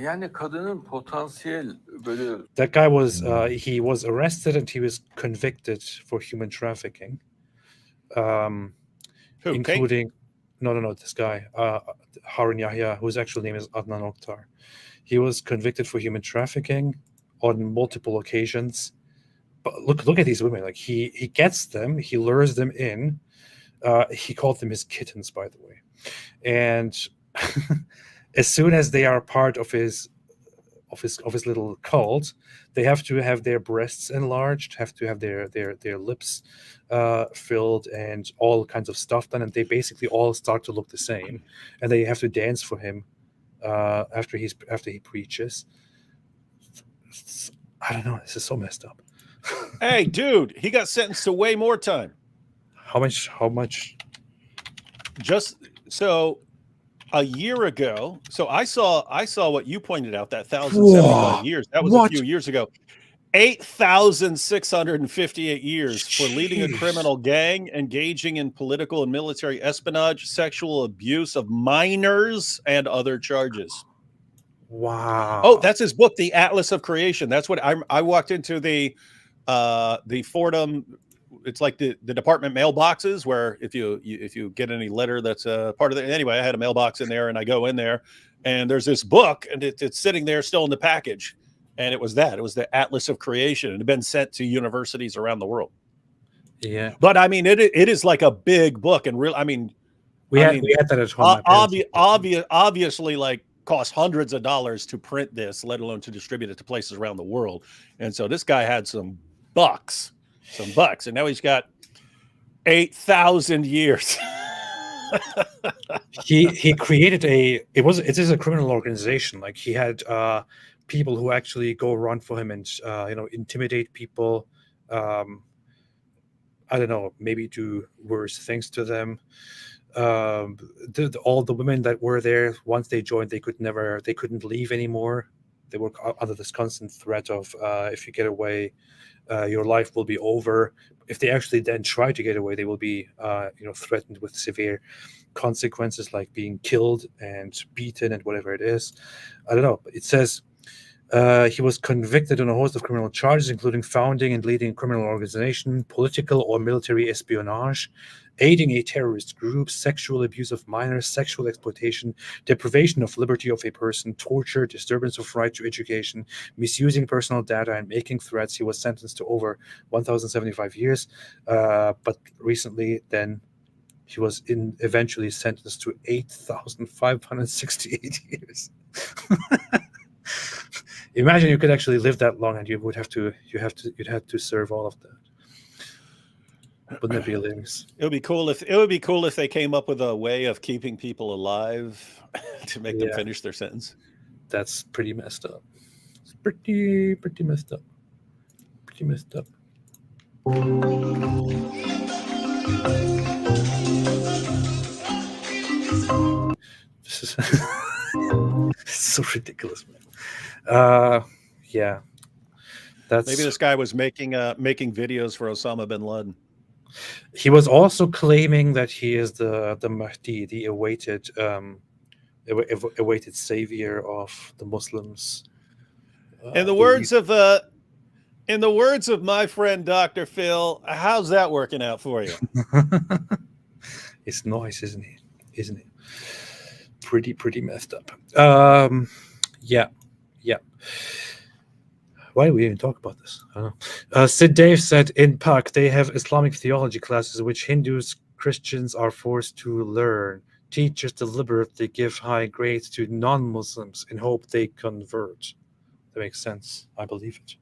Yani kadının potansiyel böyle. That guy was he was arrested and he was convicted for human trafficking. Including no this guy Harun Yahya, whose actual name is Adnan Oktar. He was convicted for human trafficking on multiple occasions. But look at these women. Like he gets them, he lures them in. He called them his kittens, by the way. And as soon as they are part of his little cult, they have to have their breasts enlarged, have to have their lips filled, and all kinds of stuff done. And they basically all start to look the same, and they have to dance for him after he preaches. I don't know. This is so messed up. Hey, dude, he got sentenced to way more time. How much? Just so a year ago. So I saw what you pointed out, that 1,075 years. That was a few years ago. 8,658 years for leading a criminal gang, engaging in political and military espionage, sexual abuse of minors, and other charges. Wow. Oh, that's his book, The Atlas of Creation. That's what I walked into the Fordham. It's like the department mailboxes where if you get any letter that's part of it. Anyway, I had a mailbox in there, and I go in there, and there's this book, and it's sitting there still in the package. And it was the Atlas of Creation. It had been sent to universities around the world. Yeah. But I mean, it is like a big book, and real. I mean, we had that at home. Obviously, like cost hundreds of dollars to print this, let alone to distribute it to places around the world. And so this guy had some bucks, and now he's got 8,000 years. he created it is a criminal organization. Like he had people who actually go run for him and intimidate people. I don't know, maybe do worse things to them. All the women that were there, once they joined, they couldn't leave anymore. They were under this constant threat of if you get away, your life will be over. If they actually then try to get away, they will be threatened with severe consequences, like being killed and beaten and whatever it is. I don't know. It says he was convicted on a host of criminal charges, including founding and leading a criminal organization, political or military espionage, aiding a terrorist group, sexual abuse of minors, sexual exploitation, deprivation of liberty of a person, torture, disturbance of right to education, misusing personal data, and making threats. He was sentenced to over 1,075 years, but recently then he was eventually sentenced to 8,568 years. Imagine you could actually live that long, and you'd have to serve all of that. Wouldn't that be hilarious? It would be cool if they came up with a way of keeping people alive to make them finish their sentence. That's pretty messed up. It's pretty messed up. Pretty messed up. This is so ridiculous, man. Yeah, that's maybe this guy was making videos for Osama bin Laden. He was also claiming that he is the Mahdi, the awaited savior of the Muslims. In the words of my friend Dr. Phil, how's that working out for you? It's nice, isn't it? Pretty messed up. Yeah. Why do we even talk about this? I don't know. Sid Dave said in PAC they have Islamic theology classes which Hindus, Christians are forced to learn. Teachers deliberately give high grades to non-Muslims in hope they convert. That makes sense. I believe it.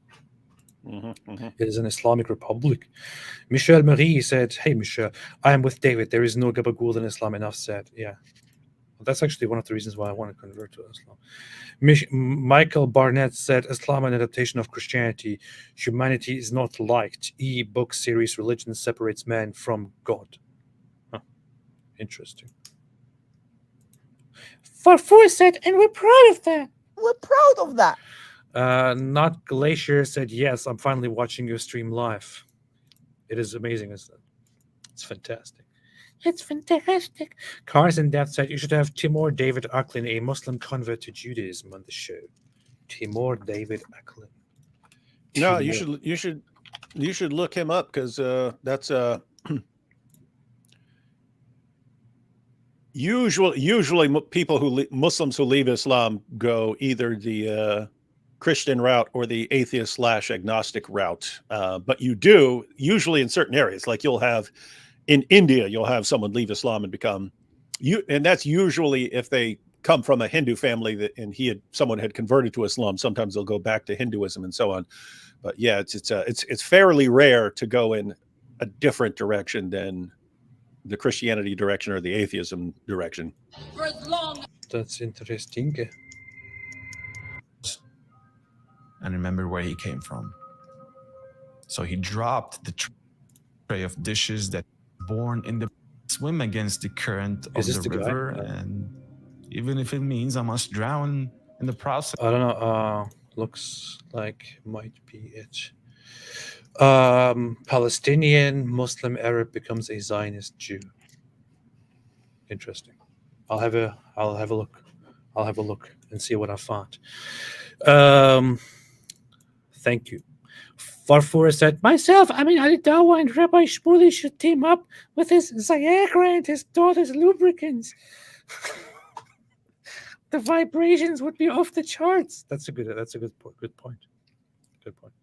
It is an Islamic republic. Michelle Marie said, "Hey, Michelle, I am with David. There is no gabagool in Islam." Enough said. Yeah. That's actually one of the reasons why I want to convert to Islam. Michael Barnett said, Islam an adaptation of Christianity. Humanity is not liked. Book series Religion separates man from God. Huh. Interesting. Farfur said, and we're proud of that. We're proud of that. Not Glacier said, yes, I'm finally watching your stream live. It is amazing, isn't it? It's fantastic. It's fantastic. Cars in Death said you should have Timur David Aklin, a Muslim convert to Judaism, on the show. Timur David Aklin. No, you should look him up because that's usually people Muslims who leave Islam go either the Christian route or the atheist / agnostic route. But you do usually in certain areas, like you'll have. In India, you'll have someone leave Islam and become and that's usually if they come from a Hindu family and someone had converted to Islam. Sometimes they'll go back to Hinduism and so on. But yeah, it's fairly rare to go in a different direction than the Christianity direction or the atheism direction. That's interesting. And and remember where he came from. So he dropped the tray of dishes that born in the swim against the current of the river, and even if it means I must drown in the process. I don't know. Looks like might be it. Palestinian Muslim Arab becomes a Zionist Jew. Interesting. I'll have a look. I'll have a look and see what I found. Thank you. Farfura said, myself, Ali Dawa and Rabbi Shmuley should team up with his Viagra and his daughter's lubricants. The vibrations would be off the charts. That's a good point. Good point.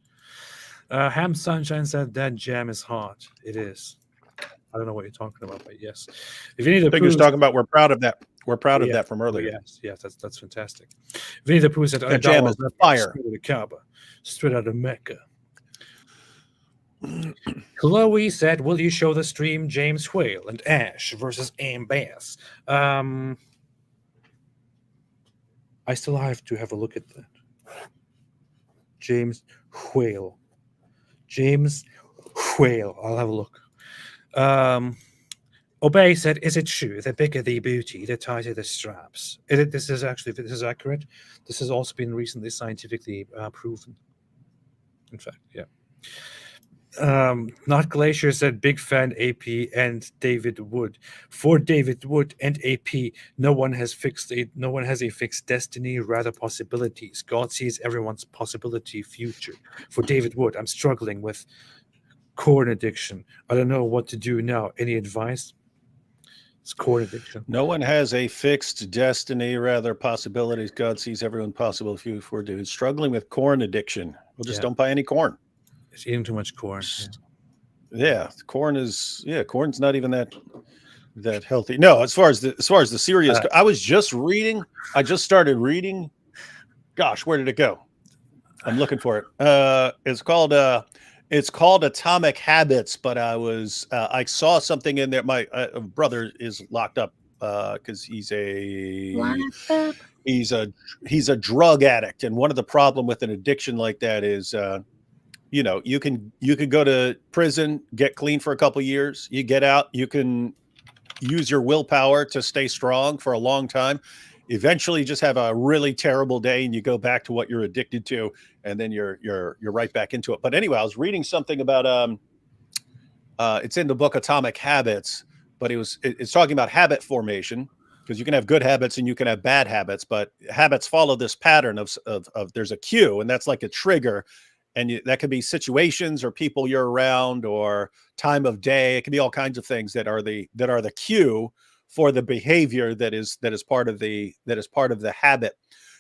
Ham Sunshine said that jam is hot. It is. I don't know what you're talking about, but yes. If you need I think he was talking about we're proud of that. We're proud of that from earlier. Yes, that's fantastic. If you need the proof, that jam is fire. The Kaaba, straight out of Mecca. Chloe said, will you show the stream James Whale and Ash versus Aim Bass? I still have to have a look at that. James Whale. I'll have a look. Obey said, is it true the bigger the booty, the tighter the straps? This is accurate. This has also been recently scientifically proven. In fact, yeah. Not Glacier said, big fan AP and David Wood. For David Wood and AP, no one has a fixed destiny, rather possibilities. God sees everyone's possibility future. For David Wood, I'm struggling with corn addiction. I don't know what to do now. Any advice? It's corn addiction. No one has a fixed destiny, rather possibilities. God sees everyone possible for dude. Struggling with corn addiction. Well, just don't buy any corn. It's eating too much corn. Corn's not even that healthy. No, as far as the serious, I just started reading. Gosh, where did it go? I'm looking for it. It's called Atomic Habits, but I saw something in there. My brother is locked up because he's a drug addict, and one of the problem with an addiction like that is you can go to prison, get clean for a couple of years, you get out, you can use your willpower to stay strong for a long time. Eventually, just have a really terrible day, and you go back to what you're addicted to, and then you're right back into it. But anyway, I was reading something about it's in the book Atomic Habits, but it's talking about habit formation, because you can have good habits and you can have bad habits, but habits follow this pattern of there's a cue, and that's like a trigger. And that could be situations or people you're around or time of day. It can be all kinds of things that are the cue for the behavior that is part of the habit.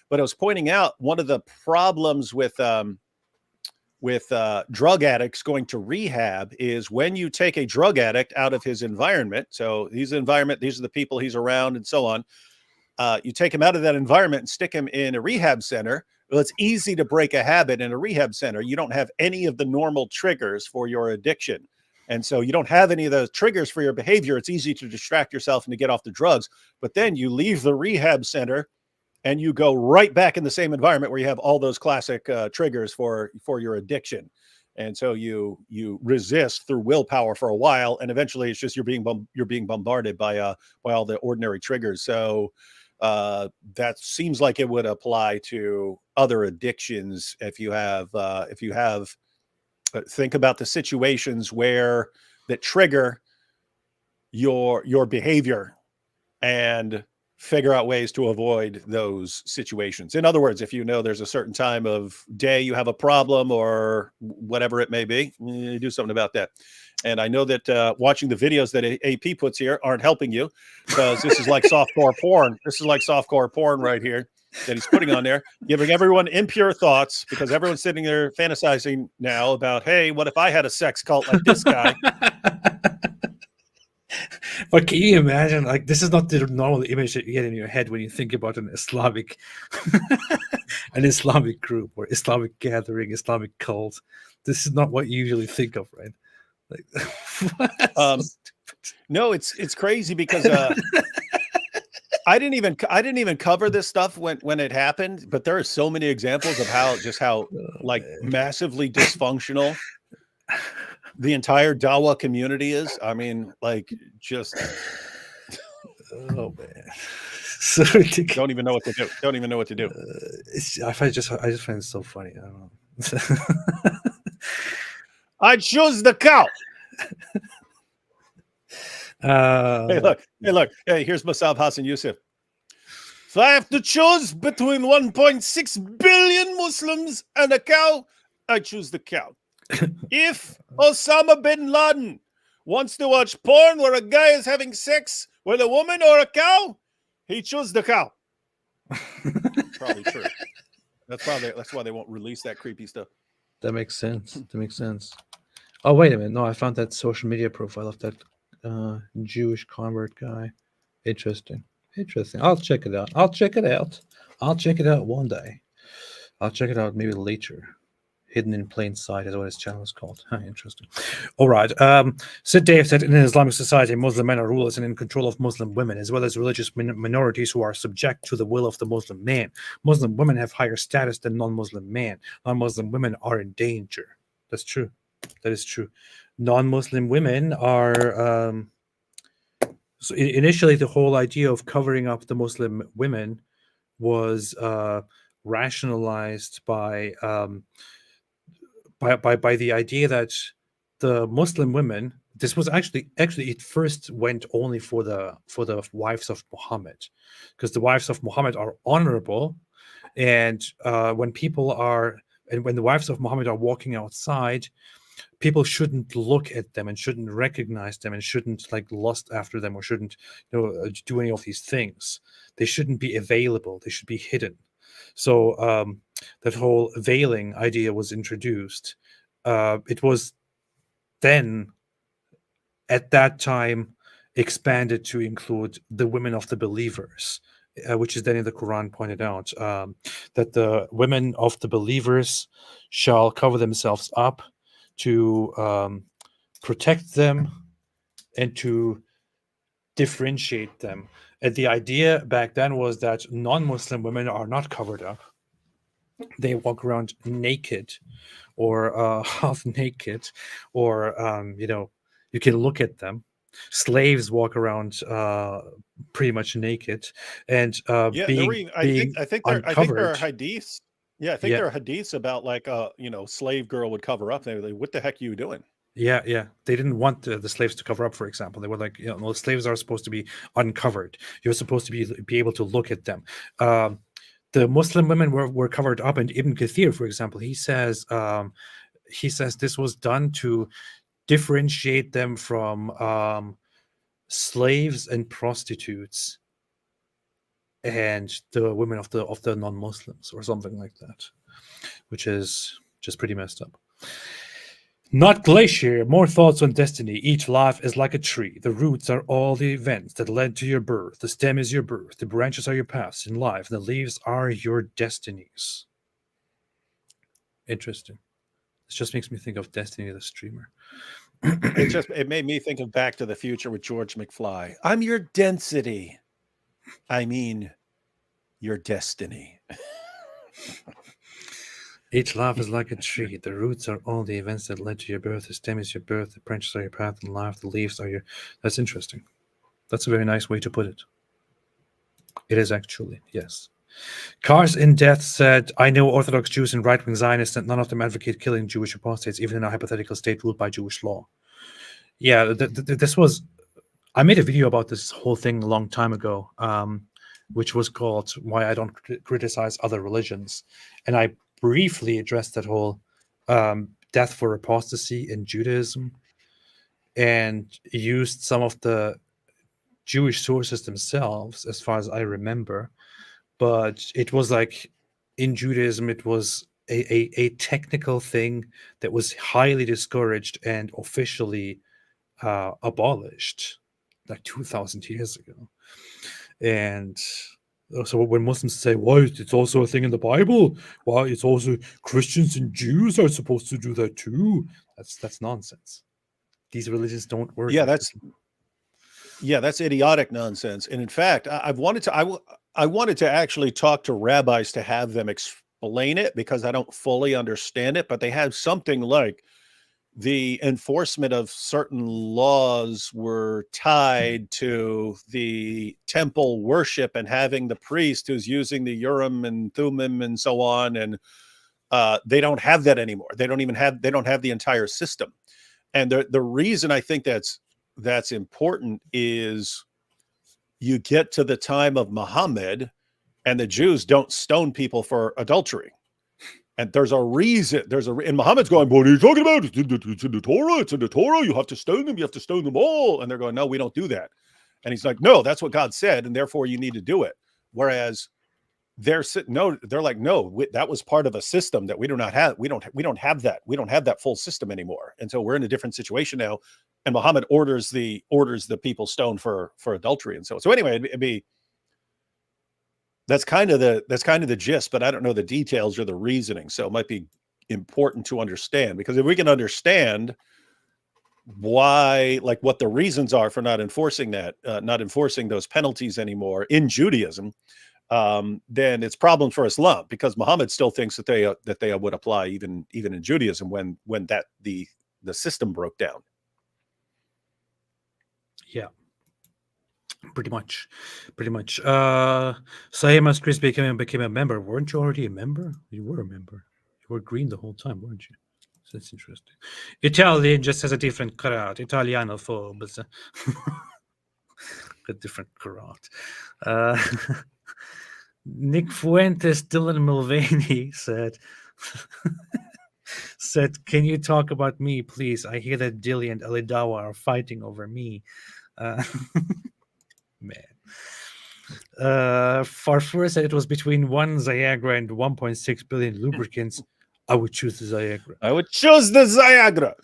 But I was pointing out one of the problems with drug addicts going to rehab is when you take a drug addict out of his environment. So these are the people he's around and so on. You take him out of that environment and stick him in a rehab center. Well, it's easy to break a habit in a rehab center. You don't have any of the normal triggers for your addiction. And so you don't have any of those triggers for your behavior. It's easy to distract yourself and to get off the drugs. But then you leave the rehab center and you go right back in the same environment where you have all those classic triggers for your addiction. And so you resist through willpower for a while, and eventually it's just you're being bombarded by all the ordinary triggers. So that seems like it would apply to other addictions. If you have think about the situations where that trigger your behavior and figure out ways to avoid those situations. In other words, if you know there's a certain time of day you have a problem or whatever it may be, you do something about that. And I know that watching the videos that AP puts here aren't helping you, because this is like softcore porn. This is like softcore porn right here that he's putting on there, giving everyone impure thoughts, because everyone's sitting there fantasizing now about, hey, what if I had a sex cult like this guy? But can you imagine, like, this is not the normal image that you get in your head when you think about an Islamic group or Islamic gathering, Islamic cult. This is not what you usually think of, right? Like, No, it's crazy because I didn't even cover this stuff when it happened, but there are so many examples of how like massively dysfunctional the entire Dawa community is. I mean, like just oh man, so ridiculous. Don't even know what to do. Don't even know what to do. I just find it so funny. I don't know. I choose the cow. Hey, look. Hey, here's Musab Hassan Yusuf. If I have to choose between 1.6 billion Muslims and a cow, I choose the cow. If Osama bin Laden wants to watch porn where a guy is having sex with a woman or a cow, he chose the cow. Probably true. That's why they won't release that creepy stuff. That makes sense. That makes sense. Oh, wait a minute. No, I found that social media profile of that Jewish convert guy. Interesting. I'll check it out. I'll check it out one day. I'll check it out maybe later. Hidden in Plain Sight is what his channel is called. Interesting. All right. Sid Dave said, in an Islamic society, Muslim men are rulers and in control of Muslim women, as well as religious minorities who are subject to the will of the Muslim man. Muslim women have higher status than non-Muslim men. Non-Muslim women are in danger. That's true. That is true. Non-Muslim women are... so initially, the whole idea of covering up the Muslim women was rationalized by the idea that the Muslim women, this was actually it first went only for the wives of Muhammad, because the wives of Muhammad are honorable, and when the wives of Muhammad are walking outside, people shouldn't look at them and shouldn't recognize them and shouldn't like lust after them or shouldn't do any of these things. They shouldn't be available. They should be hidden. So that whole veiling idea was introduced. It was then, at that time, expanded to include the women of the believers, which is then in the Quran pointed out that the women of the believers shall cover themselves up to protect them and to differentiate them. And the idea back then was that non-Muslim women are not covered up. They walk around naked or half naked, or you can look at them. Slaves walk around pretty much naked, and I think there are hadiths. Yeah, I think there are hadiths about like slave girl would cover up. They were like, what the heck are you doing? Yeah. They didn't want the slaves to cover up, for example. They were like, the slaves are supposed to be uncovered. You're supposed to be able to look at them. The Muslim women were covered up, and Ibn Kathir, for example, he says this was done to differentiate them from slaves and prostitutes and the women of the non-Muslims, or something like that, which is just pretty messed up. Not Glacier, more thoughts on destiny. Each life is like a tree. The roots are all the events that led to your birth. The stem is your birth. The branches are your paths in life. The leaves are your destinies. Interesting. This just makes me think of Destiny the streamer. It made me think of Back to the Future with George McFly. I'm your density. I mean, your destiny. Each life is like a tree. The roots are all the events that led to your birth. The stem is your birth. The branches are your path in life. The leaves are your... That's interesting. That's a very nice way to put it. It is actually, yes. Cars in Death said, I know Orthodox Jews and right-wing Zionists, and none of them advocate killing Jewish apostates, even in a hypothetical state ruled by Jewish law. Yeah, this was... I made a video about this whole thing a long time ago, which was called Why I Don't Criticize Other Religions. And I briefly addressed that whole death for apostasy in Judaism and used some of the Jewish sources themselves, as far as I remember. But it was like, in Judaism, it was a technical thing that was highly discouraged and officially abolished like 2,000 years ago. And so when Muslims say, well, it's also a thing in the Bible, well, it's also Christians and Jews are supposed to do that too. That's nonsense. These religions don't work. Yeah, Yeah, that's idiotic nonsense. And in fact, I wanted to actually talk to rabbis to have them explain it, because I don't fully understand it, but they have something like the enforcement of certain laws were tied to the temple worship and having the priest who's using the Urim and Thummim and so on. And they don't have that anymore. They don't have the entire system. And the reason I think that's important is you get to the time of Muhammad and the Jews don't stone people for adultery. And there's a reason. And Muhammad's going, what are you talking about? It's in the Torah. It's in the Torah. You have to stone them. You have to stone them all. And they're going, no, we don't do that. And he's like, no, that's what God said, and therefore you need to do it. Whereas they're like, no, that was part of a system that we do not have. We don't have that. We don't have that full system anymore. And so we're in a different situation now. And Muhammad orders the people stoned for adultery. And so anyway, it'd be. That's kind of the gist, but I don't know the details or the reasoning. So it might be important to understand, because if we can understand why, like what the reasons are for not enforcing those penalties anymore in Judaism, then it's problems for Islam, because Muhammad still thinks that they would apply even in Judaism when the system broke down. Yeah. Pretty much. Same as Chris became a member. Weren't you already a member? You were a member. You were green the whole time, weren't you? So that's interesting. Italian just has a different karat. Italiano phobes. A different karat. Nick Fuentes, Dylan Mulvaney said, can you talk about me, please? I hear that Dilly and Alidawa are fighting over me. Man. Farfur said it was between 1 Viagra and 1.6 billion lubricants. I would choose the Viagra.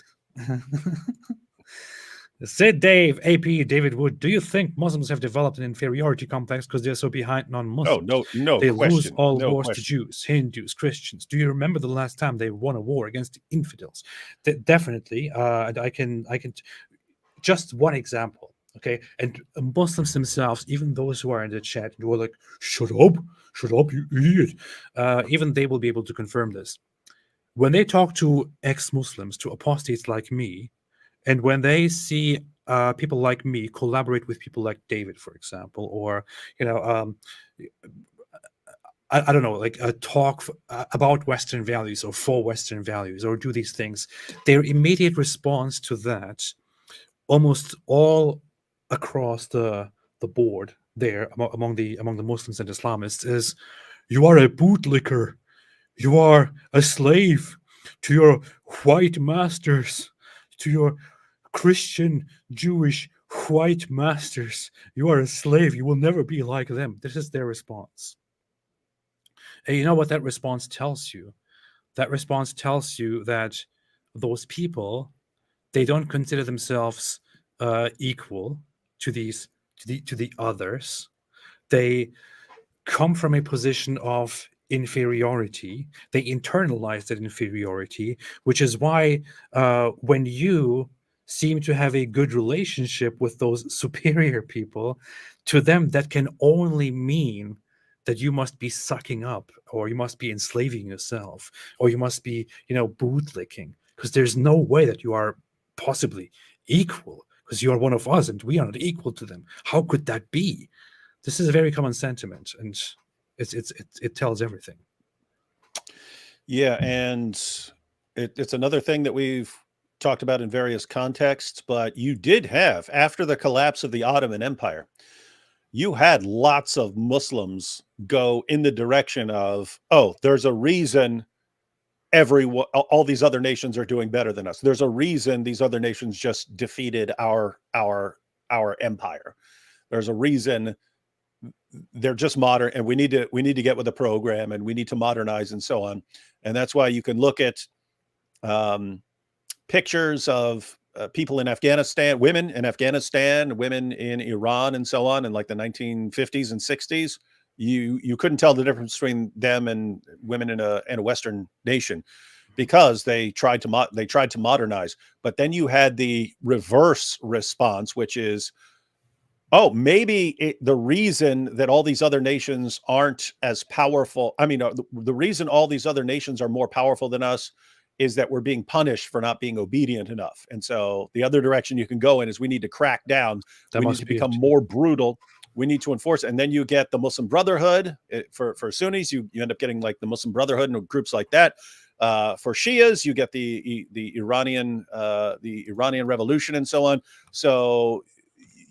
Said Dave, AP, David Wood, do you think Muslims have developed an inferiority complex because they're so behind non-Muslims? No They question. lose all No wars question. to Jews, Hindus, Christians. Do you remember the last time they won a war against the infidels? Definitely. And I can just one example. Okay, and Muslims themselves, even those who are in the chat, who are like, shut up, you idiot. Even they will be able to confirm this. When they talk to ex-Muslims, to apostates like me, and when they see people like me collaborate with people like David, for example, or I don't know, like talk about Western values or for Western values, or do these things, their immediate response to that, almost all across the board there among the Muslims and Islamists, is, you are a bootlicker, you are a slave to your white masters, to your Christian, Jewish, white masters. You are a slave. You will never be like them. This is their response. And you know what that response tells you? That response tells you that those people, they don't consider themselves equal to the others. They come from a position of inferiority. They internalize that inferiority, which is why when you seem to have a good relationship with those superior people, to them that can only mean that you must be sucking up, or you must be enslaving yourself, or you must be, bootlicking, because there's no way that you are possibly equal, because you are one of us and we are not equal to them. How could that be? This is a very common sentiment, and it tells everything. Yeah, and it's another thing that we've talked about in various contexts, but you did have, after the collapse of the Ottoman Empire, you had lots of Muslims go in the direction of, oh, there's a reason all these other nations are doing better than us. There's a reason these other nations just defeated our empire. There's a reason they're just modern, and we need to get with the program, and we need to modernize and so on. And that's why you can look at pictures of people in Afghanistan, women in Afghanistan, women in Iran, and so on, in like the 1950s and 60s. You couldn't tell the difference between them and women in a Western nation, because they tried to modernize. But then you had the reverse response, which is oh, maybe the reason that all these other nations aren't as powerful, I mean, the reason all these other nations are more powerful than us is that we're being punished for not being obedient enough. And so the other direction you can go in is we need to crack down. We need to become more brutal. We need to enforce it. And then you get the Muslim Brotherhood. For Sunnis, you end up getting like the Muslim Brotherhood and groups like that. For Shias, you get the Iranian Revolution and so on. So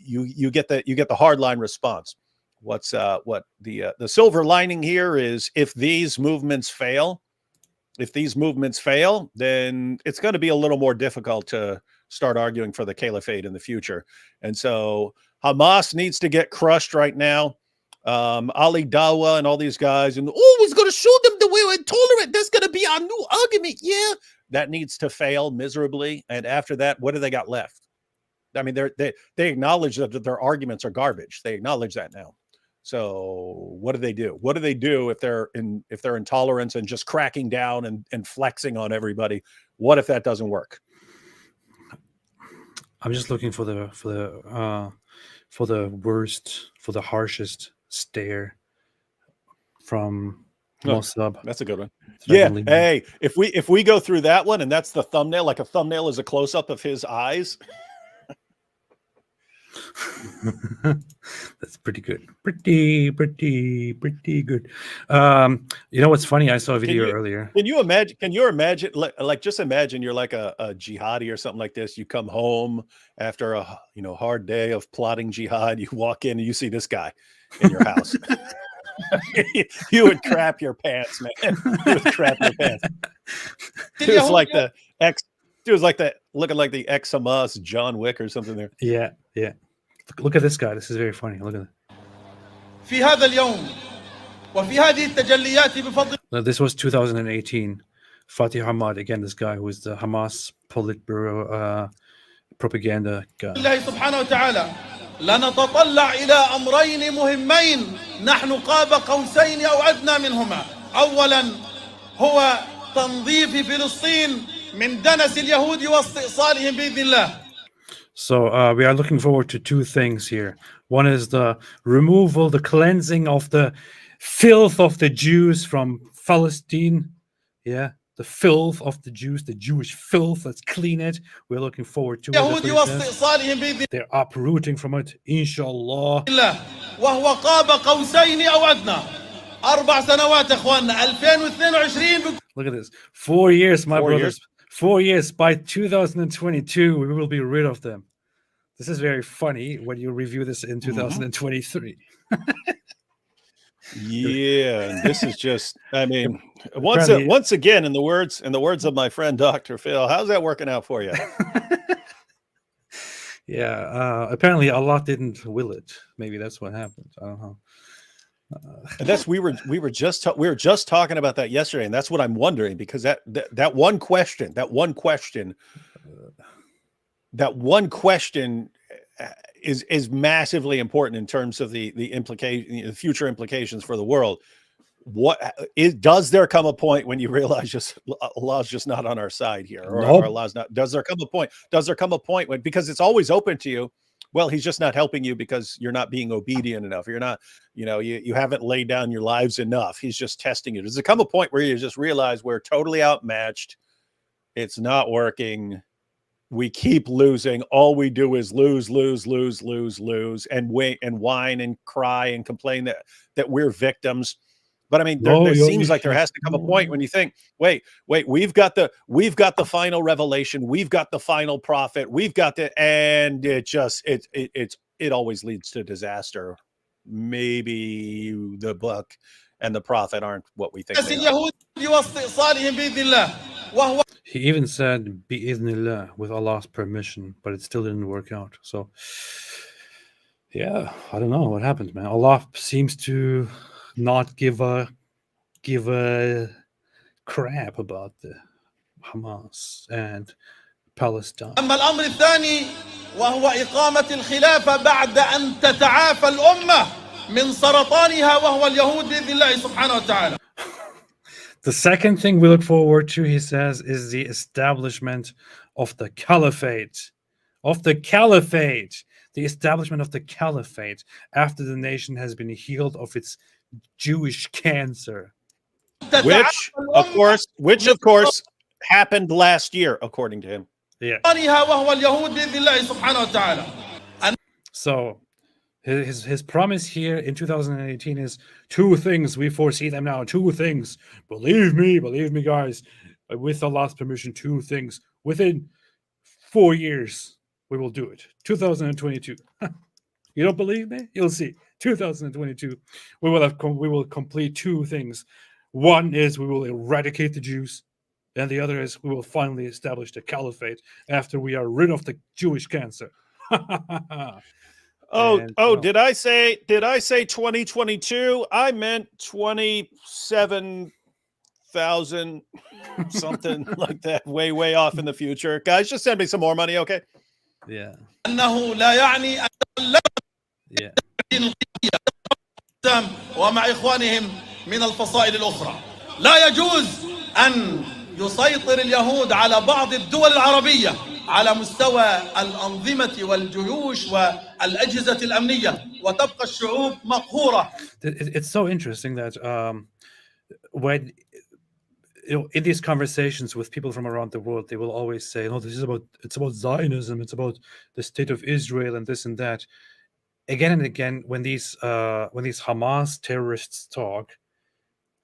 you get the hardline response. What the silver lining here is, if these movements fail, then it's going to be a little more difficult to start arguing for the caliphate in the future. And so Hamas needs to get crushed right now. Ali Dawa and all these guys, and we're going to show them that we're intolerant. That's going to be our new argument. Yeah, that needs to fail miserably. And after that, what do they got left? I mean, they acknowledge that their arguments are garbage. They acknowledge that now. So what do they do? What do they do if they're intolerant and just cracking down and flexing on everybody? What if that doesn't work? I'm just looking for the worst, for the harshest stare from Mossab. That's a good one. Yeah. Hey, if we go through that one and that's the thumbnail, like a thumbnail is a close up of his eyes. That's pretty good. Pretty good. You know what's funny? I saw a video earlier. Can you imagine? Like just imagine you're like a jihadi or something like this. You come home after a hard day of plotting jihad. You walk in and you see this guy in your house. You would crap your pants, man. You would crap your pants. It was like the ex. It was like that, looking like the ex-Hamas John Wick or something there. Yeah. Look at this guy. This is very funny. Look at it. This was 2018. Fatih Hamad, again, this guy who is the Hamas Politburo propaganda guy. لنتطلع إلى أمرين مهمين نحن قاب قوسين أو أدنى منهما. أولا هو تنظيف فلسطين من دنس اليهود واستئصالهم بإذن الله. So we are looking forward to two things here. One is the removal, the cleansing of the filth of the Jews from Palestine. Yeah, the filth of the Jews, the Jewish filth. Let's clean it. We're looking forward to it. They're uprooting from it, inshallah. وهو قاب قوسين أو أدنى. 4 سنوات إخواننا 2022. Look at this. 4 years, my brothers. 4 years. By 2022, we will be rid of them. This is very funny when you review this in 2023. Yeah, this is just, I mean, once again, in the words of my friend Dr. Phil, how's that working out for you? Yeah, apparently Allah didn't will it. Maybe that's what happened. I don't know. And that's we were just talking about that yesterday, and that's what I'm wondering, because that one question is massively important in terms of the future implications for the world. Does there come a point when you realize Allah's just not on our side here, or Allah's not? Does there come a point when, because it's always open to you? Well, he's just not helping you because you're not being obedient enough. You're not, you haven't laid down your lives enough. He's just testing you. Does there come a point where you just realize we're totally outmatched? It's not working. We keep losing. All we do is lose, and wait and whine and cry and complain that we're victims. But I mean, there seems like there has to come a point when you think, wait, we've got the final revelation, we've got the final prophet, and it always leads to disaster. Maybe the book and the prophet aren't what we think they are. He even said bi-idhnillah, with Allah's permission, but it still didn't work out. So yeah, I don't know what happened, man. Allah seems to not give a crap about the Hamas and Palestine. أما الأمر الثاني وهو إقامة الخلافة بعد أن تتعافى الأمة من سرطانها وهو اليهود بإذن الله سبحانه وتعالى. The second thing we look forward to, he says, is the establishment of the caliphate. the establishment of the caliphate after the nation has been healed of its Jewish cancer. Which of course happened last year, according to him. Yeah. So his promise here in 2018 is two things. We foresee them now. Two things. Believe me, guys. With Allah's permission, two things. Within 4 years, we will do it. 2022. You don't believe me? You'll see. 2022, we will complete two things. One is we will eradicate the Jews, and the other is we will finally establish the caliphate after we are rid of the Jewish cancer. Did I say 2022? I meant 27,000 something like that, way off in the future. Guys, just send me some more money, okay? Yeah. ومع إخوانهم من الفصائل الأخرى لا يجوز أن يسيطر اليهود على بعض الدول العربية على مستوى الأنظمة والجيوش والأجهزة الأمنية وتبقى الشعوب مقهورة. It's so interesting that when in these conversations with people from around the world, they will always say, "No, it's about Zionism, it's about the state of Israel and this and that." Again and again, when these Hamas terrorists talk,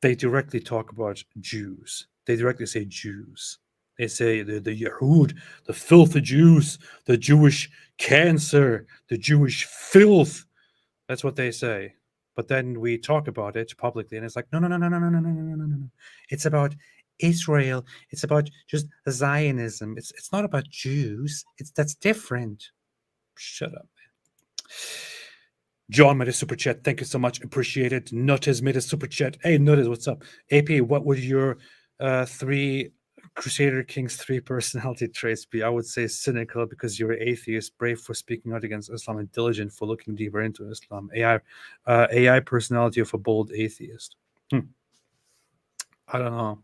they directly talk about Jews. They directly say Jews. They say the Yehud, the filthy Jews, the Jewish cancer, the Jewish filth. That's what they say. But then we talk about it publicly, and it's like, no. It's about Israel. It's about just Zionism. It's not about Jews. That's different. Shut up, man. John made a super chat. Thank you so much. Appreciate it. Nut has made a super chat. Hey, Nut, what's up? AP, what would your three Crusader Kings 3 personality traits be? I would say cynical because you're atheist, brave for speaking out against Islam, and diligent for looking deeper into Islam. AI personality of a bold atheist. I don't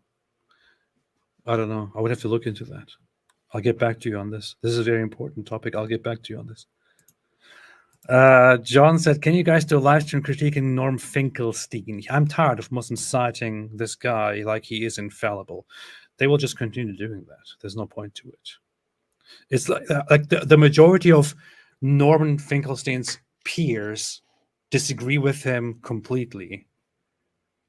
know. I would have to look into that. I'll get back to you on this. This is a very important topic. I'll get back to you on this. John said, can you guys do a live stream critiquing Norm Finkelstein? I'm tired of Muslims citing this guy like he is infallible. They will just continue doing that. There's no point to it. It's like the majority of Norman Finkelstein's peers disagree with him completely,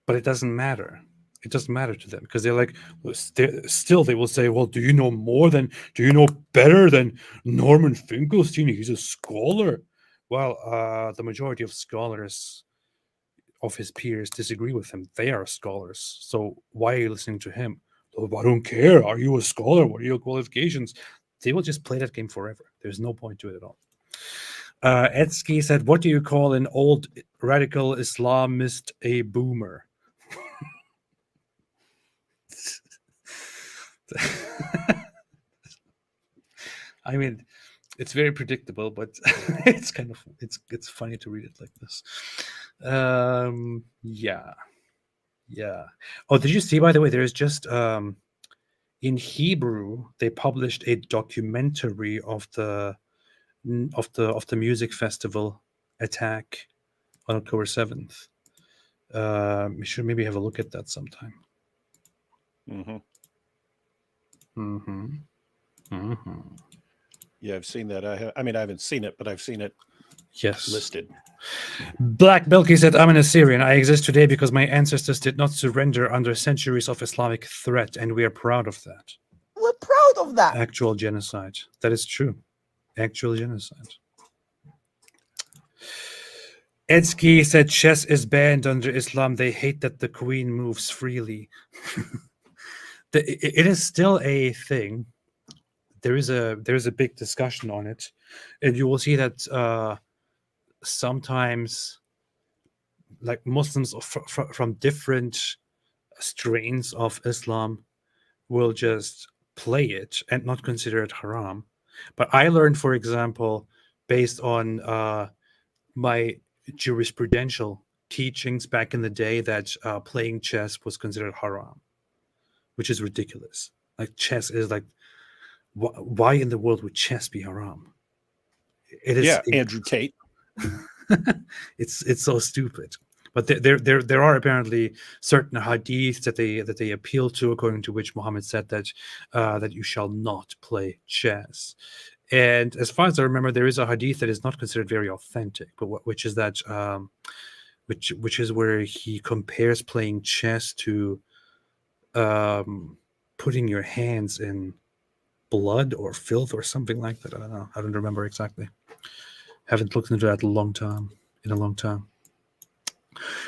but it doesn't matter. It doesn't matter to them because they're like, still they will say, well, do you know better than Norman Finkelstein? He's a scholar. Well, the majority of scholars of his peers disagree with him. They are scholars. So why are you listening to him? Oh, I don't care. Are you a scholar? What are your qualifications? They will just play that game forever. There's no point to it at all. Etsky said, what do you call an old radical Islamist a boomer? I mean, it's very predictable, but it's kind of it's funny to read it like this. Yeah. Oh, did you see, by the way, there's just in Hebrew they published a documentary of the music festival attack on October 7th. We should maybe have a look at that sometime. Yeah, I've seen that. I mean, I haven't seen it, but I've seen it. Yes. Listed. Black Belky said, I'm an Assyrian. I exist today because my ancestors did not surrender under centuries of Islamic threat, and we are proud of that. We're proud of that. Actual genocide. That is true. Actual genocide. Etsky said, chess is banned under Islam. They hate that the queen moves freely. It is still a thing. There is a big discussion on it, and you will see that sometimes, like Muslims from different strains of Islam will just play it and not consider it haram. But I learned, for example, based on my jurisprudential teachings back in the day, that playing chess was considered haram, which is ridiculous. Like, chess is like, why in the world would chess be haram? It is. Yeah, Andrew Tate. It's so stupid. But there are apparently certain hadiths that they appeal to, according to which Muhammad said that that you shall not play chess. And as far as I remember, there is a hadith that is not considered very authentic, but which is that which is where he compares playing chess to putting your hands in blood or filth or something like that. I don't know. I don't remember exactly. Haven't looked into that in a long time.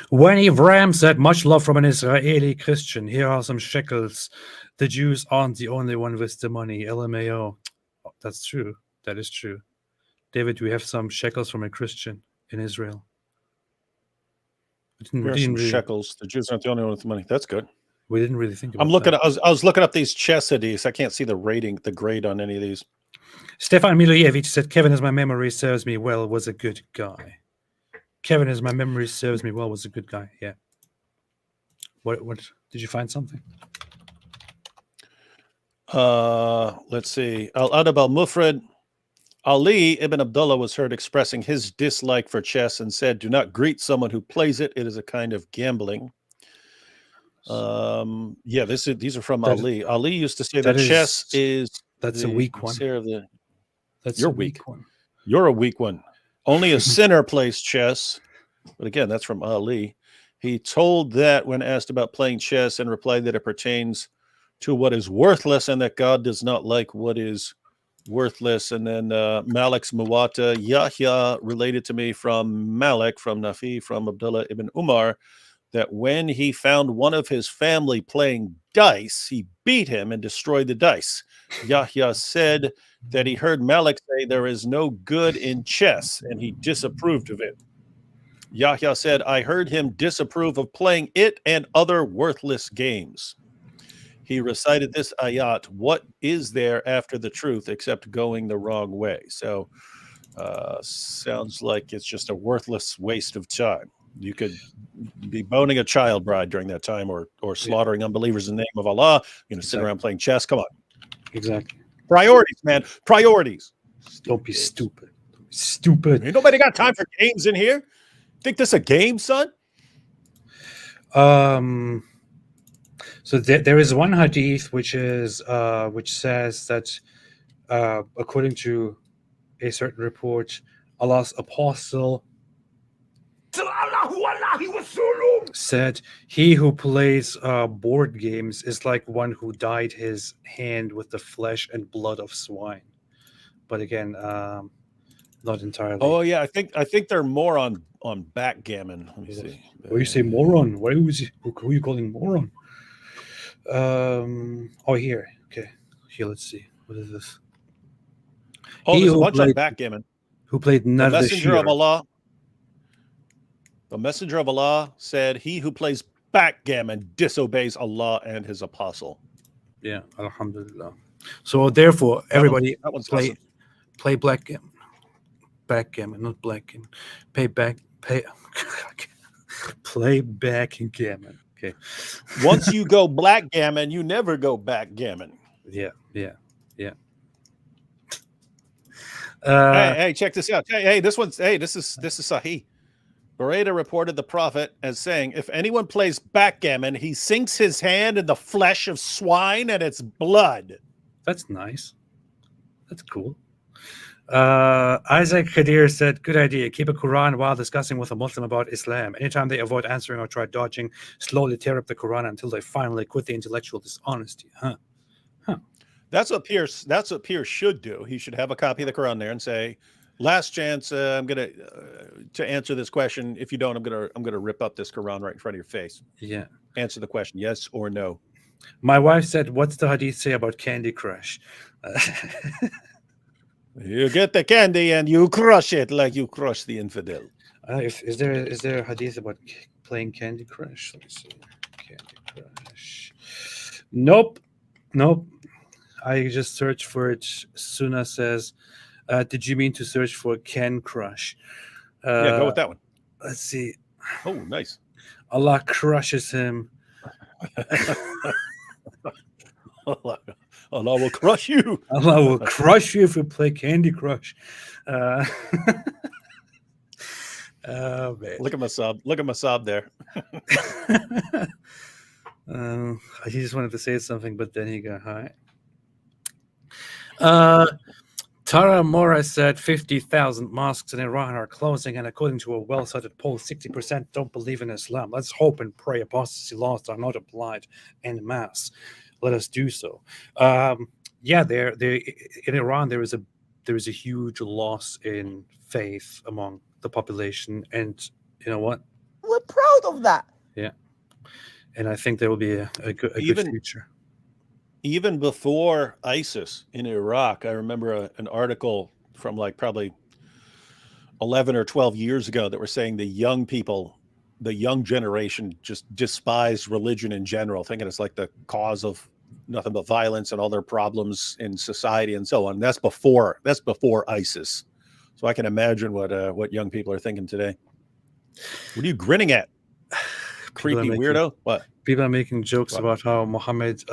When Ivram said, "Much love from an Israeli Christian. Here are some shekels. The Jews aren't the only one with the money. LMAO." Oh, that's true. That is true. David, we have some shekels from a Christian in Israel. Here are some shekels. The Jews aren't the only one with the money. That's good. We didn't really think about I'm looking that. I was looking up these chess hadiths. I can't see the grade on any of these. Stefan Milojevic said, "Kevin, as my memory serves me well, was a good guy." Kevin, as my memory serves me well, was a good guy. Yeah. What did you find something? Let's see. Al-Adab al-Mufrad. Ali ibn Abdullah was heard expressing his dislike for chess and said, "Do not greet someone who plays it. It is a kind of gambling." Yeah, these are from Ali. Ali used to say that chess is that's a weak one. You're weak. You're a weak one. Only a sinner plays chess. But again, that's from Ali. He told that when asked about playing chess and replied that it pertains to what is worthless and that God does not like what is worthless. And then Malik's Muwatta, Yahya related to me from Malik, from Nafi, from Abdullah ibn Umar, that when he found one of his family playing dice, he beat him and destroyed the dice. Yahya said that he heard Malik say there is no good in chess, and he disapproved of it. Yahya said, I heard him disapprove of playing it and other worthless games. He recited this ayat, what is there after the truth except going the wrong way? So sounds like it's just a worthless waste of time. You could be boning a child bride during that time or slaughtering unbelievers in the name of Allah. You're going to sit around playing chess. Come on. Exactly. Priorities, man. Priorities. Don't be stupid. Stupid. Ain't nobody got time for games in here. Think this a game, son? So there is one hadith which says that according to a certain report, Allah's apostle said, he who plays board games is like one who dyed his hand with the flesh and blood of swine. But again, not entirely. Oh yeah, I think they're more on backgammon. Let me see. Why you say moron? Who are you calling moron? Oh, here. Okay. Here, let's see. What is this? Oh, there's a bunch on backgammon. Who played the messenger of Allah? The messenger of Allah said, he who plays backgammon disobeys Allah and his apostle. Yeah, alhamdulillah. So therefore, everybody play backgammon. Backgammon, not blackgammon. Play backgammon. Okay. Once you go blackgammon, you never go backgammon. Yeah. Hey, check this out. Hey, this is Sahih. Beretta reported the Prophet as saying, if anyone plays backgammon, he sinks his hand in the flesh of swine and its blood. That's nice. That's cool. Isaac Khadir said, good idea. Keep a Quran while discussing with a Muslim about Islam. Anytime they avoid answering or try dodging, slowly tear up the Quran until they finally quit the intellectual dishonesty. That's what Pierce should do. He should have a copy of the Quran there and say, last chance, I'm gonna to answer this question. If you don't, I'm gonna rip up this Quran right in front of your face. Yeah. Answer the question, yes or no. My wife said, what's the hadith say about Candy Crush? You get the candy and you crush it like you crush the infidel. Is there a hadith about playing Candy Crush? Let me see. Candy Crush. Nope. I just searched for it. Sunnah says, did you mean to search for Can Crush? Yeah, go with that one. Let's see. Oh, nice. Allah crushes him. Allah will crush you. Allah will crush you if you play Candy Crush. Oh, man. Look at Masab. Look at Masab there. He just wanted to say something, but then he got high. Tara Mora said 50,000 mosques in Iran are closing, and according to a well-cited poll, 60% don't believe in Islam. Let's hope and pray apostasy laws are not applied en masse. Let us do so. Yeah, there in Iran there is a huge loss in faith among the population, and you know what? We're proud of that. Yeah, and I think there will be a good future. Even before ISIS in Iraq, I remember an article from like probably 11 or 12 years ago that were saying the young people, the young generation just despised religion in general, thinking it's like the cause of nothing but violence and all their problems in society and so on. That's before ISIS. So I can imagine what young people are thinking today. What are you grinning at? Creepy weirdo. What? People are making jokes about how Muhammad.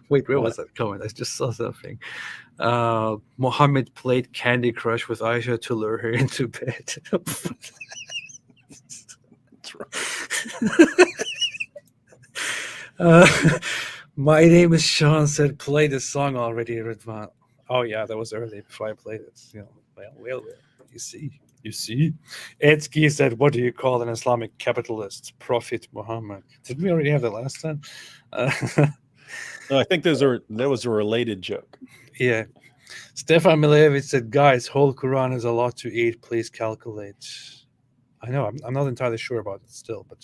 Wait, where was that comment? I just saw something. Muhammad played Candy Crush with Aisha to lure her into bed. My name is Sean. Said play the song already, Ridwan. Oh yeah, that was early before I played it. You know, well. You see, Edsky said, what do you call an Islamic capitalist? Prophet Muhammad. Did we already have that last time? No, I think that was a related joke. Yeah. Stefan Milevich said, guys, whole Quran is a lot to eat. Please calculate. I know, I'm not entirely sure about it still, but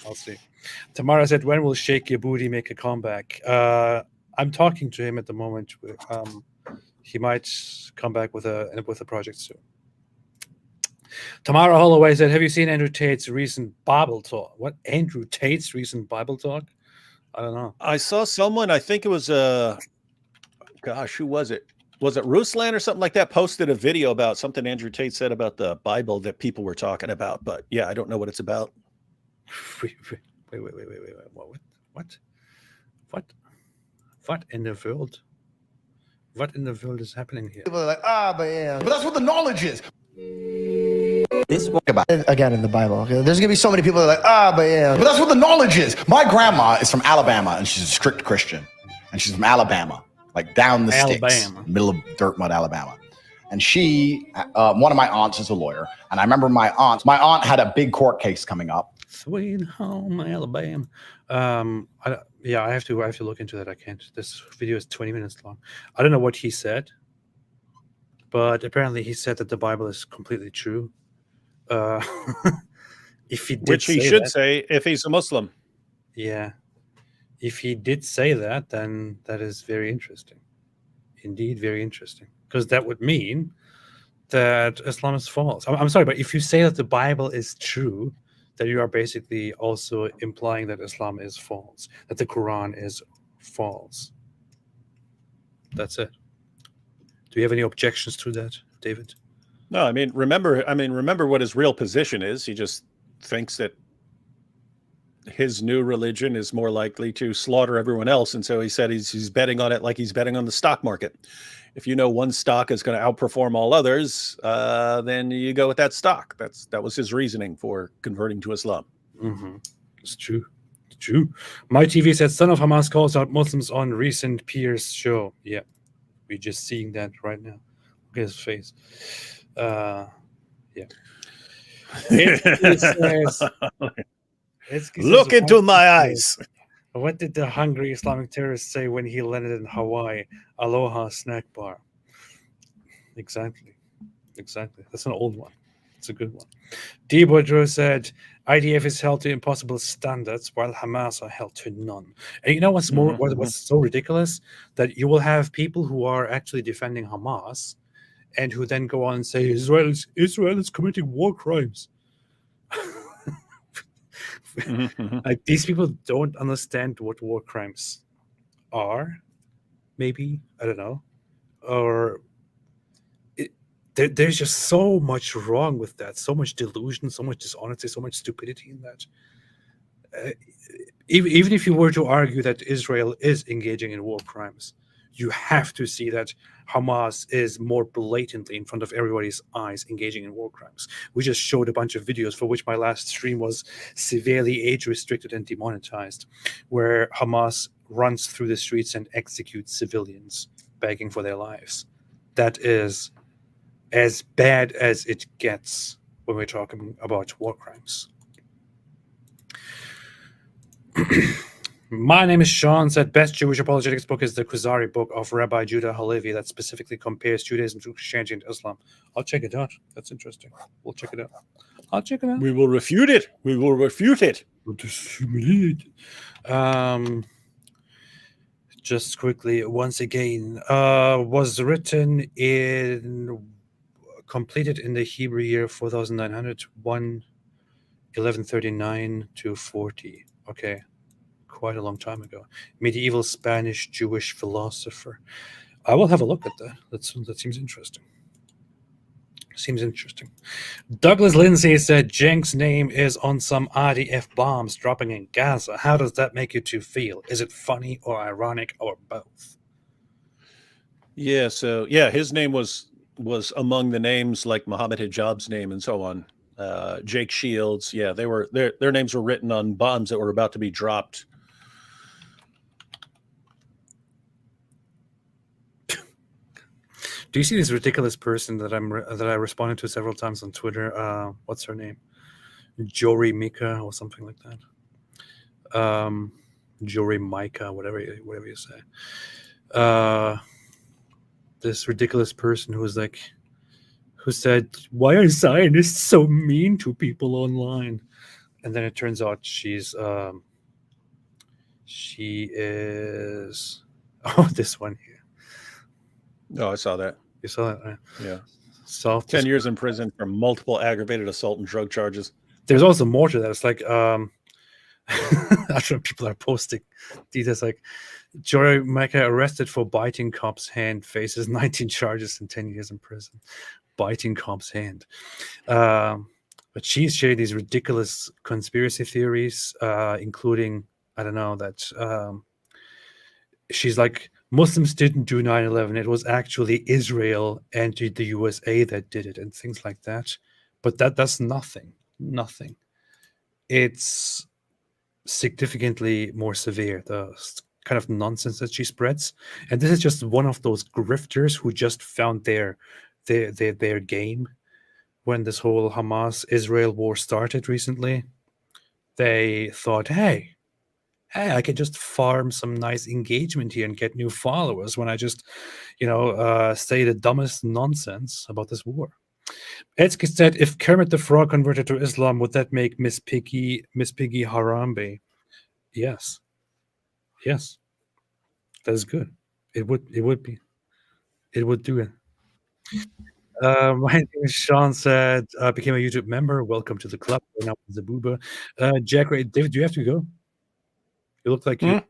I'll see. Tamara said, when will Sheikh Yabudi make a comeback? I'm talking to him at the moment. He might come back with a project soon. Tamara Holloway said, have you seen Andrew Tate's recent Bible talk? What? Andrew Tate's recent Bible talk? I don't know. I saw someone, I think it was, gosh, who was it? Was it Ruslan or something like that? Posted a video about something Andrew Tate said about the Bible that people were talking about. But yeah, I don't know what it's about. Wait. What in the world? What in the world is happening here? People are like, but that's what the knowledge is. This again in the Bible. Okay? There's gonna be so many people that are like, but that's what the knowledge is. My grandma is from Alabama, and she's a strict Christian, and she's from Alabama, like down the sticks, middle of dirt mud, Alabama. And she, one of my aunts is a lawyer, and I remember my aunt had a big court case coming up. Sweet home Alabama. I have to look into that. I can't. This video is 20 minutes long. I don't know what he said, but apparently he said that the Bible is completely true. If he did, which he should say if he's a Muslim. Yeah, if he did say that, then that is very interesting. Indeed, very interesting, because that would mean that Islam is false. I'm sorry, but if you say that the Bible is true, then you are basically also implying that Islam is false, that the Quran is false. That's it. Do you have any objections to that, David? No, I mean, remember what his real position is. He just thinks that his new religion is more likely to slaughter everyone else. And so he said he's betting on it like he's betting on the stock market. If you know one stock is going to outperform all others, then you go with that stock. That was his reasoning for converting to Islam. Mm-hmm. It's true. It's true. My TV said, son of Hamas calls out Muslims on recent Pierce show. Yeah, we're just seeing that right now. Look at his face. Yeah. Look into my eyes. What did the hungry Islamic terrorist say when he landed in Hawaii? Aloha snack bar. Exactly. That's an old one. It's a good one. D. Boudreaux said, IDF is held to impossible standards while Hamas are held to none. And you know what's more? What's so ridiculous? That you will have people who are actually defending Hamas and who then go on and say Israel is committing war crimes. Like, these people don't understand what war crimes are. Maybe, I don't know, or there's just so much wrong with that, so much delusion, so much dishonesty, so much stupidity in that. even if you were to argue that Israel is engaging in war crimes, you have to see that Hamas is more blatantly in front of everybody's eyes engaging in war crimes. We just showed a bunch of videos for which my last stream was severely age restricted and demonetized, where Hamas runs through the streets and executes civilians begging for their lives. That is as bad as it gets when we're talking about war crimes. My name is Sean. Said best Jewish apologetics book is the Kuzari book of Rabbi Judah Halevi that specifically compares Judaism to Christianity and Islam. I'll check it out. That's interesting. We'll check it out. I'll check it out. We will refute it. We will refute it. We'll just humiliate. Just quickly, once again, was written in, completed in the Hebrew year 4900, 1139 to 40. Okay. Quite a long time ago. Medieval Spanish Jewish philosopher. I will have a look at that. That seems interesting. Seems interesting. Douglas Lindsay said Cenk's name is on some RDF bombs dropping in Gaza. How does that make you two feel? Is it funny or ironic or both? Yeah, so yeah, his name was among the names like Muhammad Hijab's name and so on. Jake Shields, yeah, their names were written on bombs that were about to be dropped. Do you see this ridiculous person that I responded to several times on Twitter? What's her name? Jory Mika or something like that. Jory Micah, whatever you say. This ridiculous person who said, "Why are Zionists so mean to people online?" And then it turns out she is this one here. Oh, I saw that. You saw that, right? Yeah. 10 years in prison for multiple aggravated assault and drug charges. There's also more to that. It's like I don't know, people are posting details like Jory Micah arrested for biting cop's hand, faces 19 charges and 10 years in prison. Biting cop's hand. But she's sharing these ridiculous conspiracy theories, including, I don't know, that she's like, Muslims didn't do 9/11. It was actually Israel and the USA that did it and things like that. But that's nothing. Nothing. It's significantly more severe, the kind of nonsense that she spreads. And this is just one of those grifters who just found their game when this whole Hamas-Israel war started recently. They thought, hey, I can just farm some nice engagement here and get new followers when I just, say the dumbest nonsense about this war. Etzke said, if Kermit the Frog converted to Islam, would that make Miss Piggy Harambe? Yes. Yes. That is good. It would be. It would do it. My name is Sean said, became a YouTube member. Welcome to the club. Now Zabuba. Jack Ray, David, do you have to go? You look like you.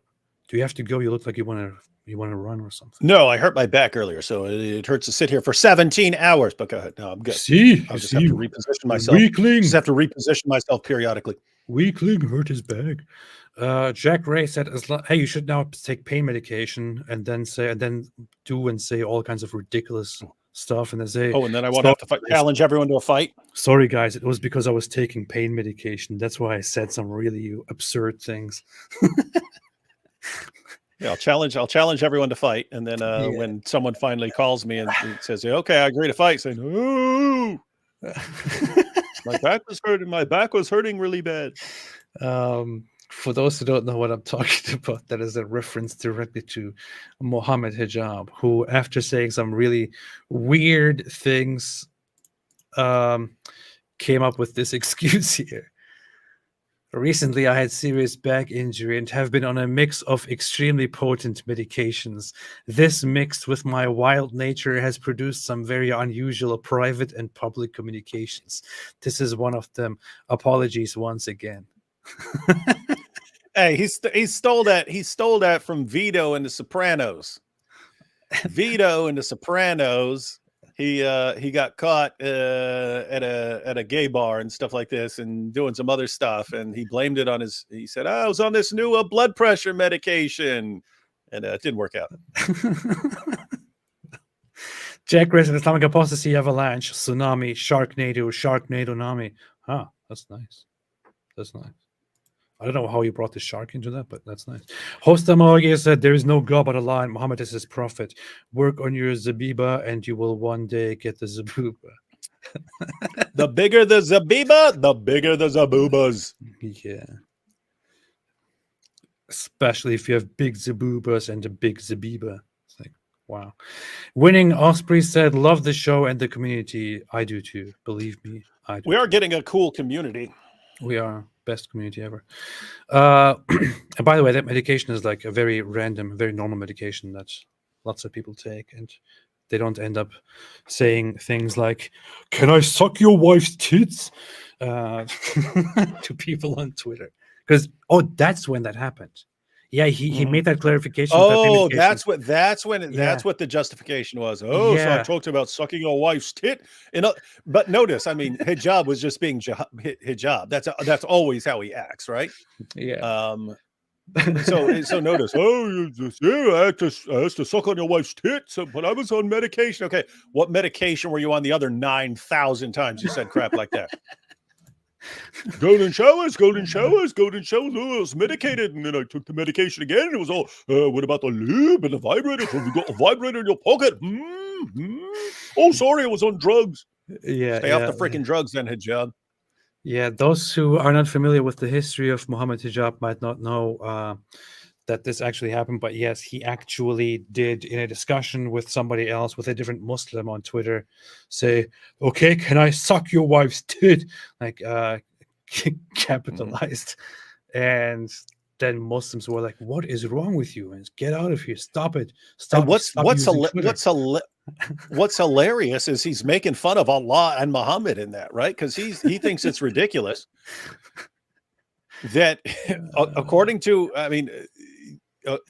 Do you have to go? You look like you want to run or something. No, I hurt my back earlier, so it hurts to sit here for 17 hours. But go ahead. No, I'm good. I'll just have to reposition myself. Weakling. Just have to reposition myself periodically. Weakling hurt his back. Jack Ray said, "Hey, you should now take pain medication and then say all kinds of ridiculous stuff, and then say, and then I won't have to challenge everyone to a fight." Sorry, guys, it was because I was taking pain medication. That's why I said some really absurd things. Yeah, I'll challenge everyone to fight, and then when someone finally calls me and says, "Okay, I agree to fight," say, "No, my back was hurting really bad." For those who don't know what I'm talking about, that is a reference directly to Mohammed Hijab, who, after saying some really weird things, came up with this excuse here. Recently, I had serious back injury and have been on a mix of extremely potent medications. This, mixed with my wild nature, has produced some very unusual private and public communications. This is one of them. Apologies once again. Hey, he stole that. He stole that from Vito in The Sopranos. Vito in The Sopranos he got caught at a gay bar and stuff like this, and doing some other stuff, and he blamed it on he said, I was on this new blood pressure medication, and it didn't work out. Jack Racing, Islamic Apostasy, Avalanche, Tsunami, Sharknado, Nami. Ah, that's nice. That's nice. I don't know how you brought the shark into that, but that's nice. Hostamagi said, there is no God but Allah, Muhammad is his prophet. Work on your zabiba and you will one day get the zabuba. The bigger the zabiba, the bigger the zabubas. Yeah. Especially if you have big zabubas and a big zabiba. It's like, wow. Winning Osprey said, love the show and the community. I do too. Believe me, I do. We are getting a cool community. We are. Best community ever. And by the way, that medication is like a very random, very normal medication that lots of people take, and they don't end up saying things like, can I suck your wife's tits? To people on Twitter. Because, that's when that happened. Yeah, he made that clarification. Oh, that's what the justification was. Oh, so I talked about sucking your wife's tit. But notice, I mean, hijab was just being hijab. That's always how he acts, right? Yeah. So notice. Oh, I had to suck on your wife's tits, but I was on medication. Okay, what medication were you on the other 9,000 times you said crap like that? Golden showers. Oh, I was medicated, and then I took the medication again, and it was all, what about the lube and the vibrator? Have you got a vibrator in your pocket? Oh, sorry, I was on drugs. Yeah. Stay off the freaking drugs then, hijab. Yeah, those who are not familiar with the history of Muhammad hijab might not know that this actually happened, but yes, he actually did, in a discussion with somebody else, with a different Muslim on Twitter, say, okay, can I suck your wife's tit? Like, capitalized. And then Muslims were like, what is wrong with you? And get out of here. Stop it. Stop. What's hilarious is he's making fun of Allah and Muhammad in that, right? Because he thinks it's ridiculous that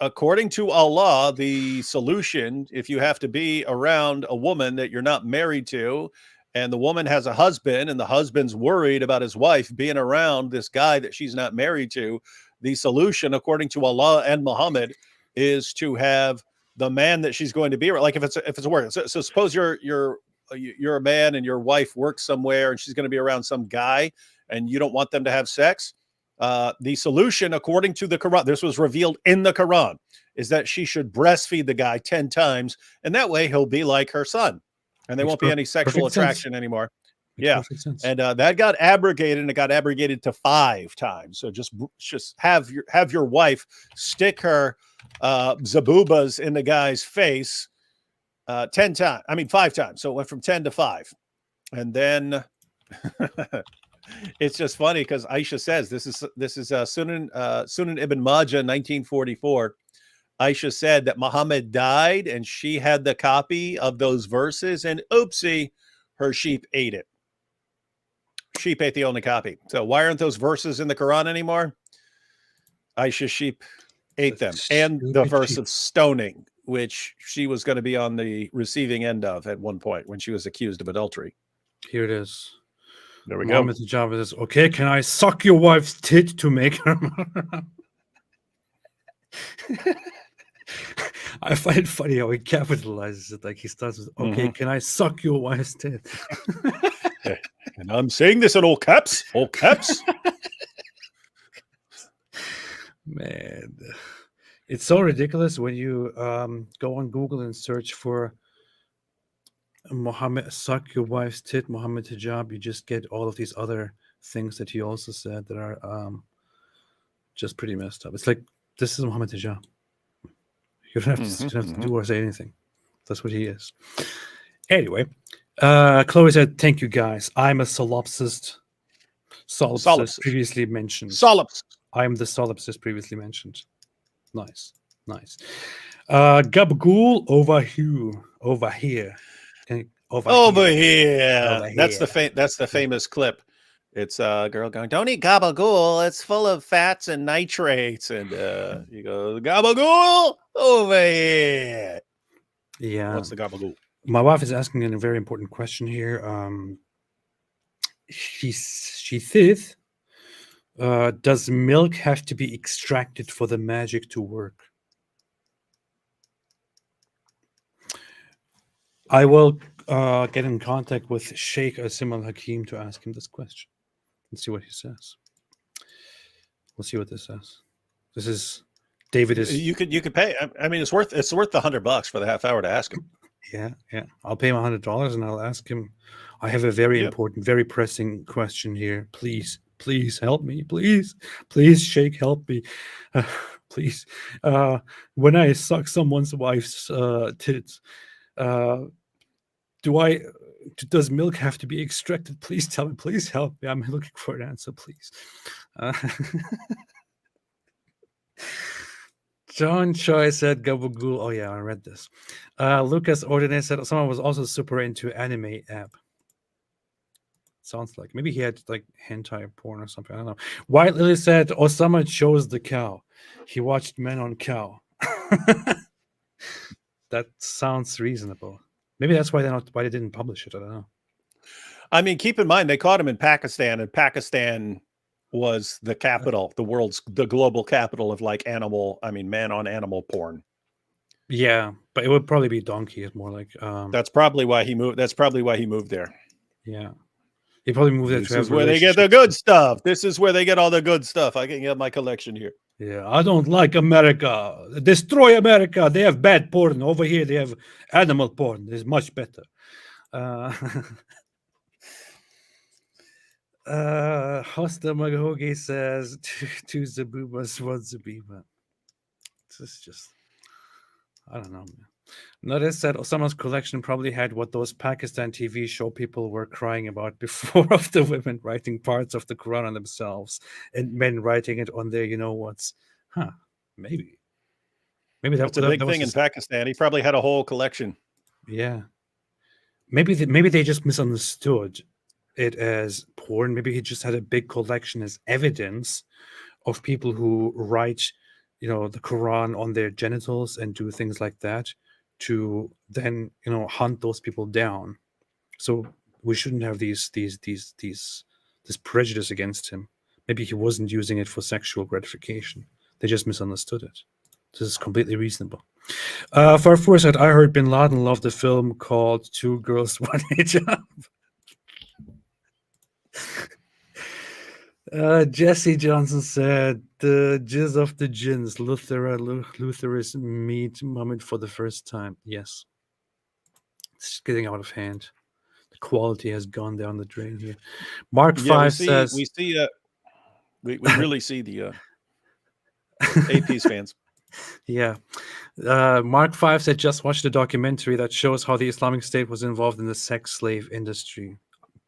according to Allah, the solution, if you have to be around a woman that you're not married to, and the woman has a husband, and the husband's worried about his wife being around this guy that she's not married to, the solution, according to Allah and Muhammad, is to have the man that she's going to be around. Like if it's a work. So suppose you're a man and your wife works somewhere and she's going to be around some guy and you don't want them to have sex. The solution, according to the Quran, this was revealed in the Quran, is that she should breastfeed the guy 10 times, and that way he'll be like her son, and there won't be any sexual attraction anymore. Yeah, and that got abrogated, and it got abrogated to 5 times. So just have your wife stick her zabubas in the guy's face 10 times. I mean 5 times. So it went from 10 to 5, and then. It's just funny because Aisha says this is Sunan Ibn Majah 1944. Aisha said that Muhammad died and she had the copy of those verses, and oopsie, her sheep ate it. Sheep ate the only copy. So why aren't those verses in the Quran anymore? Aisha's sheep ate them, and the verse of stoning, which she was going to be on the receiving end of at one point when she was accused of adultery. Here it is. There we go. Mr. Java says, okay, can I suck your wife's tit to make her? I find it funny how he capitalizes it. Like he starts with, okay, can I suck your wife's tit? And I'm saying this in all caps. All caps. Man, it's so ridiculous when you go on Google and search for Muhammad suck your wife's tit, Muhammad hijab. You just get all of these other things that he also said that are just pretty messed up. It's like, this is Muhammad hijab. You don't have to do or say anything. That's what he is. Anyway, Chloe said, thank you guys. I'm a solipsist. Solipsist previously mentioned. Solipsist. I'm the solipsist previously mentioned. Nice. Gabagool over here. Over here. That's the famous clip. It's a girl going, don't eat gabagool. It's full of fats and nitrates. And you go, gabagool over here. Yeah. What's the gabagool? My wife is asking a very important question here. She says, does milk have to be extracted for the magic to work? I will get in contact with Sheikh Asim al-Hakim to ask him this question and see what he says. We'll see what this says. This is David is. You could pay. I mean, it's worth the $100 for the half hour to ask him. Yeah. I'll pay him $100 and I'll ask him. I have a very important, very pressing question here. Please help me. Please, Sheikh, help me. Please. When I suck someone's wife's tits, does milk have to be extracted? Please tell me. Please help me. I'm looking for an answer, please. John Choi said Gabagool. Oh yeah, I read this. Lucas Ordine said someone was also super into anime app. Sounds like maybe he had like hentai porn or something. I don't know. White Lily said Osama chose the cow. He watched Men on Cow. That sounds reasonable. Maybe that's why they didn't publish it. I don't know. I mean, keep in mind they caught him in Pakistan, and Pakistan was the capital, the global capital of like man on animal porn. Yeah, but it would probably be donkey. It's more like that's probably why he moved. That's probably why he moved there. Yeah, he probably moved there. This is where they get the good stuff. This is where they get all the good stuff. I can get my collection here. Yeah, I don't like America. Destroy America. They have bad porn. Over here, they have animal porn. It's much better. Hosta Magahogi says two Zabumas, one Zabima. This is just, I don't know, man. Notice that Osama's collection probably had what those Pakistan TV show people were crying about before, of the women writing parts of the Quran on themselves and men writing it on their you-know-whats. Maybe That's a big thing in Pakistan. He probably had a whole collection. Yeah. Maybe they just misunderstood it as porn. Maybe he just had a big collection as evidence of people who write, the Quran on their genitals and do things like that to then, hunt those people down. So we shouldn't have this prejudice against him. Maybe he wasn't using it for sexual gratification. They just misunderstood it. This is completely reasonable. Farfur said, I heard Bin Laden loved a film called Two Girls, One Hijab. Jesse Johnson said, the jizz of the jinns, Lutherans meet Muhammad for the first time. Yes. It's getting out of hand. The quality has gone down the drain here. Mark 5 says... We really see the AP's fans. Yeah. Mark 5 said, just watched a documentary that shows how the Islamic State was involved in the sex slave industry.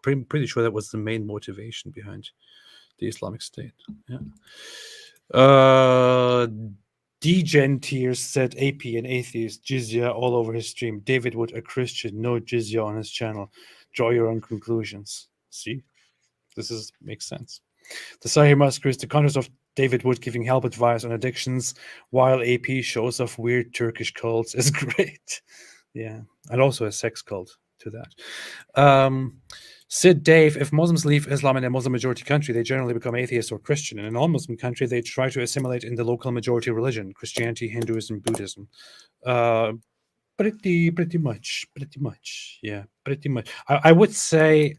Pretty sure that was the main motivation behind the Islamic State. Yeah. Degen Tears said AP an atheist, jizya all over his stream. David Wood a Christian, no jizya on his channel. Draw your own conclusions. See, makes sense. The Sahih Massacre is the contrast of David Wood giving help advice on addictions, while AP shows off weird Turkish cults is great. Yeah, and also a sex cult to that. Sid Dave, if Muslims leave Islam in a Muslim majority country, they generally become atheist or Christian. In a non-Muslim country, they try to assimilate in the local majority religion, Christianity, Hinduism, Buddhism. Pretty much. Yeah, pretty much. I would say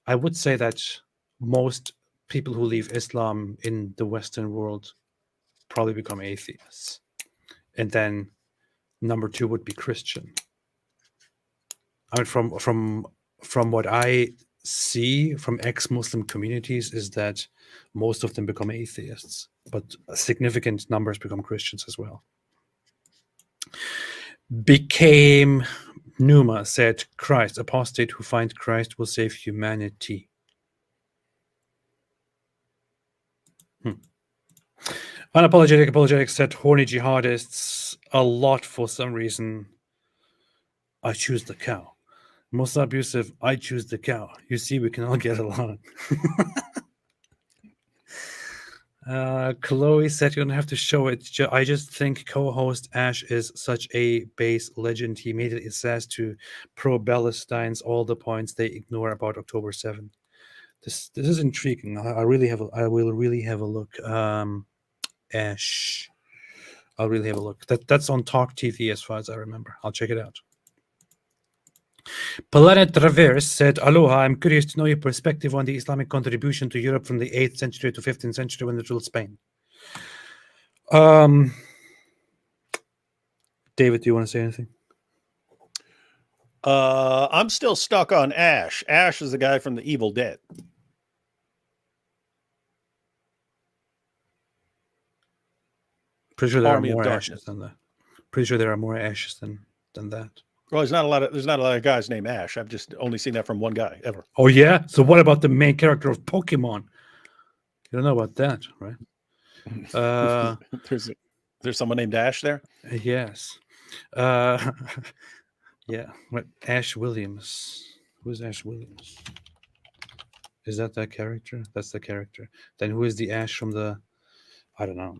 that most people who leave Islam in the Western world probably become atheists. And then number 2 would be Christian. I mean, from what I see from ex-Muslim communities is that most of them become atheists, but significant numbers become Christians as well. Became Numa said, Christ, apostate who find Christ will save humanity. Unapologetic Apologetics said, horny jihadists a lot for some reason. I choose the cow. Most abusive, I choose the cow. You see, we can all get along. Chloe said you don't have to show it. I just think co-host Ash is such a base legend. He immediately says to pro-Palestinians all the points they ignore about October 7th. This is intriguing. I will really have a look. Ash, I'll really have a look. That's on Talk TV as far as I remember. I'll check it out. Planet Reverse said, Aloha, I'm curious to know your perspective on the Islamic contribution to Europe from the 8th century to 15th century when it ruled Spain. David, do you want to say anything? I'm still stuck on Ash. Ash is the guy from The Evil Dead. Pretty sure there are more ashes than that. Pretty sure there are more ashes than that. Well, there's not a lot of guys named Ash. I've just only seen that from one guy ever. Oh yeah. So what about the main character of Pokemon? You don't know about that, right? There's someone named Ash there. Yes. Yeah. What? Ash Williams. Who's Ash Williams? Is that character? That's the character. Then who is the Ash from the? I don't know.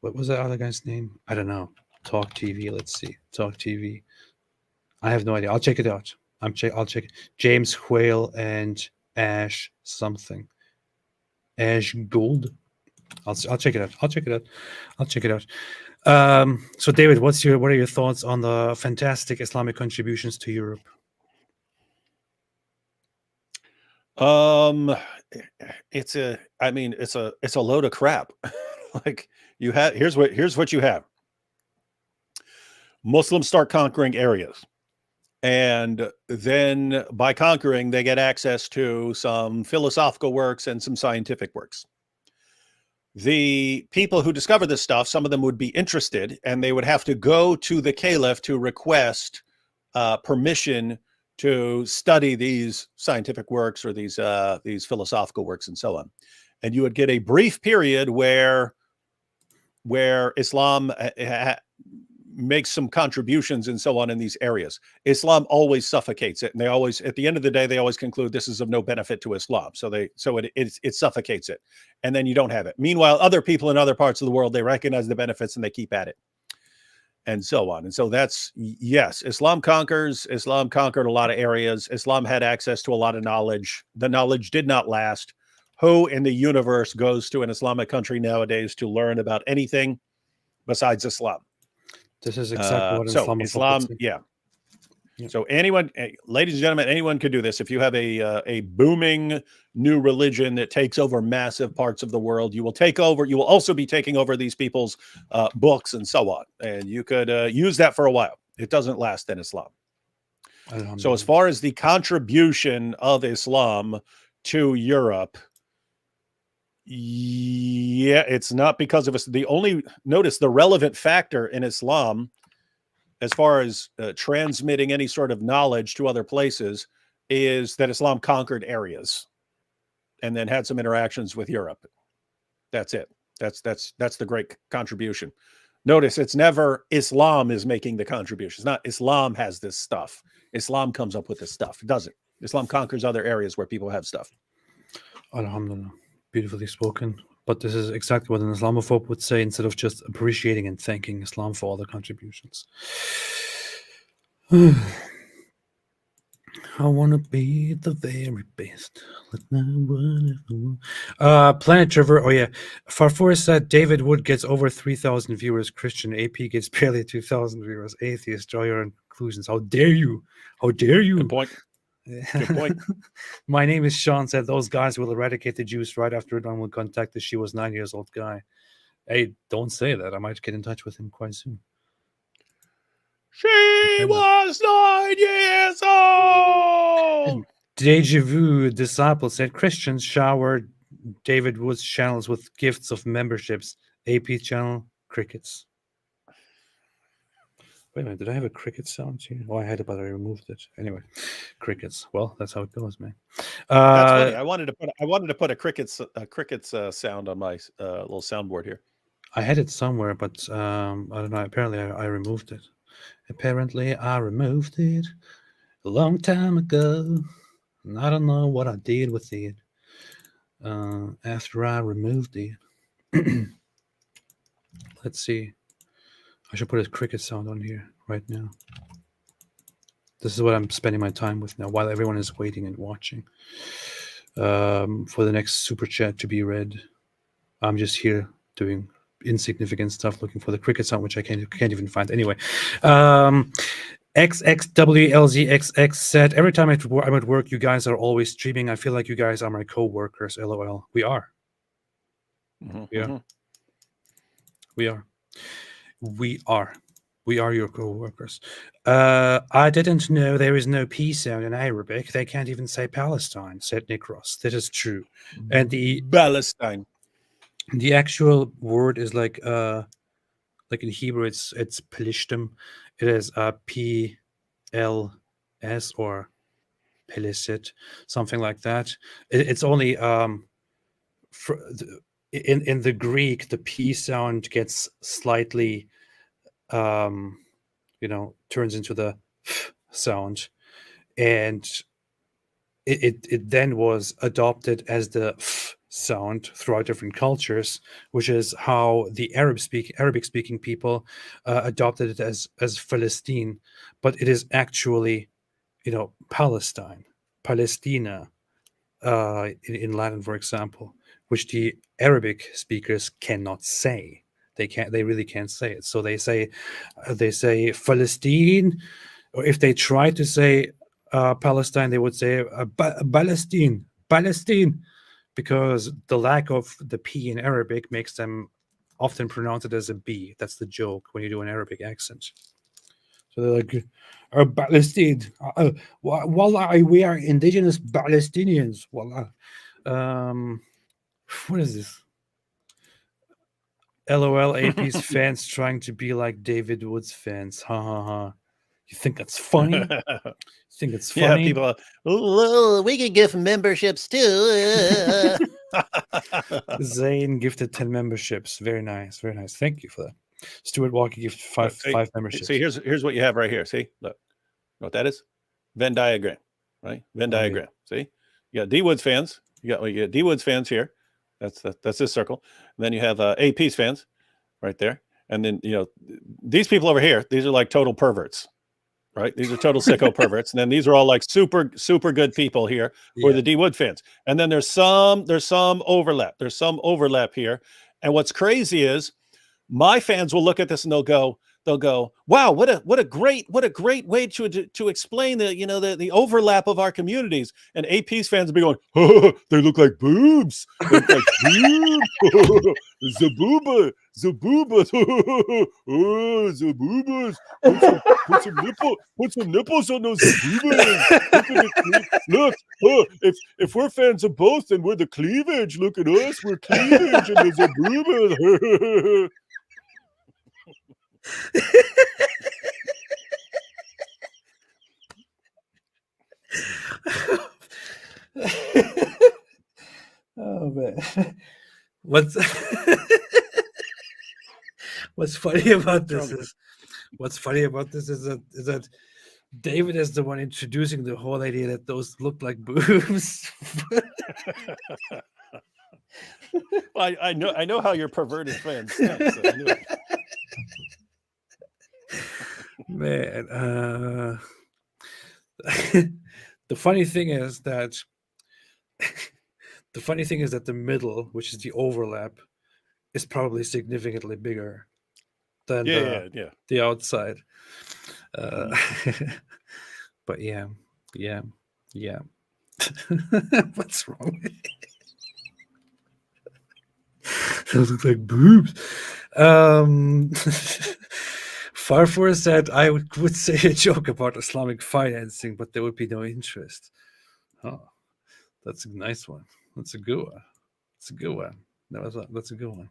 What was that other guy's name? I don't know. Talk TV. Let's see. Talk TV. I have no idea. I'll check it out. I'll check it. James Whale and Ash something. Ash Gold. I'll check it out. I'll check it out. So David, what are your thoughts on the fantastic Islamic contributions to Europe? It's a load of crap. Like here's what you have. Muslims start conquering areas, and then by conquering, they get access to some philosophical works and some scientific works. The people who discover this stuff, some of them would be interested, and they would have to go to the caliph to request permission to study these scientific works or these philosophical works and so on. And you would get a brief period where Islam makes some contributions and so on in these areas. Islam always suffocates it, and they always, at the end of the day, they always conclude this is of no benefit to Islam. So it suffocates it, and then you don't have it. Meanwhile, other people in other parts of the world, they recognize the benefits and they keep at it, and so on. And so that's, yes, Islam conquers. Islam conquered a lot of areas. Islam had access to a lot of knowledge. The knowledge did not last. Who in the universe goes to an Islamic country nowadays to learn about anything besides Islam? This is exactly what Islam, yeah. So anyone, ladies and gentlemen, anyone could do this. If you have a booming new religion that takes over massive parts of the world, you will also be taking over these people's books and so on. And you could use that for a while. It doesn't last in Islam. So as far as the contribution of Islam to Europe, yeah, it's not because of us. Notice the relevant factor in Islam, as far as transmitting any sort of knowledge to other places, is that Islam conquered areas and then had some interactions with Europe. That's it. That's the great contribution. Notice it's never Islam is making the contribution. It's not Islam has this stuff. Islam comes up with this stuff. It doesn't. Islam conquers other areas where people have stuff. Alhamdulillah. Beautifully spoken. But this is exactly what an Islamophobe would say instead of just appreciating and thanking Islam for all the contributions. I want to be the very best. Planet Trevor. Oh yeah. Farfour said David Wood gets over 3,000 viewers. Christian AP gets barely 2,000 viewers. Atheist, draw your conclusions. How dare you? How dare you? Good point. Good point. My name is Sean said those guys will eradicate the Jews right after Iran will contact the she was 9 years old guy. Hey, don't say that. I might get in touch with him quite soon. She was 9 years old. Deja Vu Disciple said Christians showered David Wood's channels with gifts of memberships. AP channel, crickets. Wait a minute, did I have a cricket sound here? Oh, I had it, but I removed it. Anyway, crickets. Well, that's how it goes, man. That's funny. I wanted to put a crickets sound on my little soundboard here. I had it somewhere, but I don't know. Apparently, I removed it. Apparently, I removed it a long time ago, and I don't know what I did with it. After I removed the... Let's see. I should put a cricket sound on here right now. This is what I'm spending my time with now while everyone is waiting and watching for the next super chat to be read. I'm just here doing insignificant stuff, looking for the cricket sound, which I can't even find. Anyway, XXWLZXX said, every time I'm at work, you guys are always streaming. I feel like you guys are my co-workers. LOL. We are. Mm-hmm. We are. We are. We are your co-workers. I didn't know there is no P sound in Arabic. They can't even say Palestine, said Nick Ross. That is true. And the Palestine. The actual word is like in Hebrew, it's Pelishtim. It is PLS or Pelisit, something like that. It's only in the Greek, the P sound gets slightly turns into the F sound, and it then was adopted as the F sound throughout different cultures, which is how the Arabic speaking people adopted it as Palestine, but it is actually Palestine, Palestina in Latin, for example, which the Arabic speakers cannot say. They really can't say it. So they say Palestine, or if they try to say Palestine, they would say Palestine, because the lack of the P in Arabic makes them often pronounce it as a B. That's the joke when you do an Arabic accent. So they're like, Palestine, Wallah, we are indigenous Palestinians. Wallah. What is this? LOL, AP's fans trying to be like David Wood's fans. Ha ha ha. You think that's funny? You think it's funny? Yeah, people. Well, we could give memberships too. Zane gifted 10 memberships. Very nice. Very nice. Thank you for that. Stuart Walker gifted five memberships. See, here's what you have right here. See, look, you know what that is? Venn diagram, right? Venn diagram. See, you got D Woods fans. You got D Woods fans here. That's this circle. And then you have AP's fans right there. And then these people over here. These are like total perverts, right? These are total sicko perverts. And then these are all like super good people here who are the D Wood fans. And then there's some overlap. There's some overlap here. And what's crazy is my fans will look at this and they'll go, wow, what a great way to explain the overlap of our communities. And AP's fans will be going, oh, they look like boobs. They look like boobs. Zabooba. Oh, Zaboobas. Put some nipples on those Zaboobas. Look, if we're fans of both, then we're the cleavage. Look at us, we're cleavage and the Zaboobas. Oh man, what's funny about this is that David is the one introducing the whole idea that those look like boobs. Well, I know how your perverted fans think, so I knew it. Man, the funny thing is that the middle, which is the overlap, is probably significantly bigger than the outside. But yeah. What's wrong with it? Those look like boobs. Farfor said, I would say a joke about Islamic financing, but there would be no interest. Oh, that's a nice one. That's a good one. That's a good one. That's a good one.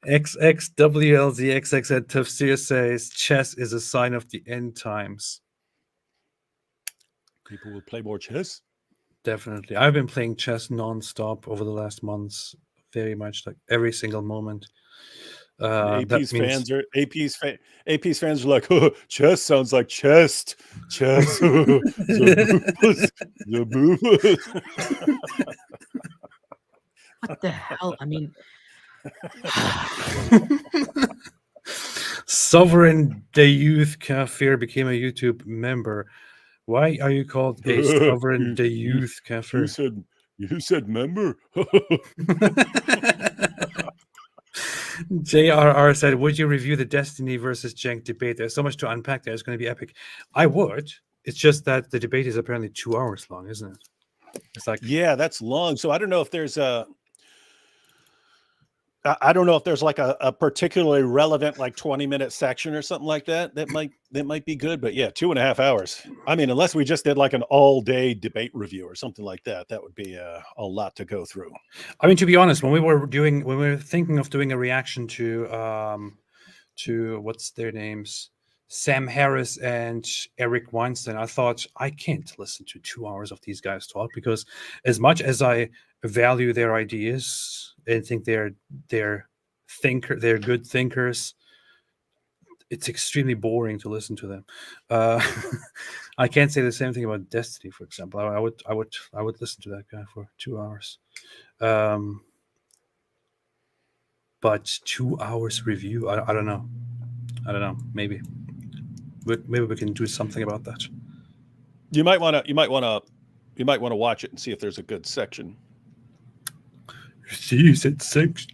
XXWLZXX said, Tafsir says, chess is a sign of the end times. People will play more chess? Definitely. I've been playing chess non-stop over the last months, very much, like every single moment. AP's fans are like, oh, chest sounds like chest. Chest. What the hell? I mean, Sovereign the Youth Kafir became a YouTube member. Why are you called a Sovereign the Youth Kafir? You said member. JRR said, would you review the Destiny versus Cenk debate? There's so much to unpack there. It's going to be epic. I would. It's just that the debate is apparently 2 hours long, isn't it? It's like, yeah, that's long. So I don't know if there's like a particularly relevant like 20-minute section or something like that. That might be good. But yeah, 2.5 hours. I mean, unless we just did like an all-day debate review or something like that, that would be a lot to go through. I mean, to be honest, when we were thinking of doing a reaction to what's their names, Sam Harris and Eric Weinstein, I thought I can't listen to 2 hours of these guys talk, because as much as I value their ideas and think they're good thinkers, it's extremely boring to listen to them. I can't say the same thing about Destiny, for example. I would listen to that guy for 2 hours. But 2 hours review, I don't know. Maybe we can do something about that. You might want to watch it and see if there's a good section. See, you said sex.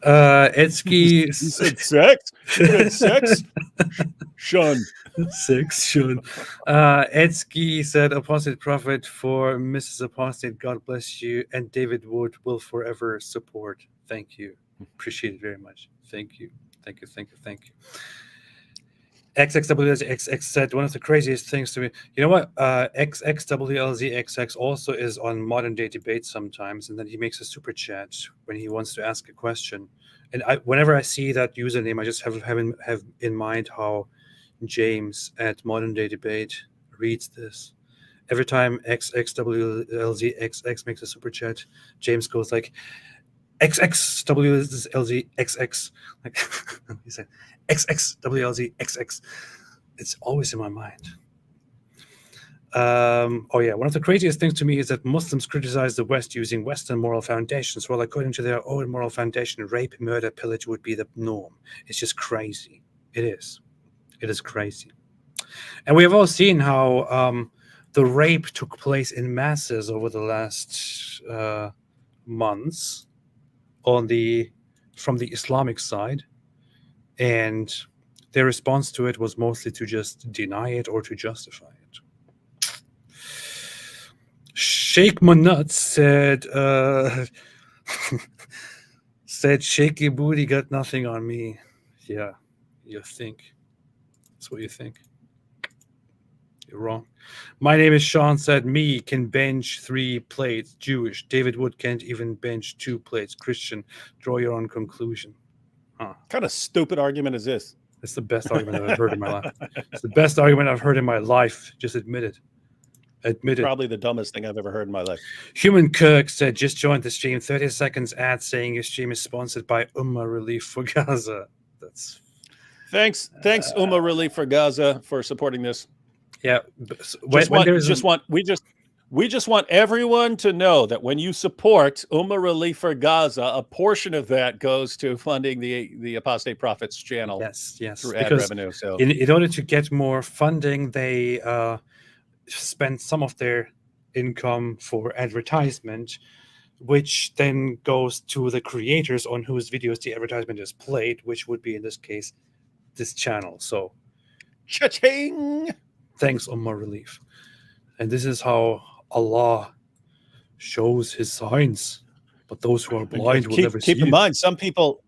Etsky. You said sex? You said sex? Sean. Sex, Sean. Etsky said, Apostate Prophet for Mrs. Apostate, God bless you. And David Wood will forever support. Thank you. Appreciate it very much. Thank you. Thank you. XXWLZXX said, one of the craziest things to me. You know what? XXWLZXX also is on Modern Day Debate sometimes, and then he makes a super chat when he wants to ask a question. And whenever I see that username, I just have in mind how James at Modern Day Debate reads this. Every time XXWLZXX makes a super chat, James goes like, XXWLZXX. Like he said, XXWLZXX. It's always in my mind. Oh yeah, one of the craziest things to me is that Muslims criticize the West using Western moral foundations. Well, according to their own moral foundation, rape, murder, pillage would be the norm. It's just crazy. It is crazy. And we have all seen how the rape took place in masses over the last months from the Islamic side, and their response to it was mostly to just deny it or to justify it. Sheikh Manut said shaky booty got nothing on me. Yeah, you think. That's what you think. You're wrong. My name is Sean said, me can bench 3 plates. Jewish. David Wood can't even bench 2 plates. Christian. Draw your own conclusion. What kind of stupid argument is this? It's the best argument I've heard in my life. It's the best argument I've heard in my life. Just admit it. Admit it. Probably the dumbest thing I've ever heard in my life. Human Kirk said, just joined the stream. 30 seconds ad saying your stream is sponsored by Ummah Relief for Gaza. That's Thanks, Ummah Relief for Gaza for supporting this. Yeah, we just want everyone to know that when you support Ummah Relief for Gaza, a portion of that goes to funding the Apostate Prophet's channel. Yes, through ad revenue. So, in order to get more funding, they spend some of their income for advertisement, which then goes to the creators on whose videos the advertisement is played, which would be in this case this channel. So, cha-ching! Thanks, Ummah Relief. And this is how Allah shows his signs. But those who are blind will never see. Keep in mind, some people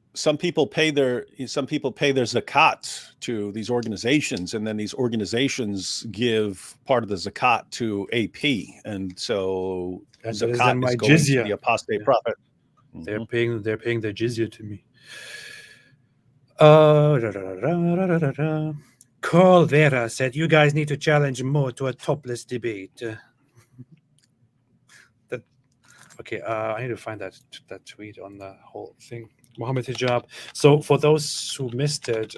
pay their zakat to these organizations, and then these organizations give part of the zakat to AP, and so zakat is going to the Apostate Prophet. They're paying their jizya to me. Carl Vera said, you guys need to challenge Mo to a topless debate. Okay, I need to find that tweet on the whole thing. Mohammed Hijab. So for those who missed it,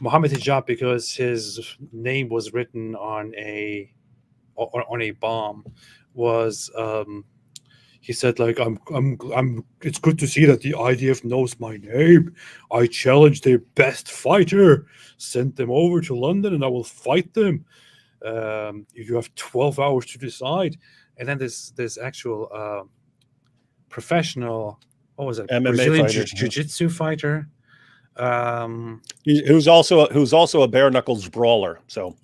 Mohammed Hijab, because his name was written on a bomb, was he said like I'm. It's good to see that the IDF knows my name. I challenge their best fighter. Send them over to London, and I will fight them. You have 12 hours to decide. And then this actual professional, what was it? MMA Brazilian fighter. jiu-jitsu fighter. Who's also a bare knuckles brawler. So,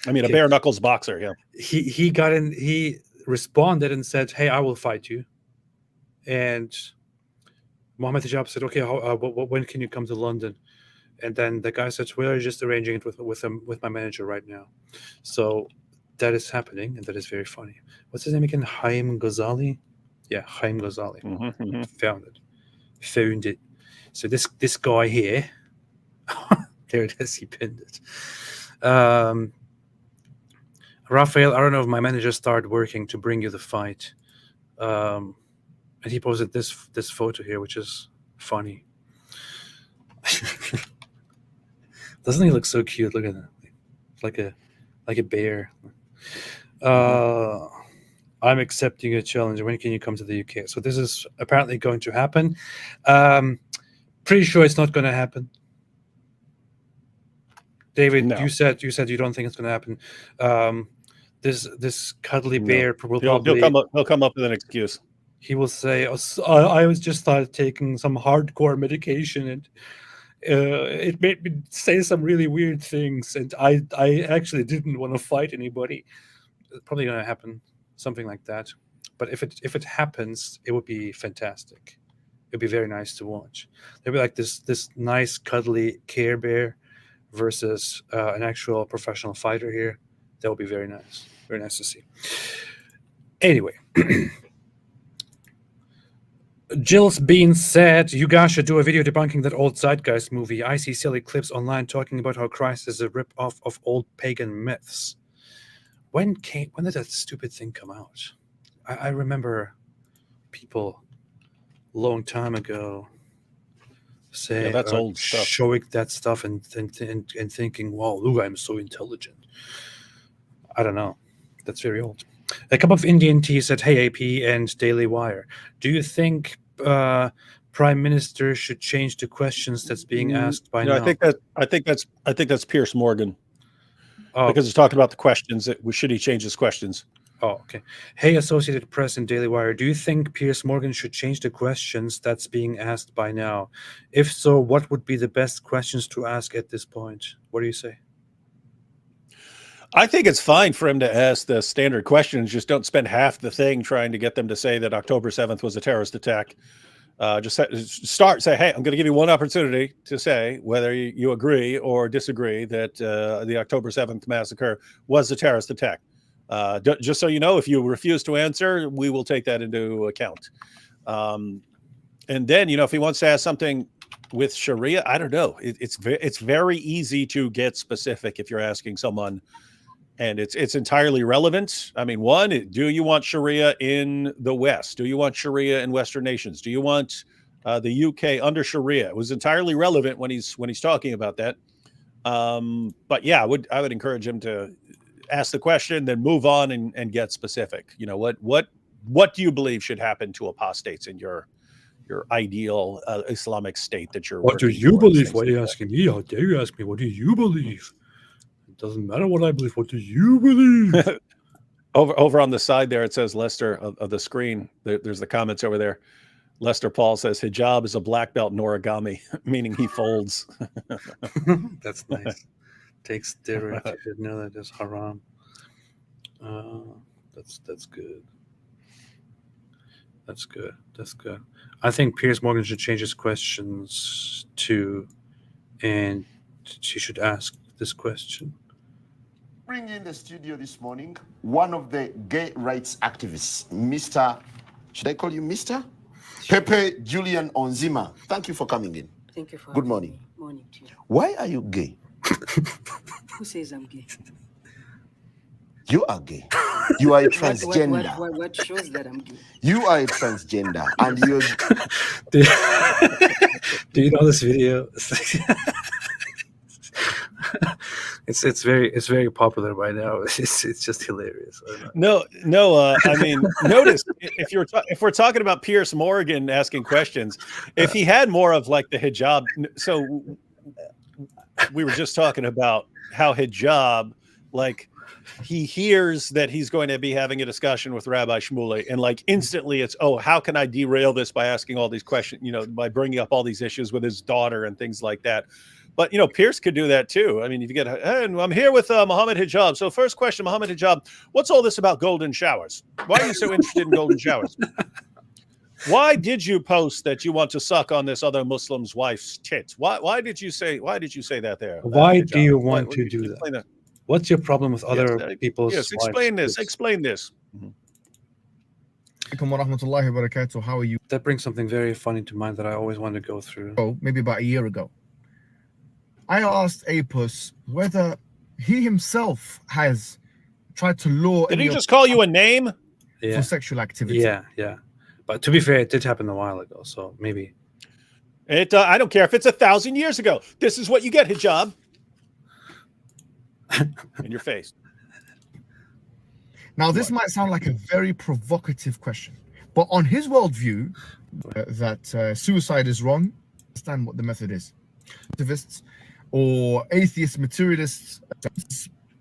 I mean, a bare knuckles boxer. Yeah. He got in. He responded and said, "Hey, I will fight you." And Mohammed Hijab said, "Okay, when can you come to London?" And then the guy said, "We're just arranging it with my manager right now." So that is happening, and that is very funny. What's his name again? Haim Ghazali. Yeah, Haim Ghazali. Found it. So this guy here, there it is. He pinned it. Raphael, I don't know if my manager started working to bring you the fight, and he posted this photo here, which is funny. Doesn't he look so cute? Look at that. It's like a bear. I'm accepting a challenge. When can you come to the UK? So this is apparently going to happen. Pretty sure it's not going to happen. David, No. you said you don't think it's going to happen. This cuddly bear will He'll come up with an excuse. He will say, I was just started taking some hardcore medication, and it made me say some really weird things, and I actually didn't want to fight anybody. It's probably going to happen, something like that. But if it happens, it would be fantastic. It'd be very nice to watch. There'd be like this nice cuddly Care Bear versus an actual professional fighter here. That would be very nice. Very nice to see. Anyway. Jill's Bean said, you guys should do a video debunking that old Zeitgeist movie. I see silly clips online talking about how Christ is a rip-off of old pagan myths. When did that stupid thing come out? I remember people a long time ago saying that's old stuff. Showing that stuff and thinking, wow, look, I'm so intelligent. I don't know. That's very old. A cup of Indian tea said, hey, AP and Daily Wire. Do you think Prime Minister should change the questions that's being asked by now? I think that's Piers Morgan. Because he's talking about the questions. Should he change his questions? Oh, okay. Hey, Associated Press and Daily Wire. Do you think Piers Morgan should change the questions that's being asked by now? If so, what would be the best questions to ask at this point? What do you say? I think it's fine for him to ask the standard questions. Just don't spend half the thing trying to get them to say that October 7th was a terrorist attack. Just say, hey, I'm going to give you one opportunity to say whether you agree or disagree that the October 7th massacre was a terrorist attack. Just so you know, if you refuse to answer, we will take that into account. And then, if he wants to ask something with Sharia, I don't know. It's very easy to get specific if you're asking someone. And it's entirely relevant. I mean, one, do you want Sharia in the West? Do you want Sharia in Western nations? Do you want the UK under Sharia? It was entirely relevant when he's talking about that. But yeah, I would encourage him to ask the question, then move on and get specific. What do you believe should happen to apostates in your ideal Islamic state that you're? What do you believe? Why are you asking me? How dare you ask me? What do you believe? Doesn't matter what I believe. What do you believe? over on the side there, it says Lester of the screen. There's the comments over there. Lester Paul says hijab is a black belt in origami, meaning he folds. That's nice. Takes steroids. I didn't know that is haram. That's good. That's good. That's good. I think Piers Morgan should change his questions too, and she should ask this question. Bring in the studio this morning one of the gay rights activists, Mr. Should I call you Mr? Pepe Julian Onzima. Thank you for coming in. Thank you for Good morning. having me. Morning to you. Why are you gay? Who says I'm gay? You are gay. You are a transgender. What shows that I'm gay? You are a transgender, and you're. Do you know this video? It's very popular by now. It's just hilarious. No. I mean, notice if we're talking about Piers Morgan asking questions, if he had more of like the hijab. So we were just talking about how hijab, like he hears that he's going to be having a discussion with Rabbi Shmuley, and like instantly it's, oh, how can I derail this by asking all these questions? By bringing up all these issues with his daughter and things like that. But, Pierce could do that too. I mean, if you get, hey, I'm here with Muhammad Hijab. So first question, Muhammad Hijab, what's all this about golden showers? Why are you so interested in golden showers? Why did you post that you want to suck on this other Muslim's wife's tits? Why did you say that there? Why do you want to do that? What's your problem with other people's Yes, explain wives' this. tits? Explain this. How are you? That brings something very funny to mind that I always want to go through. Maybe about a year ago, I asked Apus whether he himself has tried to lure. Did he just call you a name? For sexual activity? Yeah. But to be fair, it did happen a while ago, so maybe. I don't care if it's 1,000 years ago. This is what you get, hijab. In your face. Now, this might sound like a very provocative question, but on his worldview, that suicide is wrong, understand what the method is. Activists or atheist materialists,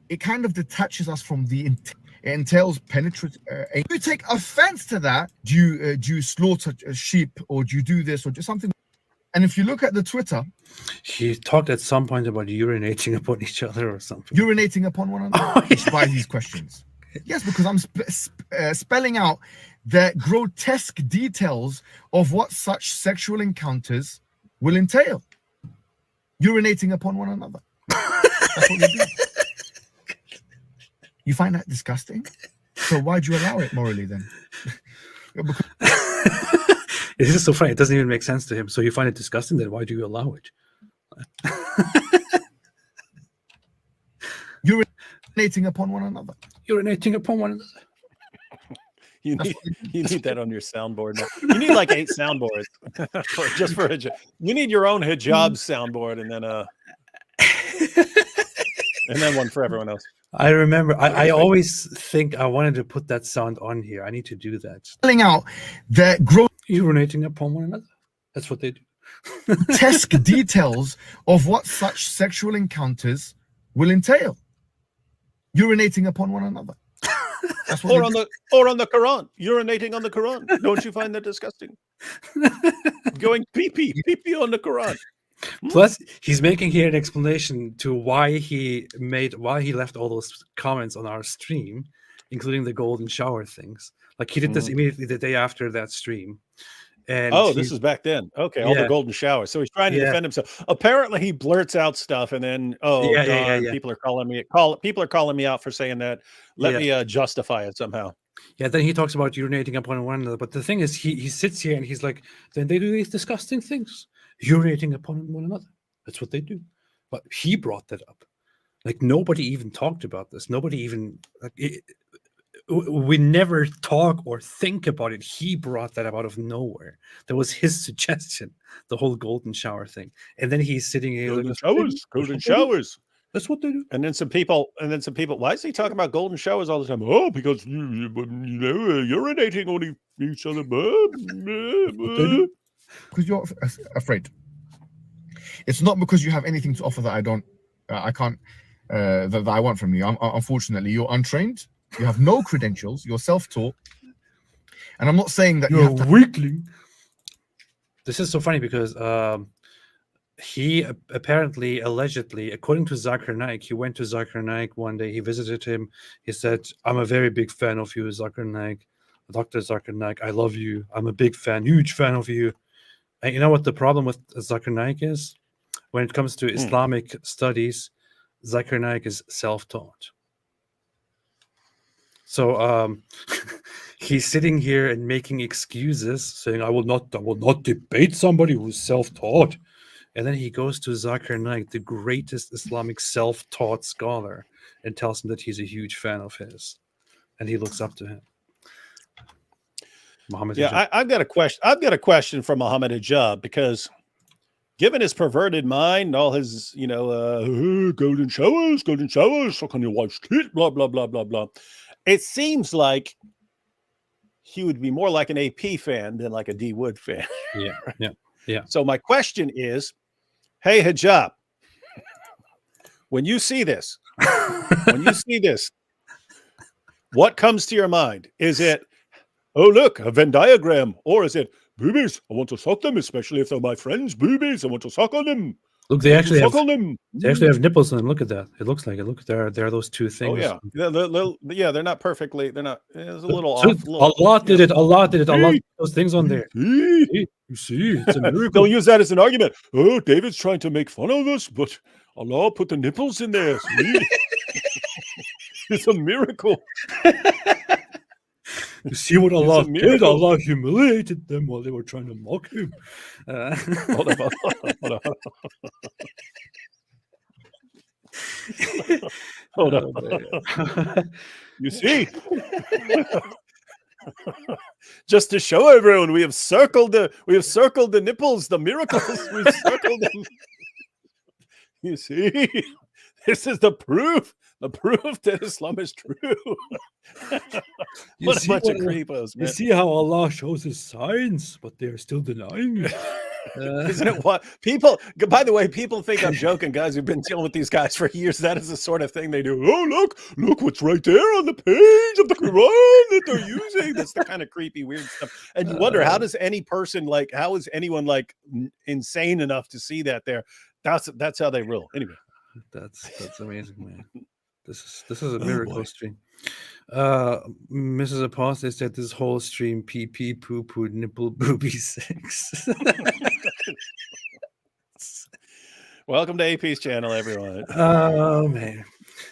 it kind of detaches us from the it entails penetrate. If you take offense to that, do you slaughter a sheep, or do you do this, or do something? And if you look at the Twitter, he talked at some point about urinating upon each other or something. Urinating upon one another by these questions. Yes, because I'm spelling out the grotesque details of what such sexual encounters will entail. Urinating upon one another. That's what you do. You find that disgusting? So why'd you allow it morally then? This is so funny. It doesn't even make sense to him. So you find it disgusting, then why do you allow it? Urinating upon one another. Urinating upon one another. You need that on your soundboard now. You need like 8 soundboards just for hijab. You need your own hijab soundboard, and then one for everyone else. I remember. I always think I wanted to put that sound on here. I need to do that. Spelling out the urinating upon one another. That's what they do. Grotesque details of what such sexual encounters will entail. Urinating upon one another. That's what or on the Quran. Urinating on the Quran. Don't you find that disgusting? Going pee on the Quran. Plus, he's making here an explanation to why he left all those comments on our stream, including the golden shower things. Like he did this immediately the day after that stream. And this is back then. Okay, all the golden showers. So he's trying to defend himself. Apparently, he blurts out stuff, and then people are calling me out for saying that. Let me justify it somehow. Yeah, then he talks about urinating upon one another. But the thing is, he sits here and he's like, then they do these disgusting things, urinating upon one another. That's what they do. But he brought that up. Like nobody even talked about this. Nobody even we never talk or think about it. He brought that up out of nowhere. That was his suggestion, the whole golden shower thing. And then he's sitting here golden showers. That's what they do. And then some people, why is he talking about golden showers all the time? Oh, because urinating on each other. Because you're afraid. It's not because you have anything to offer that I can't, that I want from you. Unfortunately, you're untrained. You have no credentials. You're self-taught. And I'm not saying that you're a weakling. This is so funny because he apparently, allegedly, according to Zakir Naik, he went to Zakir Naik one day. He visited him. He said, I'm a very big fan of you, Zakir Naik. Dr. Zakir Naik, I love you. I'm a big fan, huge fan of you. And you know what the problem with Zakir Naik is? When it comes to Islamic studies, Zakir Naik is self-taught. So he's sitting here and making excuses, saying, I will not debate somebody who's self-taught. And then he goes to Zakir Naik, the greatest Islamic self-taught scholar, and tells him that he's a huge fan of his. And he looks up to him. Muhammad Yeah, Hijab. I've got a question. I've got a question for Muhammad Hijab, because given his perverted mind, all his, golden showers, suck on your wife's tit, blah, blah, blah, blah, blah. It seems like he would be more like an AP fan than like a D Wood fan. Yeah. So my question is, hey, Hijab, when you see this, what comes to your mind? Is it, oh, look, a Venn diagram? Or is it, boobies, I want to suck them, especially if they're my friends' boobies. I want to suck on them. Look, they actually have nipples on them. Look at that. It looks like it. Look, there are those two things. Oh, yeah. They're not perfectly. They're not. It's a little off. Allah did it. Allah did those things on there. You see, it's a miracle. Don't use that as an argument. Oh, David's trying to make fun of us, but Allah put the nipples in there. See? It's a miracle. You see what Allah did? Allah humiliated them while they were trying to mock him. Hold on. Hold on. You see? Just to show everyone, we have circled the nipples, the miracles. We've circled them. You see? This is the proof. The proof that Islam is true. What a bunch of creepos, man. You see how Allah shows his signs, but they're still denying it. Isn't it what people, by the way, people think I'm joking, guys. We've been dealing with these guys for years. That is the sort of thing they do. Oh, look what's right there on the page of the Quran that they're using. That's the kind of creepy, weird stuff. And you wonder, how is anyone insane enough to see that there? That's how they rule. Anyway. That's amazing, man. This is a miracle stream. Mrs. Apostate said this whole stream pee poo poo nipple booby sex. Welcome to AP's channel, everyone. Oh man.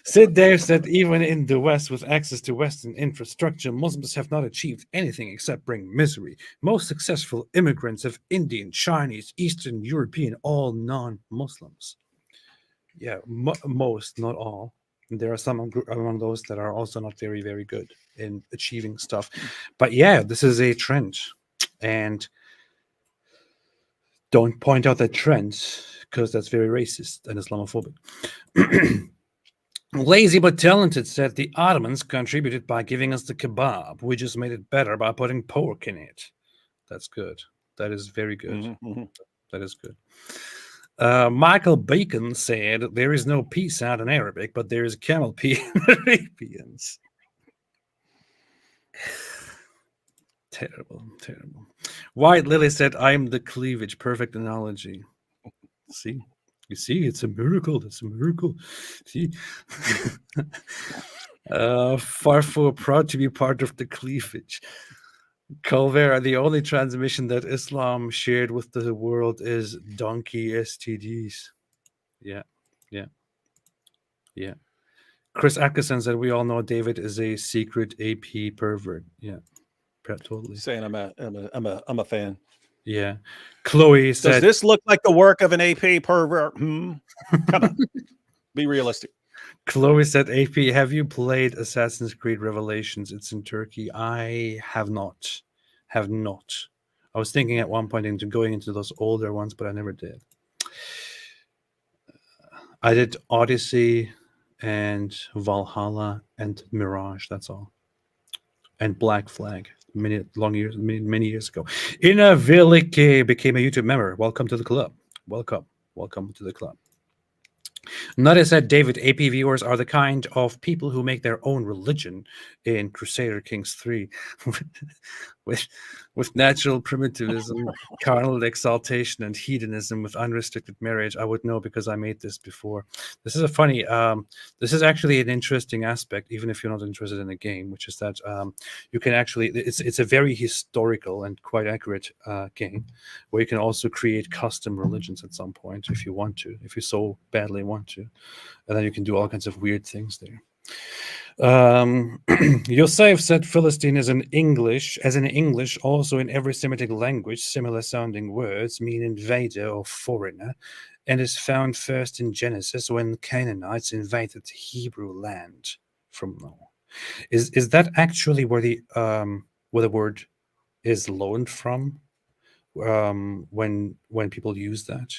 Sid Dave said even in the West with access to Western infrastructure, Muslims have not achieved anything except bring misery. Most successful immigrants have Indian, Chinese, Eastern European, all non-Muslims. Yeah, most, not all. There are some among those that are also not very, very good in achieving stuff. But yeah, this is a trend. And don't point out that trend, because that's very racist and Islamophobic. Lazy but talented said the Ottomans contributed by giving us the kebab. We just made it better by putting pork in it. That's good. That is very good. Mm-hmm. That is good. Michael Bacon said there is no P sound in Arabic, but there is camel P in Arabians. Terrible. White Lily said, I'm the cleavage. Perfect analogy. See? You see, it's a miracle. That's a miracle. See? Farfo, proud to be part of the cleavage. Colvera, the only transmission that Islam shared with the world is donkey STDs. Yeah. Chris Atkinson said, we all know David is a secret AP pervert. Yeah, totally. Saying I'm a fan. Yeah. Chloe said, does this look like the work of an AP pervert? Come on, be realistic. Chloe said, AP, have you played Assassin's Creed Revelations? It's in Turkey. I have not. I was thinking at one point into going into those older ones, but I never did. I did Odyssey and Valhalla and Mirage. That's all. And Black Flag. Many years ago. Ina Velike became a YouTube member. Welcome to the club. Welcome to the club. Nada said, David, AP viewers are the kind of people who make their own religion in Crusader Kings 3 with natural primitivism, carnal exaltation, and hedonism with unrestricted marriage. I would know because I made this before. This is a funny, this is actually an interesting aspect, even if you're not interested in the game, which is that you can actually, it's a very historical and quite accurate game where you can also create custom religions at some point if you want to, if you so badly want to. And then you can do all kinds of weird things there. Yosef said Philistine is in English, also in every Semitic language, similar sounding words mean invader or foreigner, and is found first in Genesis when Canaanites invaded Hebrew land from now. Is that actually where the word is loaned from when people use that.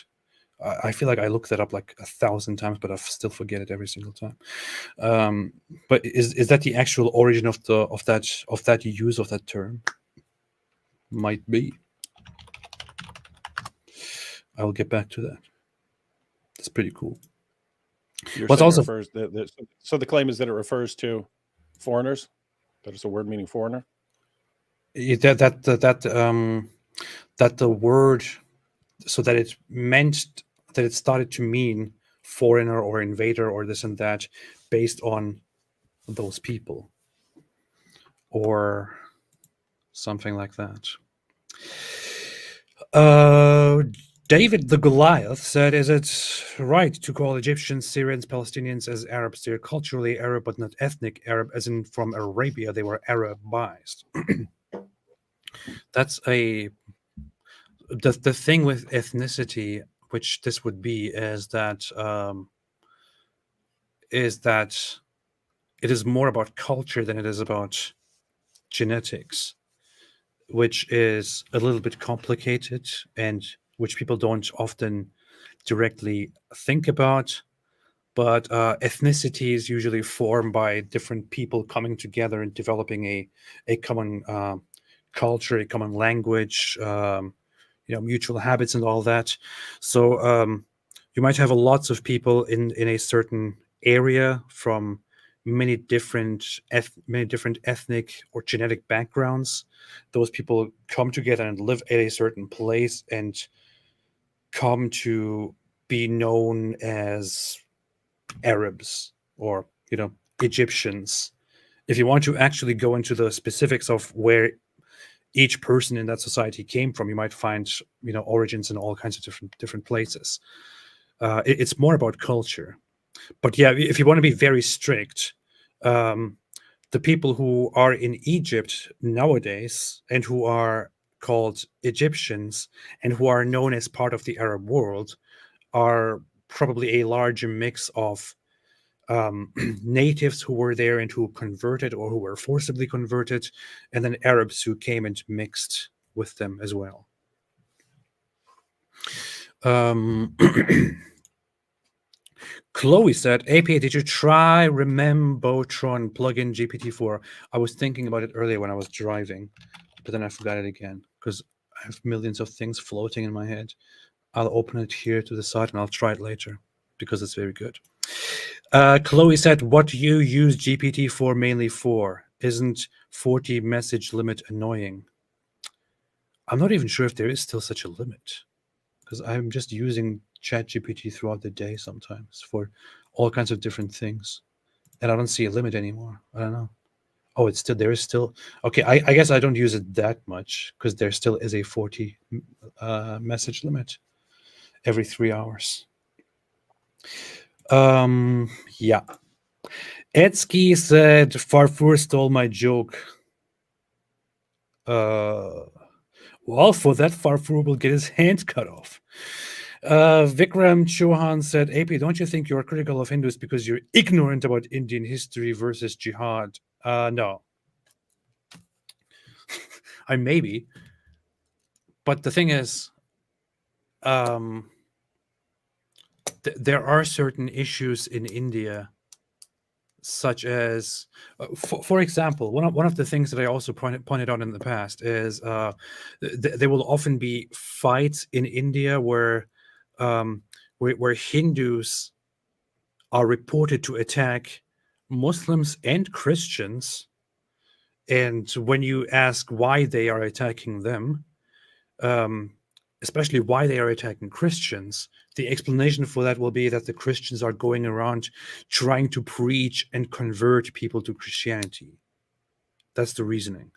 I feel like I looked that up like 1,000 times, but I still forget it every single time. But is that the actual origin of that use of that term? Might be. I will get back to that. That's pretty cool. What's also so the claim is that it refers to foreigners. That it's a word meaning foreigner. That the word, so that it meant that it started to mean foreigner or invader or this and that based on those people or something like that. David the Goliath said, is it right to call Egyptians, Syrians, Palestinians as Arabs? They're culturally Arab, but not ethnic Arab, as in from Arabia, they were Arabized. That's the thing with ethnicity, which this would be, is that it is more about culture than it is about genetics, which is a little bit complicated and which people don't often directly think about. But ethnicity is usually formed by different people coming together and developing a common culture, a common language, mutual habits and all that. So you might have lots of people in a certain area from many different ethnic or genetic backgrounds. Those people come together and live at a certain place and come to be known as Arabs or Egyptians. If you want to actually go into the specifics of where each person in that society came from, you might find origins in all kinds of different places. It's more about culture. But yeah, if you want to be very strict, the people who are in Egypt nowadays and who are called Egyptians and who are known as part of the Arab world are probably a larger mix of natives who were there and who converted or who were forcibly converted, and then Arabs who came and mixed with them as well. Chloe said, AP, did you try Remembotron plugin GPT-4? I was thinking about it earlier when I was driving, but then I forgot it again because I have millions of things floating in my head. I'll open it here to the side and I'll try it later because it's very good. Chloe said, what do you use GPT-4 mainly for? Isn't 40 message limit annoying? I'm not even sure if there is still such a limit because I'm just using ChatGPT throughout the day sometimes for all kinds of different things. And I don't see a limit anymore. I don't know. Oh, there is still. Okay, I guess I don't use it that much because there still is a 40 message limit every 3 hours. Yeah. Edsky said, Farfur stole my joke. Well, for that, Farfur will get his hand cut off. Vikram Chauhan said, AP, don't you think you're critical of Hindus because you're ignorant about Indian history versus jihad? No. I may be. But the thing is, there are certain issues in India, such as, for example, one of the things that I also pointed out in the past is there will often be fights in India where Hindus are reported to attack Muslims and Christians, and when you ask why they are attacking them, especially why they are attacking Christians, the explanation for that will be that the Christians are going around trying to preach and convert people to Christianity. That's the reasoning.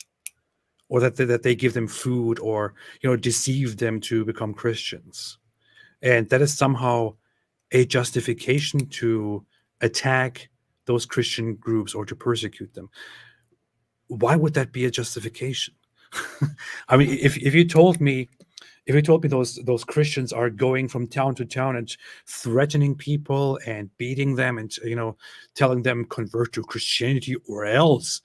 Or that they give them food or deceive them to become Christians. And that is somehow a justification to attack those Christian groups or to persecute them. Why would that be a justification? I mean, if you told me those Christians are going from town to town and threatening people and beating them and telling them convert to Christianity or else,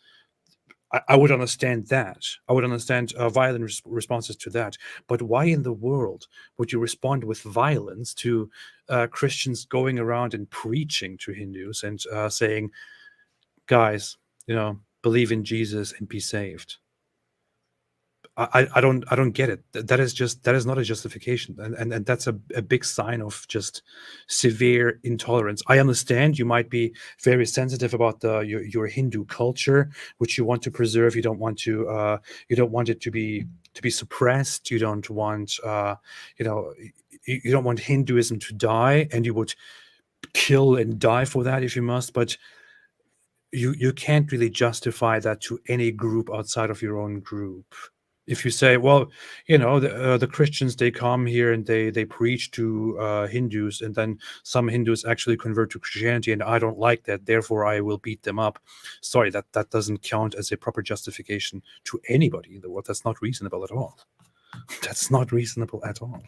I would understand that. I would understand violent responses to that. But why in the world would you respond with violence to Christians going around and preaching to Hindus and saying, guys, believe in Jesus and be saved? I don't get it. That is not a justification, and that's a big sign of just severe intolerance. I understand you might be very sensitive about your Hindu culture, which you want to preserve. You don't want it to be suppressed. You don't want you don't want Hinduism to die, and you would kill and die for that if you must. But you can't really justify that to any group outside of your own group. If you say, well, the Christians, they come here and they preach to Hindus, and then some Hindus actually convert to Christianity, and I don't like that, therefore I will beat them up. Sorry, that doesn't count as a proper justification to anybody in the world. That's not reasonable at all. That's not reasonable at all.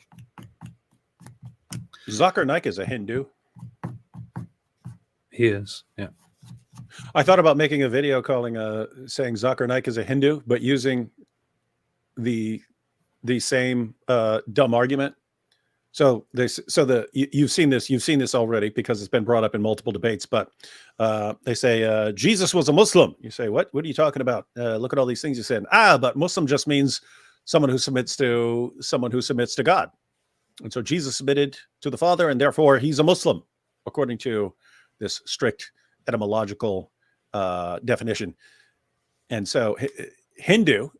Zakir Naik is a Hindu. He is, yeah. I thought about making a video saying Zakir Naik is a Hindu, but using the same dumb argument. So you've seen this already because it's been brought up in multiple debates. But they say Jesus was a Muslim. You say, what are you talking about? Look at all these things you said. But Muslim just means someone who submits to God. And so Jesus submitted to the Father, and therefore he's a Muslim, according to this strict etymological definition. And so Hindu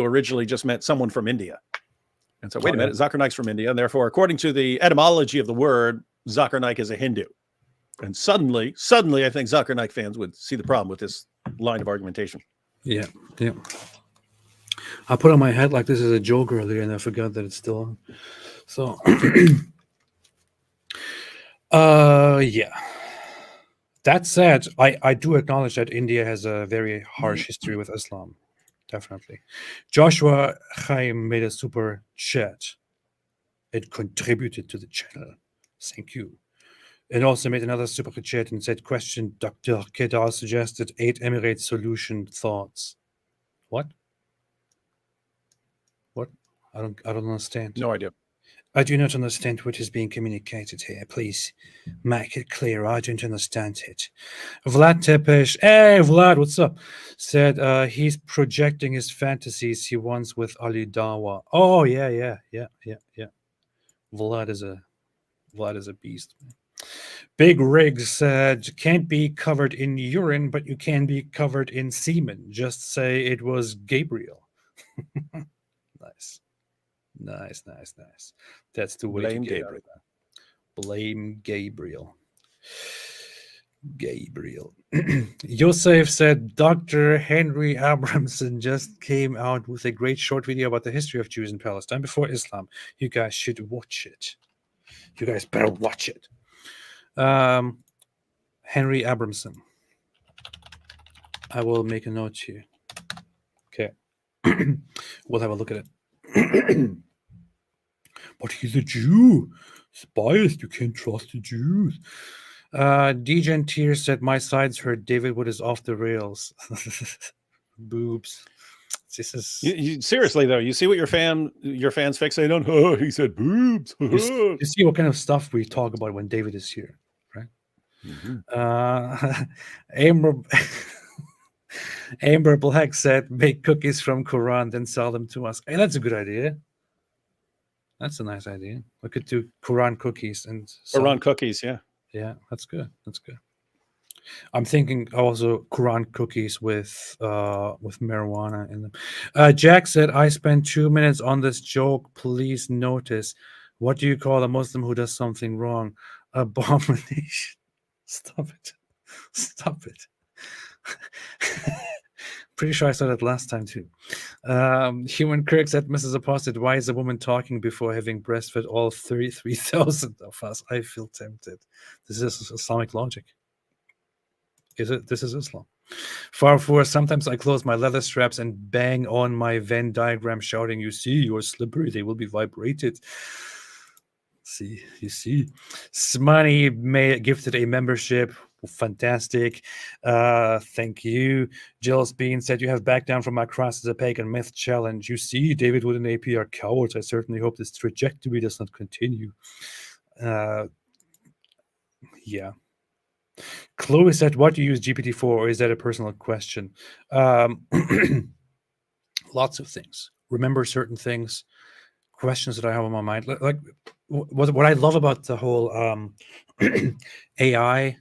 originally just meant someone from India. And so, wait a minute, Zakir Naik's from India, and therefore, according to the etymology of the word, Zakir Naik is a Hindu. And suddenly, I think Zakir Naik fans would see the problem with this line of argumentation. Yeah. I put on my head like this is a joke earlier, and I forgot that it's still on. So, yeah. That said, I do acknowledge that India has a very harsh history with Islam. Definitely. Joshua Chaim made a super chat. It contributed to the channel. Thank you. And also made another super chat and said, question, Dr. Kedar suggested 8 Emirates solution thoughts. What? I don't understand. No idea. I do not understand what is being communicated here. Please make it clear. I don't understand it. Vlad Tepesh, hey Vlad, what's up? Said he's projecting his fantasies he wants with Ali Dawa. Oh yeah. Vlad is a beast. Big Riggs said can't be covered in urine, but you can be covered in semen. Just say it was Gabriel. Nice. That's the way to get out of that. Blame Gabriel. Yosef said Dr. Henry Abramson just came out with a great short video about the history of Jews in Palestine before Islam. You guys should watch it. You guys better watch it. Henry Abramson. I will make a note here. Okay. We'll have a look at it. But he's a Jew. He's biased. You can't trust the Jews. Degen Tier said, my sides heard David Wood is off the rails. Boobs. This is seriously though. You see what your fans fixate on? Oh, he said boobs. You see what kind of stuff we talk about when David is here, right? Mm-hmm. Amber Black said, make cookies from Quran, then sell them to us. Hey, that's a good idea. That's a nice idea. We could do Quran cookies and Quran cookies, yeah. Yeah, that's good. I'm thinking also Quran cookies with marijuana in them. Jack said, I spent 2 minutes on this joke. Please notice. What do you call a Muslim who does something wrong? Abomination. Stop it. Pretty sure I saw that last time too. Human Kirk said, Mrs. Apostate, why is a woman talking before having breastfed all 33,000 of us? I feel tempted. This is Islamic logic. Is it? This is Islam. Farfour, sometimes I close my leather straps and bang on my Venn diagram shouting, you see, you're slippery, they will be vibrated. You see. Smani gifted a membership. Fantastic. Thank you. Jill's Bean said, you have backed down from my cross as a pagan myth challenge. You see, David Wood and AP are cowards. I certainly hope this trajectory does not continue. Yeah. Chloe said, what do you use GPT for, or is that a personal question? Lots of things. Remember certain things, questions that I have on my mind. Like what I love about the whole AI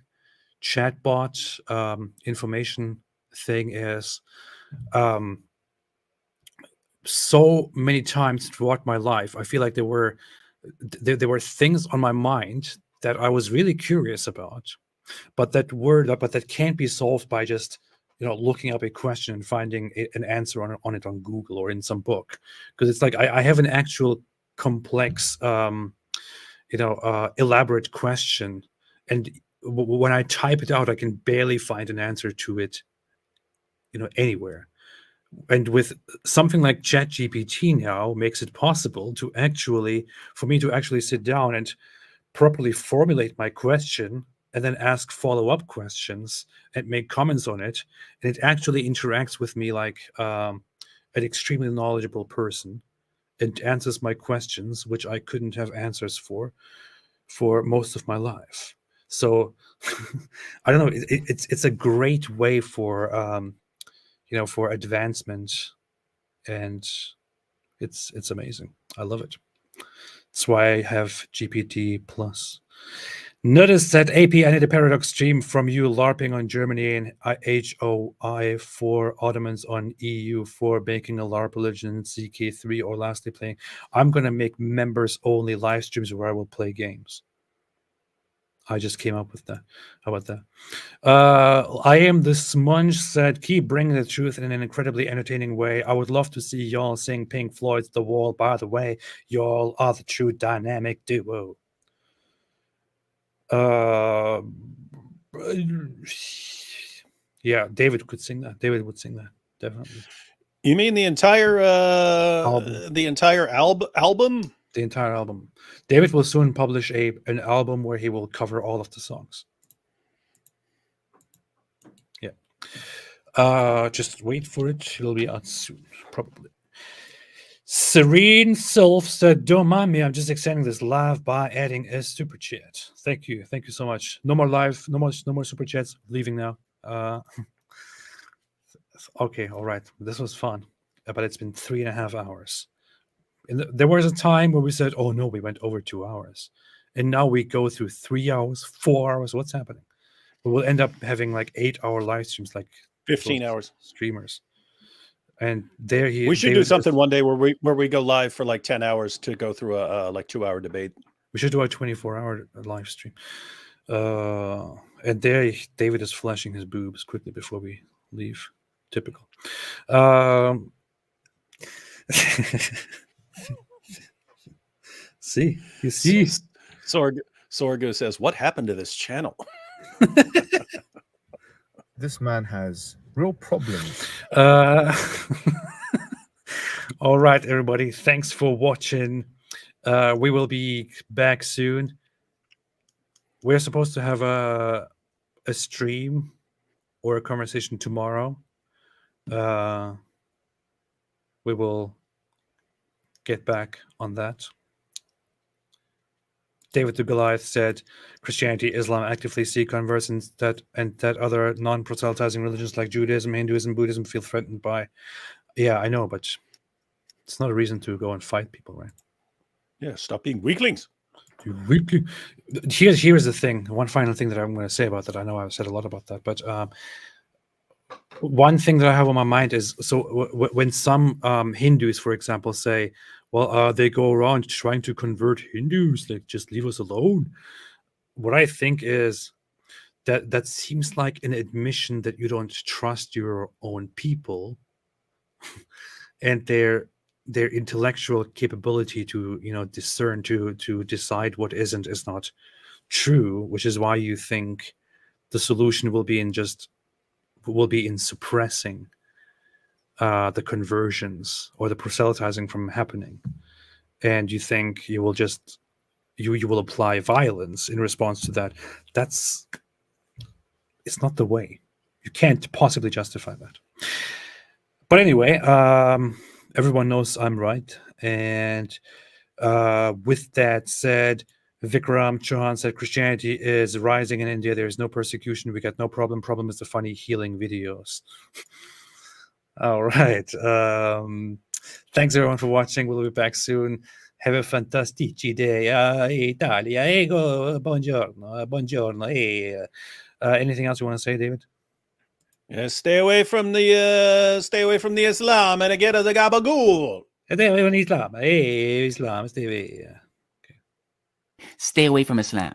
chatbot information thing is so many times throughout my life, I feel like there were things on my mind that I was really curious about, but that can't be solved by just looking up a question and finding an answer on it on Google or in some book, because it's like I have an actual complex elaborate question, and when I type it out, I can barely find an answer to it anywhere. And with something like ChatGPT now makes it possible for me to actually sit down and properly formulate my question and then ask follow-up questions and make comments on it. And it actually interacts with me like an extremely knowledgeable person and answers my questions, which I couldn't have answers for most of my life. So I don't know. It's a great way for for advancement, and it's amazing. I love it. That's why I have GPT Plus. Notice that AP, I need a paradox stream from you LARPing on Germany and HOI for Ottomans on EU for making a LARP religion, CK3, or lastly playing. I'm going to make members only live streams where I will play games. I just came up with that. How about that? I am the Smunge said, keep bringing the truth in an incredibly entertaining way. I would love to see y'all sing Pink Floyd's The Wall. By the way, y'all are the true dynamic duo. Yeah, David could sing that. David would sing that, definitely. You mean the entire album? The entire album? The entire album. David will soon publish an album where he will cover all of the songs. Yeah. Just wait for it. It'll be out soon, probably. Serene Self said, don't mind me, I'm just extending this live by adding a super chat. Thank you so much. No more live, no more super chats. Leaving now. Okay, all right, this was fun, but it's been 3.5 hours. And there was a time where we said, oh no, we went over 2 hours, and now we go through 3 hours, 4 hours. What's happening? We'll end up having like 8-hour live streams, like 15 hours streamers. And we should do something one day where we go live for like 10 hours to go through a like 2-hour debate. We should do a 24-hour live stream. And there David is flashing his boobs quickly before we leave. Typical. See, you see. Sorgo says, what happened to this channel? This man has real problems. All right, everybody. Thanks for watching. We will be back soon. We're supposed to have a stream or a conversation tomorrow. We will get back on that. David the Goliath said, Christianity, Islam actively seek converts and that other non-proselytizing religions like Judaism, Hinduism, Buddhism feel threatened by. Yeah, I know, but it's not a reason to go and fight people, right? Yeah, stop being weaklings. Here's the thing. One final thing that I'm going to say about that. I know I've said a lot about that, but one thing that I have on my mind is, so when some Hindus, for example, say, well, they go around trying to convert Hindus, like, just leave us alone. What I think is that seems like an admission that you don't trust your own people and their intellectual capability to discern, to decide what is and is not true, which is why you think the solution will be in suppressing the conversions or the proselytizing from happening, and you think you will apply violence in response to that. That's it's not the way. You can't possibly justify that. But anyway, everyone knows I'm right. And with that said, Vikram Chauhan said Christianity is rising in India. There is no persecution. We got no problem. Problem is the funny healing videos. All right. Thanks everyone for watching. We'll be back soon. Have a fantastic day. Italia. Ego. Buongiorno. Buongiorno. Anything else you want to say, David? Yeah, stay away from the Islam and get the gabagool. Islam. Islam. Stay away. Stay away from Islam.